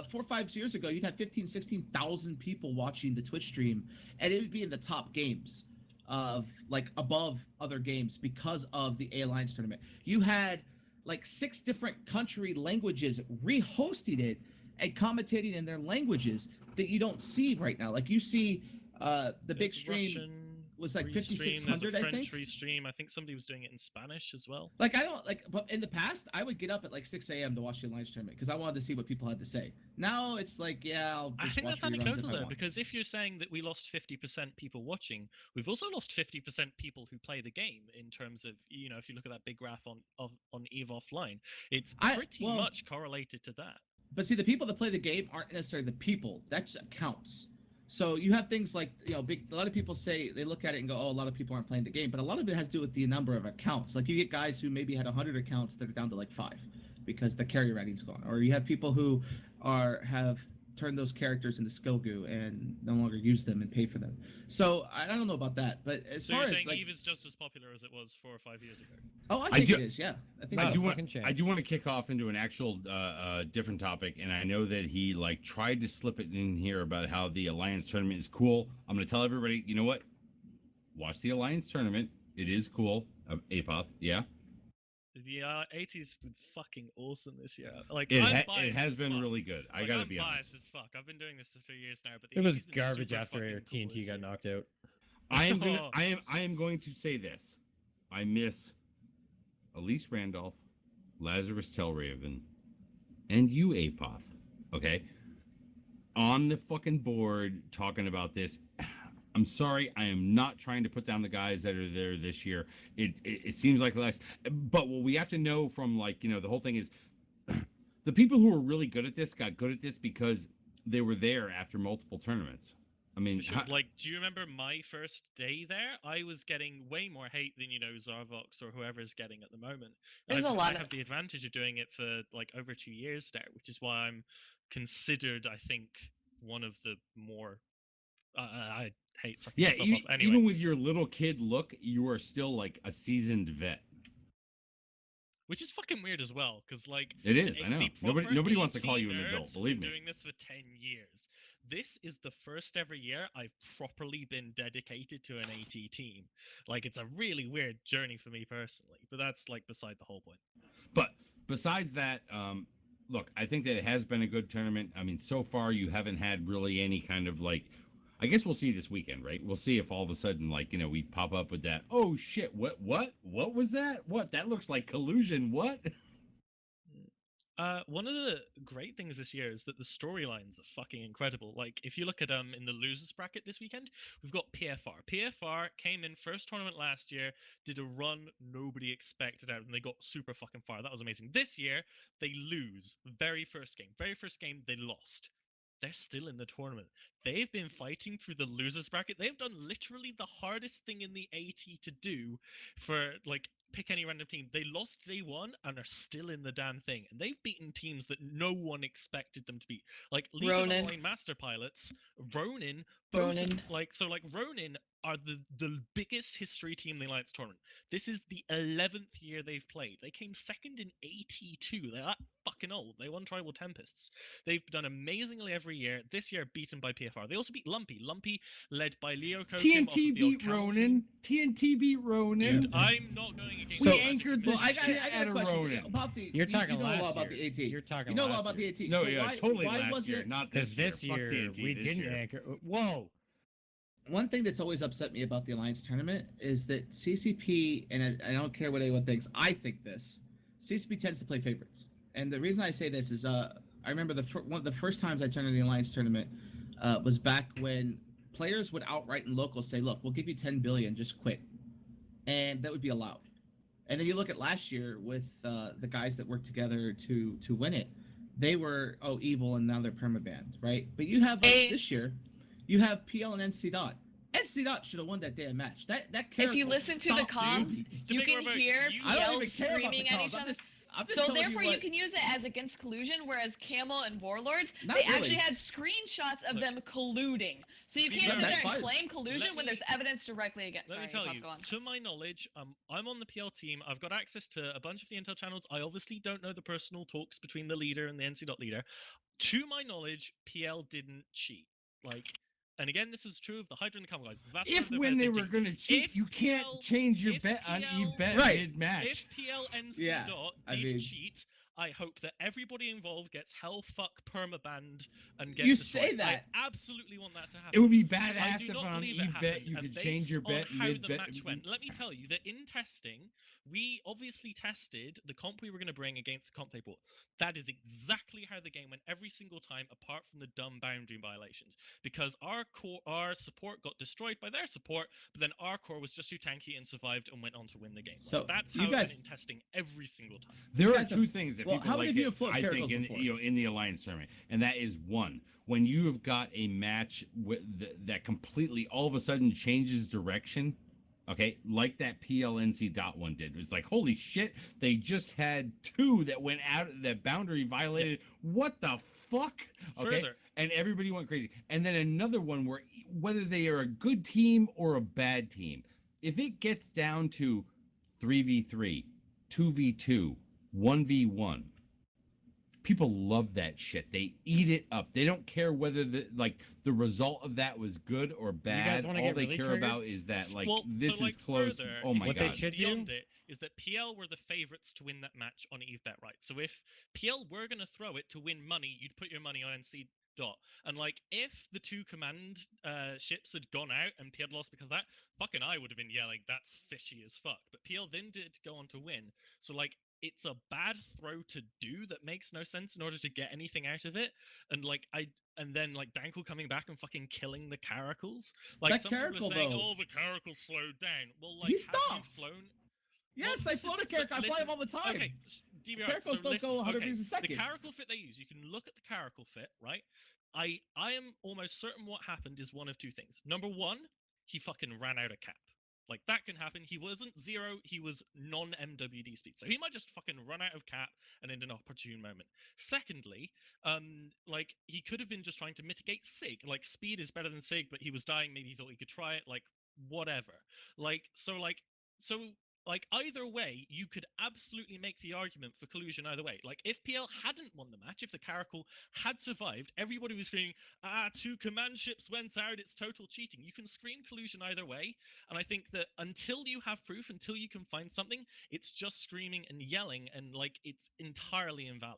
Speaker 10: 4 or 5 years ago, you'd have 15, 16,000 people watching the Twitch stream, and it would be in the top games of like above other games because of the A Alliance tournament. You had like 6 different country languages re-hosting it and commentating in their languages that you don't see right now. Like you see the big
Speaker 4: There's
Speaker 10: stream
Speaker 4: Russian
Speaker 10: was like
Speaker 4: restream, there's a
Speaker 10: 5,600, I think.
Speaker 4: French restream. I think somebody was doing it in Spanish as well.
Speaker 10: Like I don't like, but in the past, I would get up at like 6 a.m. to watch the Alliance tournament because I wanted to see what people had to say. Now it's like, yeah, I'll
Speaker 4: I
Speaker 10: just
Speaker 4: think
Speaker 10: watch
Speaker 4: that's
Speaker 10: reruns if
Speaker 4: anecdotal
Speaker 10: I
Speaker 4: though,
Speaker 10: want.
Speaker 4: because if you're saying that we lost 50% people watching, we've also lost 50% people who play the game in terms of, you know, if you look at that big graph on EVE Offline, it's pretty much correlated to that.
Speaker 10: But see, the people that play the game aren't necessarily the people. That counts. So you have things like, you know, a lot of people say, they look at it and go, oh, a lot of people aren't playing the game. But a lot of it has to do with the number of accounts. Like you get guys who maybe had 100 accounts that are down to like 5 because the carrier rating's gone. Or you have people who have turned those characters into skill goo and no longer use them and pay for them. So I don't know about that. But as
Speaker 4: So
Speaker 10: far
Speaker 4: you're
Speaker 10: as
Speaker 4: saying
Speaker 10: like,
Speaker 4: EVE is just as popular as it was 4 or 5 years ago?
Speaker 10: oh, I
Speaker 2: I
Speaker 10: think
Speaker 2: do-
Speaker 10: it is. Yeah, I think
Speaker 2: I
Speaker 10: it
Speaker 2: do
Speaker 10: is.
Speaker 2: want to kick off into an actual different topic, and I know that he like tried to slip it in here about how the Alliance tournament is cool. I'm going to tell everybody, you know what? Watch the Alliance tournament. It is cool. Apoth, yeah.
Speaker 4: The 80's been fucking awesome this year. Like
Speaker 2: It,
Speaker 4: I'm
Speaker 2: it
Speaker 4: biased
Speaker 2: has
Speaker 4: as
Speaker 2: been
Speaker 4: fuck.
Speaker 2: really good. I
Speaker 4: Like,
Speaker 2: gotta
Speaker 4: I'm
Speaker 2: be
Speaker 4: biased
Speaker 2: honest.
Speaker 4: as fuck. I've been doing this for 3 years now, but the
Speaker 6: It was
Speaker 4: 80's been
Speaker 6: garbage
Speaker 4: super
Speaker 6: after
Speaker 4: fucking cool
Speaker 6: TNT
Speaker 4: this
Speaker 6: got
Speaker 4: year.
Speaker 6: knocked out.
Speaker 2: I am gonna, I am going to say this. I miss Elise Randolph, Lazarus Tellraven, and you, Apoth, okay, on the fucking board talking about this. I'm sorry, I am not trying to put down the guys that are there this year. It seems like less, but what we have to know from, like, the whole thing is the people who were really good at this got good at this because they were there after multiple tournaments. I mean,
Speaker 4: Sure. Like, do you remember my first day there? I was getting way more hate than Zarvox or whoever's getting at the moment.
Speaker 5: There's a
Speaker 4: I
Speaker 5: lot
Speaker 4: have
Speaker 5: of
Speaker 4: the advantage of doing it for like over 2 years there, which is why I'm considered, I think, one of the more. I hate sucking
Speaker 2: yeah,
Speaker 4: myself up. Anyway,
Speaker 2: even with your little kid look, you are still like a seasoned vet.
Speaker 4: which is fucking weird as well, because like
Speaker 2: It is,
Speaker 4: the
Speaker 2: I know.
Speaker 4: proper
Speaker 2: Nobody wants to
Speaker 4: AT
Speaker 2: call you an
Speaker 4: nerds
Speaker 2: adult,
Speaker 4: have
Speaker 2: believe
Speaker 4: been
Speaker 2: me.
Speaker 4: doing this for 10 years. This is the first ever year I've properly been dedicated to an AT team. Like, it's a really weird journey for me personally, but that's like beside the whole point.
Speaker 2: But besides that, look, I think that it has been a good tournament. I mean, so far you haven't had really any kind of like. I guess we'll see this weekend, right? We'll see if all of a sudden, like, we pop up with that. Oh shit! What was that? What? That looks like collusion. What?
Speaker 4: One of the great things this year is that the storylines are fucking incredible. Like, if you look at in the losers bracket this weekend, we've got PFR. PFR came in first tournament last year, did a run nobody expected out, and they got super fucking far. That was amazing. This year, they lose very first game. Very first game, they lost. They're still in the tournament. They've been fighting through the losers bracket. They've done literally the hardest thing in the AT to do for, like, pick any random team. They lost day one and are still in the damn thing. And they've beaten teams that no one expected them to beat. Like League of
Speaker 5: Ronin.
Speaker 4: Online Master Pilots, Ronin, both
Speaker 5: Ronin.
Speaker 4: Ronin are the biggest history team in the Alliance tournament. This is the 11th year they've played. They came second in AT2. They're that fucking old. They won Tribal Tempests. They've done amazingly every year. This year, beaten by PFR. They also beat Lumpy. Lumpy, led by Leo Kokim off of
Speaker 2: TNT
Speaker 4: the old
Speaker 2: beat
Speaker 4: Cal
Speaker 2: Ronin.
Speaker 4: team.
Speaker 2: TNT beat Ronin.
Speaker 4: Dude, I'm not going against.
Speaker 2: We
Speaker 4: Magic
Speaker 2: anchored
Speaker 4: in
Speaker 2: the
Speaker 4: this.
Speaker 10: I
Speaker 2: shit
Speaker 10: got
Speaker 2: out
Speaker 10: a
Speaker 2: of
Speaker 10: question
Speaker 2: Ronin.
Speaker 10: about the.
Speaker 6: You're talking
Speaker 10: you know a
Speaker 6: last
Speaker 10: lot about
Speaker 6: year.
Speaker 10: the AT.
Speaker 6: You're talking
Speaker 10: You know a
Speaker 6: last
Speaker 10: lot about
Speaker 6: year.
Speaker 10: the AT.
Speaker 2: No,
Speaker 10: So
Speaker 2: yeah,
Speaker 10: why,
Speaker 2: totally
Speaker 10: why
Speaker 2: last
Speaker 10: was
Speaker 2: year,
Speaker 10: it?
Speaker 2: not
Speaker 6: Because this
Speaker 2: year. Fuck
Speaker 6: year
Speaker 2: TNT
Speaker 6: we
Speaker 2: this
Speaker 6: didn't
Speaker 2: year.
Speaker 6: anchor. Whoa.
Speaker 10: One thing that's always upset me about the Alliance tournament is that CCP, and I don't care what anyone thinks, I think this. CCP tends to play favorites, and the reason I say this is I remember one of the first times I turned in the Alliance tournament was back when players would outright in locals say, "Look, we'll give you 10 billion, just quit," and that would be allowed. And then you look at last year with the guys that worked together to win it. They were evil, and now they're permabanned, right? But you have this year, you have PL and NC Dot. NC Dot should have won that damn match. That character.
Speaker 5: If you listen to the
Speaker 10: stomped
Speaker 5: comms,
Speaker 10: dude.
Speaker 5: you can hear
Speaker 10: I don't
Speaker 5: PL
Speaker 10: even care about the
Speaker 5: screaming at
Speaker 10: comms.
Speaker 5: each other.
Speaker 10: I'm just
Speaker 5: So
Speaker 10: telling
Speaker 5: therefore,
Speaker 10: you,
Speaker 5: you
Speaker 10: what,
Speaker 5: can use it as against collusion, whereas Camel and Warlords,
Speaker 10: Not
Speaker 5: they
Speaker 10: really.
Speaker 5: actually had screenshots of
Speaker 4: Look.
Speaker 5: them colluding. So you
Speaker 4: These
Speaker 5: can't
Speaker 4: are-
Speaker 5: sit there
Speaker 10: That's
Speaker 5: and
Speaker 10: fine.
Speaker 5: claim collusion
Speaker 4: Let
Speaker 5: when
Speaker 4: me-
Speaker 5: there's evidence directly against.
Speaker 4: Let me
Speaker 5: Sorry,
Speaker 4: tell
Speaker 5: Bob,
Speaker 4: you,
Speaker 5: go on.
Speaker 4: to my knowledge, I'm on the PL team. I've got access to a bunch of the intel channels. I obviously don't know the personal talks between the leader and the NC Dot leader. To my knowledge, PL didn't cheat. Like, and again, this is true of the Hydra and the Camel guys. The vast
Speaker 2: If
Speaker 4: majority of
Speaker 2: when
Speaker 4: their
Speaker 2: they
Speaker 4: players
Speaker 2: were
Speaker 4: didn't
Speaker 2: going to cheat,
Speaker 4: If
Speaker 2: you can't
Speaker 4: PL
Speaker 2: change your
Speaker 4: if
Speaker 2: bet on
Speaker 4: PL
Speaker 2: Eve bet
Speaker 10: Right.
Speaker 2: mid-match.
Speaker 4: If PL NC
Speaker 10: Yeah,
Speaker 4: Dot
Speaker 10: I
Speaker 4: did
Speaker 10: mean-
Speaker 4: cheat, I hope that everybody involved gets hell fuck permabanned and gets
Speaker 10: You
Speaker 4: destroyed.
Speaker 10: say that.
Speaker 4: I absolutely want that to happen.
Speaker 2: It would be
Speaker 4: I
Speaker 2: badass
Speaker 4: do
Speaker 2: if
Speaker 4: not
Speaker 2: on
Speaker 4: believe it
Speaker 2: Eve bet
Speaker 4: happened,
Speaker 2: you
Speaker 4: and
Speaker 2: could change your
Speaker 4: based on
Speaker 2: bet
Speaker 4: how the
Speaker 2: mid-bet.
Speaker 4: match went. Let me tell you that in testing, we obviously tested the comp we were going to bring against the comp they bought. That is exactly how the game went every single time, apart from the dumb boundary violations. Because our support got destroyed by their support, but then our core was just too tanky and survived and went on to win the game. Like,
Speaker 10: So,
Speaker 4: that's
Speaker 10: you
Speaker 4: how it
Speaker 10: guys-
Speaker 4: went in testing every single time.
Speaker 2: There are
Speaker 10: guys
Speaker 2: two
Speaker 10: have-
Speaker 2: things that
Speaker 10: well,
Speaker 2: people
Speaker 10: how many
Speaker 2: like
Speaker 10: of you
Speaker 2: it,
Speaker 10: have floated
Speaker 2: I think
Speaker 10: Caragos
Speaker 2: in
Speaker 10: before?
Speaker 2: in the Alliance tournament, and that is one when you have got a match that completely all of a sudden changes direction. Okay, like that PLNC dot one did. It's like, holy shit, they just had two that went out that boundary violated. What the fuck? Okay,
Speaker 4: Further.
Speaker 2: and everybody went crazy. And then another one where whether they are a good team or a bad team, if it gets down to 3v3, 2v2, 1v1, people love that shit. They eat it up. They don't care whether the result of that was good or bad.
Speaker 6: wanna
Speaker 2: All
Speaker 6: get
Speaker 2: they
Speaker 6: really
Speaker 2: care
Speaker 6: triggered?
Speaker 2: about is that
Speaker 4: Well,
Speaker 2: this
Speaker 4: so,
Speaker 2: is close.
Speaker 4: further,
Speaker 2: Oh my
Speaker 6: What they
Speaker 2: god.
Speaker 6: should do-
Speaker 4: beyond it is that PL were the favorites to win that match on EveBet, right? So if PL were going to throw it to win money, you'd put your money on NC Dot. And if the two command ships had gone out and PL lost because of that, fucking I would have been yelling, that's fishy as fuck. But PL then did go on to win. So it's a bad throw to do that makes no sense in order to get anything out of it. And like and then like Dankel coming back and fucking killing the Caracals. Like
Speaker 10: That
Speaker 4: some people
Speaker 10: Caracal,
Speaker 4: are saying,
Speaker 10: though,
Speaker 4: oh, the Caracal slowed down. Well, like
Speaker 10: he
Speaker 4: have you
Speaker 10: stopped.
Speaker 4: flown?
Speaker 10: Yes,
Speaker 4: Well,
Speaker 10: I
Speaker 4: this
Speaker 10: float a
Speaker 4: is- so
Speaker 10: Caracal. I fly
Speaker 4: listen-
Speaker 10: them all the time.
Speaker 4: Okay, DBR,
Speaker 10: Caracals
Speaker 4: so
Speaker 10: don't
Speaker 4: listen,
Speaker 10: go 100
Speaker 4: okay,
Speaker 10: meters a second.
Speaker 4: the Caracal fit they use, you can look at the Caracal fit, right? I am almost certain what happened is one of two things. Number one, he fucking ran out of cap. Like, that can happen. He wasn't zero, he was non-MWD speed. So he might just fucking run out of cap and in an opportune moment. Secondly, like, he could have been just trying to mitigate SIG. Like, speed is better than SIG, but he was dying, maybe he thought he could try it, like, whatever. Like, either way, you could absolutely make the argument for collusion either way. Like, if PL hadn't won the match, if the Caracal had survived, everybody was screaming, 2 command ships went out, it's total cheating. You can scream collusion either way, and I think that until you have proof, until you can find something, it's just screaming and yelling, and, like, it's entirely invalid.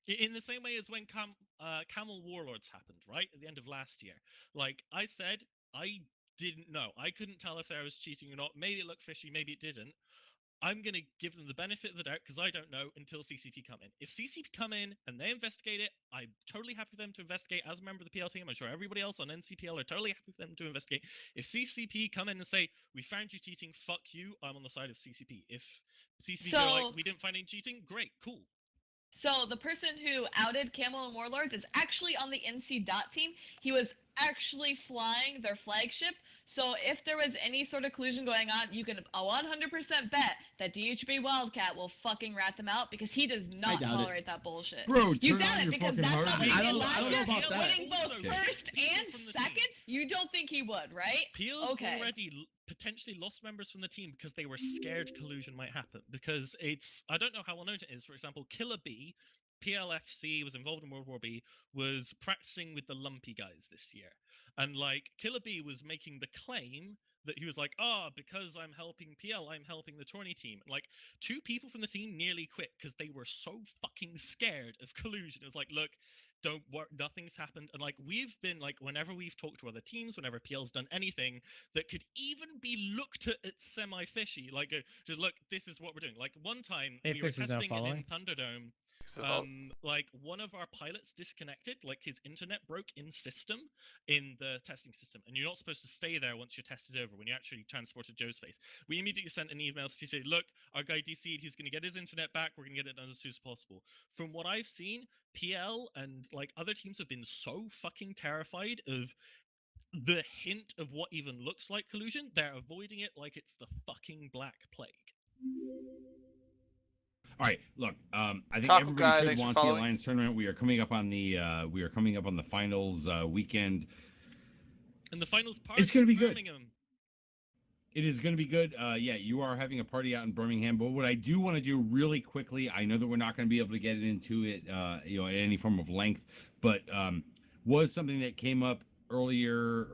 Speaker 4: In the same way as when Camel Warlords happened, right, at the end of last year. Like, I said, I didn't know. I couldn't tell if there was cheating or not. Maybe it looked fishy, maybe it didn't. I'm going to give them the benefit of the doubt because I don't know until CCP come in. If CCP come in and they investigate it, I'm totally happy for them to investigate as a member of the PL team. I'm sure everybody else on NCPL are totally happy for them to investigate. If CCP come in and say, we found you cheating, fuck you, I'm on the side of CCP. If CCP go like, we didn't find any cheating, great, cool.
Speaker 5: So the person who outed Camel and Warlords is actually on the NC Dot team. He was actually flying their flagship. So if there was any sort of collusion going on, you can 100% bet that DHB Wildcat will fucking rat them out because he does not
Speaker 10: doubt it.
Speaker 5: tolerate that bullshit.
Speaker 2: Bro,
Speaker 5: You
Speaker 2: turn
Speaker 5: doubt
Speaker 2: on
Speaker 5: it
Speaker 2: your
Speaker 5: because
Speaker 2: fucking
Speaker 5: that's
Speaker 2: heart.
Speaker 5: how they
Speaker 10: I
Speaker 5: did
Speaker 10: don't
Speaker 5: last
Speaker 10: know
Speaker 5: year,
Speaker 10: about that.
Speaker 5: winning both
Speaker 4: Also,
Speaker 5: first
Speaker 4: people
Speaker 5: and
Speaker 4: from the
Speaker 5: second.
Speaker 4: team.
Speaker 5: You don't think he would, right?
Speaker 4: Peel's
Speaker 5: Okay.
Speaker 4: already potentially lost members from the team because they were scared collusion might happen. Because it's, I don't know how well known it is. For example, Killer B, PLFC, was involved in World War B, was practicing with the Lumpy guys this year. And like, Killer B was making the claim that he was like, because I'm helping PL, I'm helping the tourney team. Like, 2 people from the team nearly quit because they were so fucking scared of collusion. It was like, look, don't worry, nothing's happened. And like, we've been like, whenever we've talked to other teams, whenever PL's done anything that could even be looked at as semi-fishy, like, just look, this is what we're doing. Like, one time
Speaker 6: Hey,
Speaker 4: we were
Speaker 6: Fix is now
Speaker 4: testing it in
Speaker 6: following.
Speaker 4: Thunderdome.
Speaker 3: So,
Speaker 4: Like, one of our pilots disconnected, like his internet broke in system in the testing system, and you're not supposed to stay there once your test is over when you actually transported Joe Space. We immediately sent an email to CSP, look, our guy DC'd, he's going to get his internet back, we're going to get it done as soon as possible. From what I've seen, PL and like other teams have been so fucking terrified of the hint of what even looks like collusion, they're avoiding it like it's the fucking Black Plague.
Speaker 2: All right, look. I think
Speaker 3: Taco
Speaker 2: everybody
Speaker 3: Guy,
Speaker 2: should
Speaker 3: thanks for
Speaker 2: watch the
Speaker 3: following.
Speaker 2: Alliance tournament. We are coming up on the finals weekend.
Speaker 4: And the finals party
Speaker 2: It's gonna be
Speaker 4: in
Speaker 2: good.
Speaker 4: Birmingham.
Speaker 2: It is going to be good. Yeah, you are having a party out in Birmingham. But what I do want to do really quickly, I know that we're not going to be able to get into it, at any form of length, but was something that came up earlier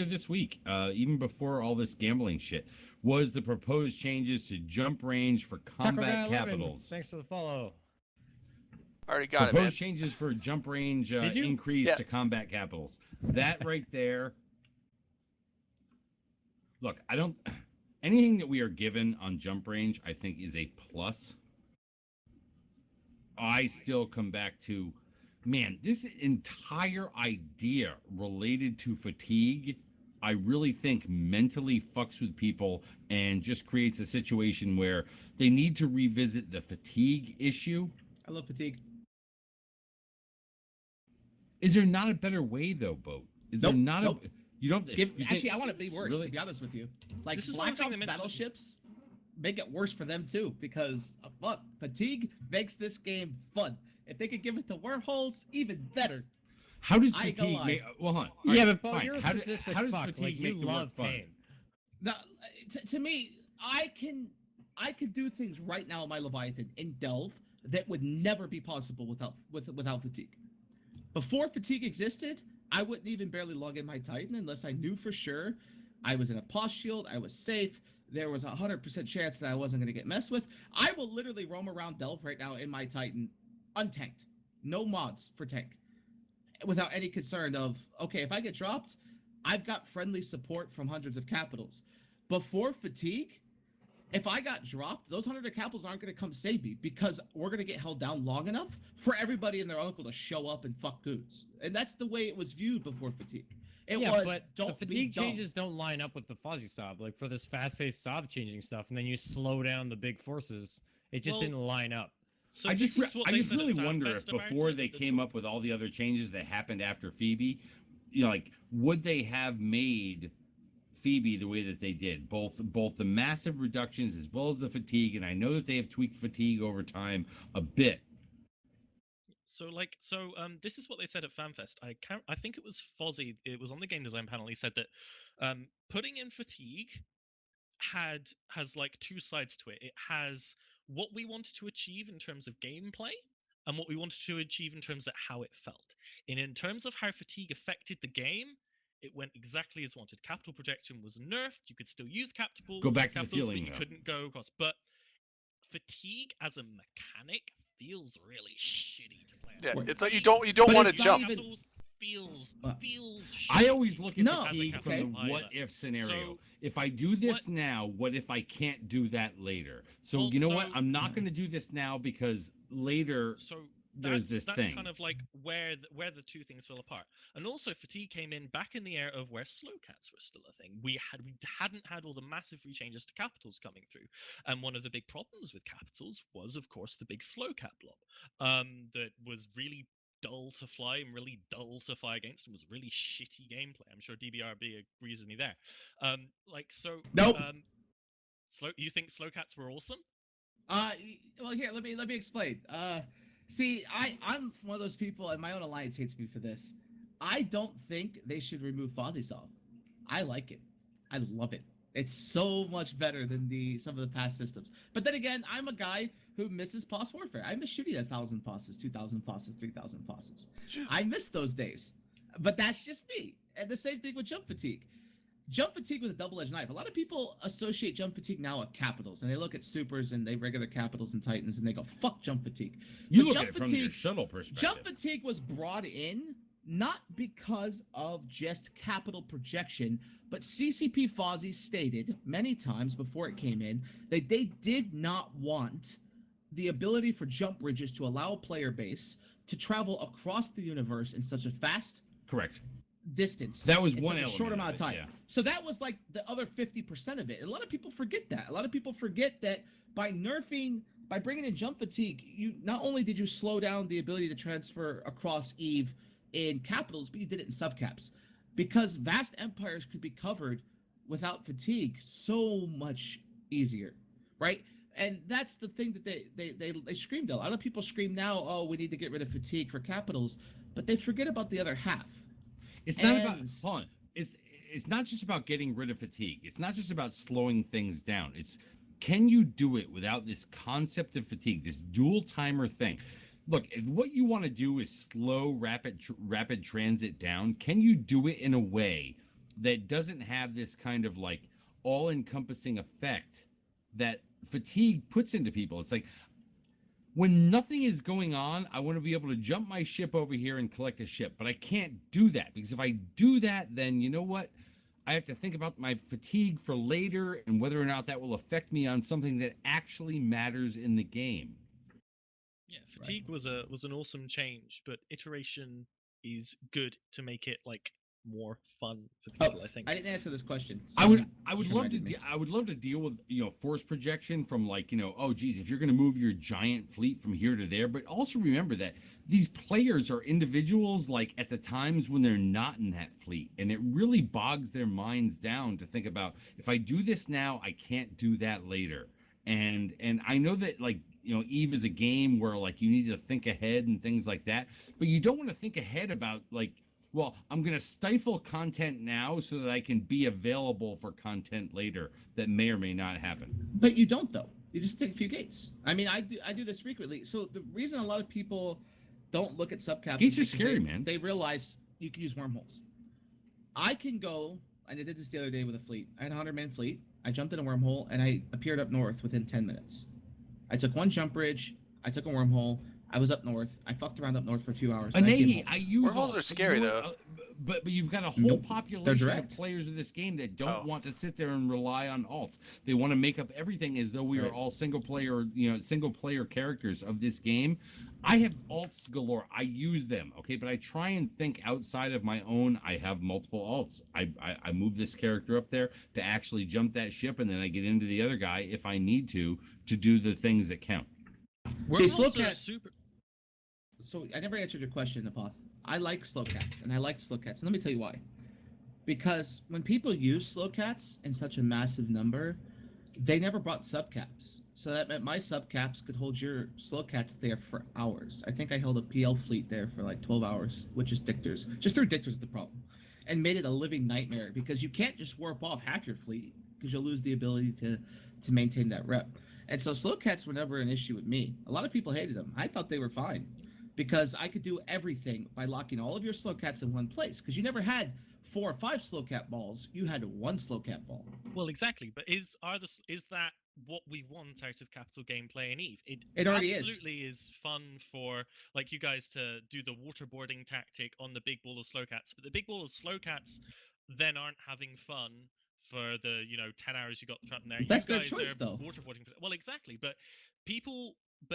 Speaker 2: this week, even before all this gambling shit, was the proposed changes to jump range for
Speaker 6: Taco Guy
Speaker 2: combat
Speaker 6: 11,
Speaker 2: capitals.
Speaker 6: Thanks for the follow.
Speaker 3: already got it, man.
Speaker 2: Proposed changes for jump range
Speaker 6: Did you?
Speaker 2: increase
Speaker 3: Yeah.
Speaker 2: to combat capitals. That right there. Look, I don't. Anything that we are given on jump range, I think, is a plus. I still come back to, man, this entire idea related to fatigue, I really think mentally fucks with people and just creates a situation where they need to revisit the fatigue issue.
Speaker 10: I love fatigue.
Speaker 2: Is there not a better way though, Boat? Is
Speaker 10: Nope,
Speaker 2: there not
Speaker 10: nope.
Speaker 2: a? You don't.
Speaker 10: Give,
Speaker 2: you
Speaker 10: actually,
Speaker 2: think-
Speaker 10: I want to be worse.
Speaker 2: Really?
Speaker 10: To be honest with you, like
Speaker 4: This is one
Speaker 10: Black
Speaker 4: thing
Speaker 10: Ops
Speaker 4: they mentioned-
Speaker 10: battleships make it worse for them too because look, fatigue makes this game fun. If they could give it to wormholes, even better.
Speaker 2: How does
Speaker 10: I ain't
Speaker 2: fatigue
Speaker 10: gonna
Speaker 2: make?
Speaker 10: lie.
Speaker 2: Well, hold on.
Speaker 6: Yeah,
Speaker 2: All
Speaker 6: but Bo,
Speaker 2: fine.
Speaker 6: you're a
Speaker 2: How do-
Speaker 6: sadistic
Speaker 2: how does
Speaker 6: fuck.
Speaker 2: fatigue
Speaker 6: Like, you
Speaker 2: make the work
Speaker 6: love
Speaker 2: fun?
Speaker 6: pain.
Speaker 10: Now, to me, I can do things right now in my Leviathan in Delve that would never be possible without fatigue. Before fatigue existed, I wouldn't even barely log in my Titan unless I knew for sure I was in a pause shield, I was safe, there was 100% chance that I wasn't going to get messed with. I will literally roam around Delve right now in my Titan untanked. No mods for tank. Without any concern of, okay, if I get dropped, I've got friendly support from hundreds of capitals. before fatigue, if I got dropped, those 100 capitals aren't going to come save me because we're going to get held down long enough for everybody and their uncle to show up and fuck goods. And that's the way it was viewed before fatigue. It was,
Speaker 6: but
Speaker 10: don't
Speaker 6: the
Speaker 10: be
Speaker 6: fatigue
Speaker 10: dumb.
Speaker 6: changes don't line up with the fuzzy Sov. Like for this fast-paced Sov changing stuff, and then you slow down the big forces. It just
Speaker 4: Well,
Speaker 6: didn't line up.
Speaker 4: So
Speaker 2: I
Speaker 4: this
Speaker 2: just
Speaker 4: is what
Speaker 2: I
Speaker 4: they
Speaker 2: just
Speaker 4: said at
Speaker 2: really wonder if
Speaker 4: FanFest about
Speaker 2: before
Speaker 4: it,
Speaker 2: they
Speaker 4: that
Speaker 2: came up with all the other changes that happened after Phoebe, you know, like would they have made Phoebe the way that they did, both the massive reductions as well as the fatigue, and I know that they have tweaked fatigue over time a bit.
Speaker 4: This is what they said at FanFest. I think it was Fozzie. It was on the game design panel. He said that putting in fatigue has like two sides to it. It has what we wanted to achieve in terms of gameplay and what we wanted to achieve in terms of how it felt. And in terms of how fatigue affected the game, it went exactly as wanted. Capital projection was nerfed. You could still use capital.
Speaker 2: Go back to the
Speaker 4: capitals,
Speaker 2: feeling,
Speaker 4: but you
Speaker 2: though.
Speaker 4: couldn't go across. But fatigue as a mechanic feels really shitty to play.
Speaker 3: Yeah,
Speaker 10: Right.
Speaker 3: it's like you don't
Speaker 10: But
Speaker 3: want to
Speaker 10: it's not
Speaker 3: jump.
Speaker 10: even-
Speaker 4: Capitals feels
Speaker 2: I
Speaker 4: shitty
Speaker 2: always look at
Speaker 10: No,
Speaker 2: fatigue
Speaker 4: as a
Speaker 2: from the
Speaker 4: capital
Speaker 2: what
Speaker 4: either.
Speaker 2: if scenario.
Speaker 4: So,
Speaker 2: if I do this
Speaker 4: what-
Speaker 2: now, what if I can't do that later? So
Speaker 4: Well,
Speaker 2: you know what?
Speaker 4: so-
Speaker 2: I'm not going to do this now because later
Speaker 4: So
Speaker 2: there's this
Speaker 4: that's
Speaker 2: thing.
Speaker 4: kind of like where the two things fell apart. And also fatigue came in back in the era of where slow cats were still a thing. We hadn't had all the massive rechanges to capitals coming through. And one of the big problems with capitals was of course the big slow cat blob. That was really dull to fly and really dull to fly against and was really shitty gameplay. I'm sure DBRB agrees with me there.
Speaker 10: Nope.
Speaker 4: You think slow cats were awesome?
Speaker 10: Well, here, let me explain. See, I'm one of those people, and my own alliance hates me for this. I don't think they should remove FozzieSoft. I like it. I love it. It's so much better than some of the past systems. But then again, I'm a guy who misses POS warfare. I miss shooting 1,000 POSes, 2,000 POSes, 3,000 POSes. I miss those days. But that's just me. And the same thing with jump fatigue. Jump fatigue was a double-edged knife. A lot of people associate jump fatigue now with capitals, and they look at supers and they regular capitals and titans, and they go, "Fuck jump fatigue."
Speaker 2: You
Speaker 10: But
Speaker 2: look
Speaker 10: jump
Speaker 2: at it from your
Speaker 10: fatigue-
Speaker 2: shuttle perspective.
Speaker 10: Jump fatigue was brought in not because of just capital projection, but CCP Fozzie stated many times before it came in that they did not want the ability for jump bridges to allow a player base to travel across the universe in such a fast
Speaker 2: Correct.
Speaker 10: distance.
Speaker 2: That was
Speaker 10: in
Speaker 2: one
Speaker 10: such a
Speaker 2: element
Speaker 10: short
Speaker 2: of
Speaker 10: amount of
Speaker 2: it,
Speaker 10: time.
Speaker 2: yeah.
Speaker 10: So that was like the other 50% of it. And a lot of people forget that. A lot of people forget that by bringing in jump fatigue, you not only did you slow down the ability to transfer across Eve in capitals, but you did it in subcaps. Because vast empires could be covered without fatigue so much easier, right? And that's the thing that they screamed. A lot of people scream now, "Oh, we need to get rid of fatigue for capitals," but they forget about the other half.
Speaker 2: It's not about
Speaker 10: And-
Speaker 2: hold on. It's not just about getting rid of fatigue. It's not just about slowing things down. It's can you do it without this concept of fatigue, this dual timer thing? Look, if what you want to do is slow rapid transit down, can you do it in a way that doesn't have this kind of like all-encompassing effect that fatigue puts into people? It's like when nothing is going on, I want to be able to jump my ship over here and collect a ship, but I can't do that because if I do that, then you know what? I have to think about my fatigue for later and whether or not that will affect me on something that actually matters in the game.
Speaker 4: Yeah, fatigue was an awesome change, but iteration is good to make it like more fun for people. I think.
Speaker 10: I didn't answer this question.
Speaker 2: I would
Speaker 10: Just
Speaker 2: love to
Speaker 10: reminded me.
Speaker 2: I would love to deal with force projection from like oh geez, if you're going to move your giant fleet from here to there, but also remember that these players are individuals like at the times when they're not in that fleet, and it really bogs their minds down to think about if I do this now, I can't do that later. And I know that like Eve is a game where like you need to think ahead and things like that, but you don't want to think ahead about like, well, I'm going to stifle content now so that I can be available for content later that may or may not happen.
Speaker 10: But you don't though. You just take a few gates. I mean, I do this frequently. So the reason a lot of people don't look at subcaps
Speaker 2: Gates are
Speaker 10: is because
Speaker 2: scary, man.
Speaker 10: They realize you can use wormholes. I can go, and I did this the other day with a fleet. I had a 100-man fleet. I jumped in a wormhole and I appeared up north within 10 minutes. I took one jump bridge. I took a wormhole. I was up north. I fucked around up north for a few hours. and I came
Speaker 2: Anehi,
Speaker 10: home.
Speaker 2: I use
Speaker 3: Werewolves
Speaker 2: alts,
Speaker 3: are
Speaker 2: but
Speaker 3: scary,
Speaker 2: you know
Speaker 3: though.
Speaker 2: what, but you've got a whole
Speaker 10: Nope, they're
Speaker 2: population of
Speaker 10: direct.
Speaker 2: players of this game that don't
Speaker 3: Oh.
Speaker 2: want to sit there and rely on alts. They want to make up everything as though we are
Speaker 10: Right.
Speaker 2: all single player characters of this game. I have alts galore. I use them, okay, but I try and think outside of my own. I have multiple alts. I move this character up there to actually jump that ship, and then I get into the other guy if I need to do the things that count.
Speaker 4: Werewolves
Speaker 10: slow
Speaker 4: are
Speaker 10: cats-
Speaker 4: super.
Speaker 10: So I never answered your question, Apoth. I like slow cats, and I like slow cats. And let me tell you why. Because when people use slow cats in such a massive number, they never brought subcaps. So that meant my subcaps could hold your slow cats there for hours. I think I held a PL fleet there for like 12 hours, which is Dictors. Just threw Dictors at the problem. And made it a living nightmare because you can't just warp off half your fleet because you'll lose the ability to maintain that rep. And so slow cats were never an issue with me. A lot of people hated them. I thought they were fine because I could do everything by locking all of your slow cats in one place because you never had 4 or 5 slow cat balls. You had 1 slow cat ball.
Speaker 4: Well, exactly. But is that what we want out of capital gameplay in Eve?
Speaker 10: It already is.
Speaker 4: absolutely is fun for like you guys to do the waterboarding tactic on the big ball of slow cats, but the big ball of slow cats then aren't having fun for the 10 hours you got trapped in there.
Speaker 10: That's
Speaker 4: you
Speaker 10: their
Speaker 4: guys
Speaker 10: choice,
Speaker 4: are
Speaker 10: though.
Speaker 4: waterboarding. Well, exactly. But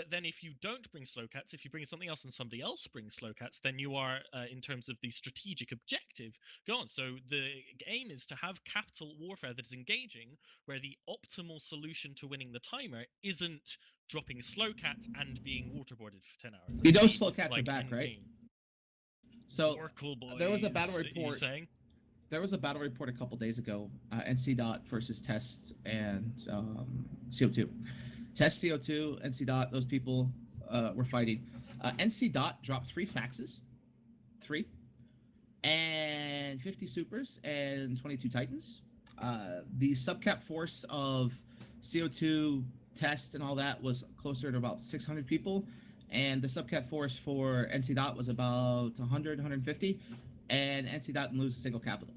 Speaker 4: then if you don't bring slow cats, if you bring something else and somebody else brings slow cats, then you are, in terms of the strategic objective, gone. So the aim is to have capital warfare that is engaging, where the optimal solution to winning the timer isn't dropping slow cats and being waterboarded for 10 hours.
Speaker 10: You
Speaker 4: It's
Speaker 10: know
Speaker 4: the,
Speaker 10: slow cats are
Speaker 4: like,
Speaker 10: back,
Speaker 4: end
Speaker 10: right?
Speaker 4: game.
Speaker 10: So
Speaker 4: Oracle
Speaker 10: there was a
Speaker 4: boys,
Speaker 10: battle
Speaker 4: are you
Speaker 10: report.
Speaker 4: saying?
Speaker 10: There was a battle report a couple days ago. NC Dot versus Test and CO2. Test, CO2, NC Dot. Those people were fighting. NC Dot dropped 3 faxes, 3, and 50 supers and 22 titans. The subcap force of CO2, Test, and all that was closer to about 600 people, and the subcap force for NC Dot was about 100, 150, and NC Dot didn't lose a single capital.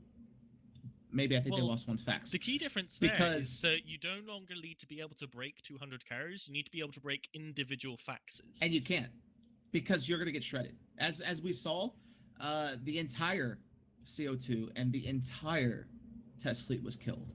Speaker 10: Maybe I think they
Speaker 4: Well,
Speaker 10: lost 1 fax.
Speaker 4: The key difference there is
Speaker 10: Because-
Speaker 4: that you no longer need to be able to break 200 carriers. You need to be able to break individual faxes.
Speaker 10: And you can't, because you're gonna get shredded. As we saw, the entire CO2 and the entire test fleet was killed.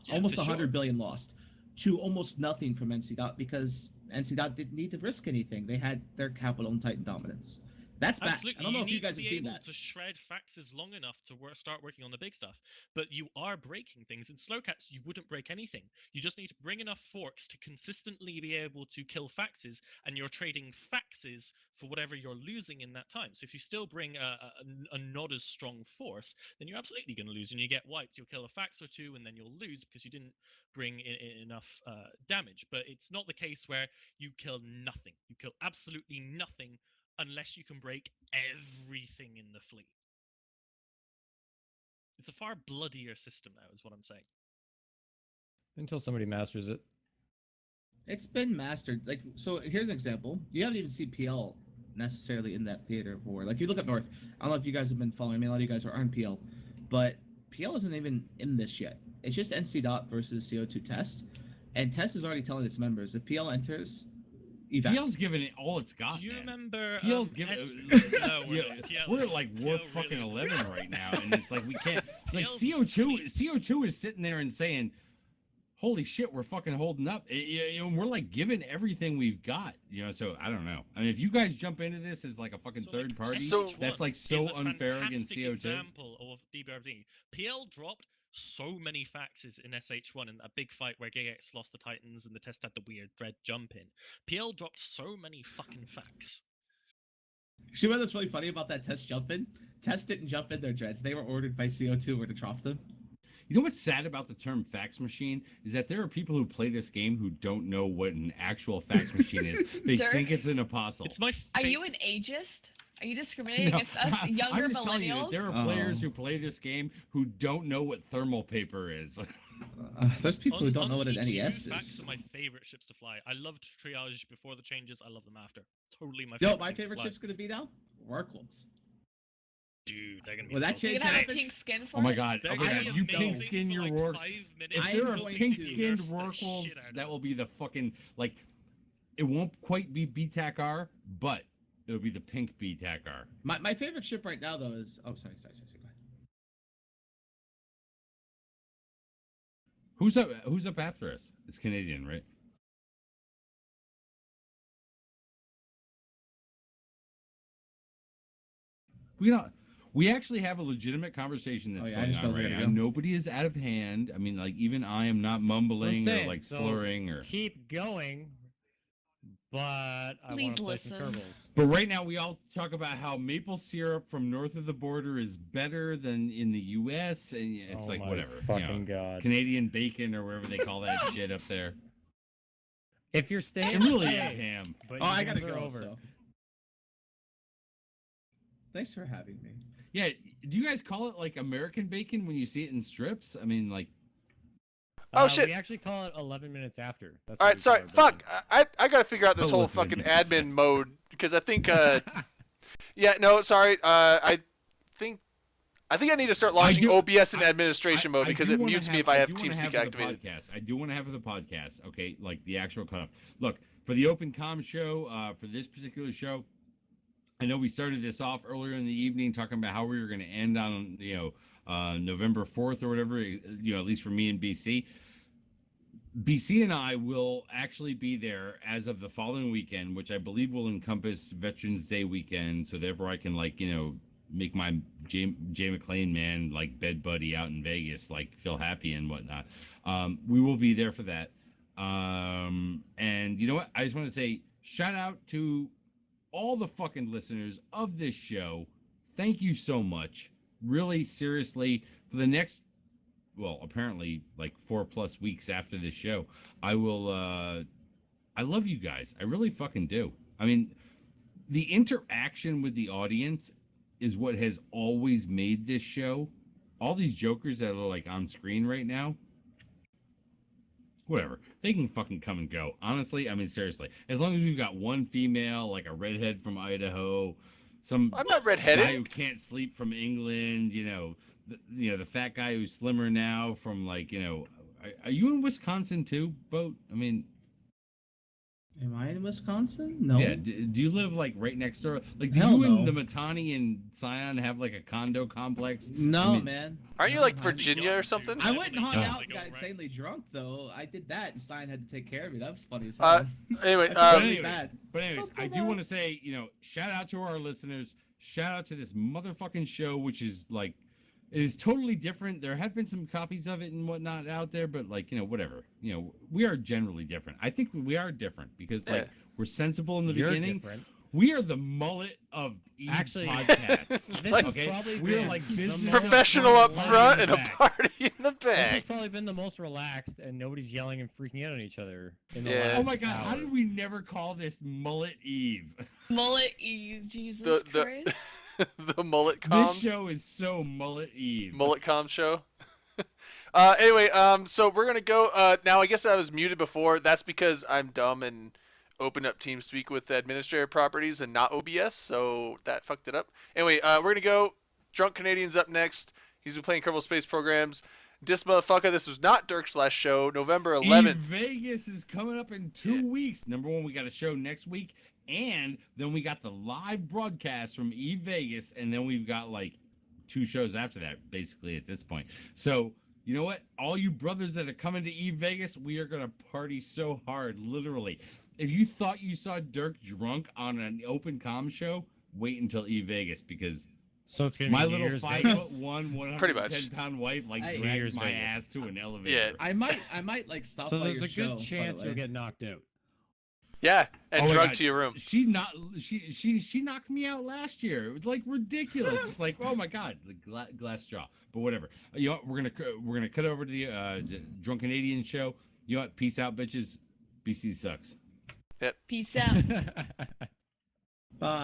Speaker 4: Yeah,
Speaker 10: Almost
Speaker 4: for
Speaker 10: 100
Speaker 4: sure.
Speaker 10: billion lost to almost nothing from NC Dot because NC Dot didn't need to risk anything. They had their capital and Titan dominance. That's back.
Speaker 4: Absolutely.
Speaker 10: I don't know if you
Speaker 4: need
Speaker 10: guys
Speaker 4: to
Speaker 10: have
Speaker 4: be
Speaker 10: seen
Speaker 4: able
Speaker 10: that.
Speaker 4: to shred faxes long enough to start working on the big stuff. But you are breaking things. In Slowcats, you wouldn't break anything. You just need to bring enough forks to consistently be able to kill faxes, and you're trading faxes for whatever you're losing in that time. So if you still bring a not as strong force, then you're absolutely going to lose, and you get wiped. You'll kill a fax or 2, and then you'll lose because you didn't bring in enough damage. But it's not the case where you kill nothing. You kill absolutely nothing unless you can break everything in the fleet. It's a far bloodier system now, is what I'm saying.
Speaker 6: Until somebody masters it.
Speaker 10: It's been mastered. Like, so here's an example. You haven't even seen PL necessarily in that theater of war. Like, you look up north. I don't know if you guys have been following me. A lot of you guys are on PL, but PL isn't even in this yet. It's just NC Dot versus CO2 Test, and Test is already telling its members if PL enters, evac.
Speaker 2: PL's giving it all it's got.
Speaker 4: Do you
Speaker 2: man.
Speaker 4: remember?
Speaker 2: PL's giving.
Speaker 4: No, we're
Speaker 2: Yeah,
Speaker 4: not. PL
Speaker 2: we're at like warp
Speaker 4: PL
Speaker 2: fucking
Speaker 4: really
Speaker 2: 11 right now, and it's like we can't. Like
Speaker 4: PL's
Speaker 2: CO2 is sitting there and saying, "Holy shit, we're fucking holding up." We're like giving everything we've got. So I don't know. I mean, if you guys jump into this as like a fucking
Speaker 4: So,
Speaker 2: third
Speaker 4: like,
Speaker 2: party,
Speaker 3: So-
Speaker 2: that's like
Speaker 4: is
Speaker 2: so
Speaker 4: a
Speaker 2: unfair against
Speaker 4: fantastic
Speaker 2: CO2.
Speaker 4: example of DBRD. PL dropped so many faxes in SH1 in that big fight where Gigax lost the Titans and the Test had the weird dread jump in. PL dropped so many fucking fax.
Speaker 10: See what's really funny about that Test jump in? Test didn't jump in their dreads. They were ordered by CO2 or to trough them.
Speaker 2: You know what's sad about the term fax machine is that there are people who play this game who don't know what an actual fax machine is. They
Speaker 5: Dirk?
Speaker 2: think it's an apostle.
Speaker 4: It's my
Speaker 5: Are
Speaker 4: fa-
Speaker 5: you an ageist? Are you discriminating
Speaker 2: No,
Speaker 5: against us
Speaker 2: I'm
Speaker 5: younger
Speaker 2: just telling you that
Speaker 5: millennials?
Speaker 2: there are players
Speaker 10: Oh.
Speaker 2: who play this game who don't know what thermal paper is.
Speaker 10: There's people who don't know what an
Speaker 4: TQ,
Speaker 10: NES
Speaker 4: fax
Speaker 10: is.
Speaker 4: are my favorite ships to fly. I loved Triage before the changes. I love them after. Totally my
Speaker 10: Yo,
Speaker 4: favorite.
Speaker 10: my
Speaker 4: thing to
Speaker 10: favorite
Speaker 4: fly.
Speaker 10: ship's gonna be now? Rorquals.
Speaker 4: Dude, they're gonna be
Speaker 10: Will that
Speaker 4: so
Speaker 5: You
Speaker 10: change
Speaker 5: gonna have a
Speaker 10: happens?
Speaker 5: pink skin for
Speaker 2: Oh my
Speaker 5: it?
Speaker 2: god!
Speaker 4: They're
Speaker 2: Oh
Speaker 4: gonna
Speaker 2: my
Speaker 4: be
Speaker 2: god! You pink
Speaker 4: amazing
Speaker 2: skin
Speaker 4: for
Speaker 2: your
Speaker 4: like
Speaker 2: work.
Speaker 4: 5 minutes.
Speaker 2: If
Speaker 10: I
Speaker 2: there
Speaker 10: am
Speaker 2: are
Speaker 10: going
Speaker 2: pink
Speaker 10: to
Speaker 2: skinned
Speaker 4: nerf the
Speaker 2: Rorquals,
Speaker 4: shit out of
Speaker 2: that
Speaker 4: them.
Speaker 2: will be the fucking like. it won't quite be BTAC-R, but it'll be the pink BTAC-R.
Speaker 10: My favorite ship right now though is sorry. Go ahead.
Speaker 2: Who's up after us? It's Canadian, right? We actually have a legitimate conversation that's going on right now. Nobody is out of hand. I mean, like, even I am not mumbling or like slurring or.
Speaker 6: Keep going, but I want to play some Kerbals.
Speaker 2: But right now, we all talk about how maple syrup from north of the border is better than in the U.S. and it's like whatever.
Speaker 6: Fucking God.
Speaker 2: Canadian bacon or wherever they call that shit up there.
Speaker 6: If you're staying,
Speaker 2: it really is ham.
Speaker 6: But
Speaker 10: I gotta go
Speaker 6: over.
Speaker 10: So. Thanks for having me.
Speaker 2: Yeah, do you guys call it like American bacon when you see it in strips? I mean, like.
Speaker 3: Oh shit!
Speaker 6: We actually call it 11 minutes after. That's
Speaker 3: all right, sorry. Fuck. I gotta figure out this whole fucking admin mode because I think. Yeah. No. Sorry. I think I need to start launching OBS in administration mode because it mutes me if I have TeamSpeak activated.
Speaker 2: I do want to have the podcast. Okay, like the actual cutoff. Look, for the Open Com show, for this particular show. I know we started this off earlier in the evening talking about how we were going to end on, November 4th or whatever, at least for me and BC. BC and I will actually be there as of the following weekend, which I believe will encompass Veterans Day weekend. So therefore I can make my Jay McClain man, like bed buddy out in Vegas, like feel happy and whatnot. We will be there for that. And you know what? I just want to say shout out to all the fucking listeners of this show. Thank you so much. Really, seriously, for the next, apparently like 4+ weeks after this show, I will, I love you guys. I really fucking do. I mean, the interaction with the audience is what has always made this show. All these jokers that are like on screen right now, whatever, they can fucking come and go. Honestly, I mean, seriously, as long as we've got one female, like a redhead from Idaho, I'm
Speaker 3: not redheaded.
Speaker 2: Guy who can't sleep from England, the fat guy who's slimmer now from are you in Wisconsin too, Boat? I mean,
Speaker 10: am I in Wisconsin? No.
Speaker 2: Yeah. Do you live like right next door? Like, do you and the Matani and Scion have like a condo complex?
Speaker 10: No, man.
Speaker 3: Aren't you like Virginia or something?
Speaker 10: I went and hung out and got insanely drunk though. I did that, and Scion had to take care of me. That was funny as hell.
Speaker 3: Anyway,
Speaker 2: but anyways, I do want to say, shout out to our listeners. Shout out to this motherfucking show, which is like, it is totally different. There have been some copies of it and whatnot out there, but whatever. We are generally different. I think we are different because we're sensible in the beginning.
Speaker 6: Different.
Speaker 2: We are the mullet of podcasts.
Speaker 6: This is probably
Speaker 2: we're like business
Speaker 3: professional up front and a party in the back.
Speaker 6: This has probably been the most relaxed, and nobody's yelling and freaking out on each other. In the last
Speaker 2: oh my god!
Speaker 6: hour.
Speaker 2: How did we never call this Mullet Eve?
Speaker 5: Mullet Eve, Jesus Christ.
Speaker 3: The Mullet Comms.
Speaker 2: This show is so Mullet Eve.
Speaker 3: Mullet Comms show. Anyway, so we're gonna go. Now I guess I was muted before. That's because I'm dumb and opened up TeamSpeak with administrator properties and not OBS, so that fucked it up. Anyway, we're gonna go. Drunk Canadian's up next. He's been playing Kerbal Space Programs. This motherfucker, this was not Dirk's last show, November 11th.
Speaker 2: Vegas is coming up in 2 weeks. Number one, we got a show next week, and then we got the live broadcast from Eve Vegas, and then we've got like 2 shows after that, basically, at this point. So, you know what? All you brothers that are coming to Eve Vegas, we are going to party so hard, literally. If you thought you saw Dirk drunk on an open comm show, wait until Eve Vegas, because
Speaker 6: it's gonna
Speaker 2: my
Speaker 6: be
Speaker 2: little
Speaker 6: Vegas.
Speaker 2: 5'1", 110-pound wife drags my ass to an elevator.
Speaker 3: Yeah.
Speaker 10: I might like stop.
Speaker 6: So
Speaker 10: by
Speaker 6: there's
Speaker 10: your
Speaker 6: a good
Speaker 10: show,
Speaker 6: chance you'll get knocked out.
Speaker 3: Yeah, and drugged to your room.
Speaker 2: She knocked me out last year. It was like ridiculous. It's like, oh my god, the glass jaw. But whatever. You know what? We're gonna cut over to the Drunk Canadian show. You know what? Peace out, bitches. BC sucks.
Speaker 3: Yep.
Speaker 5: Peace out.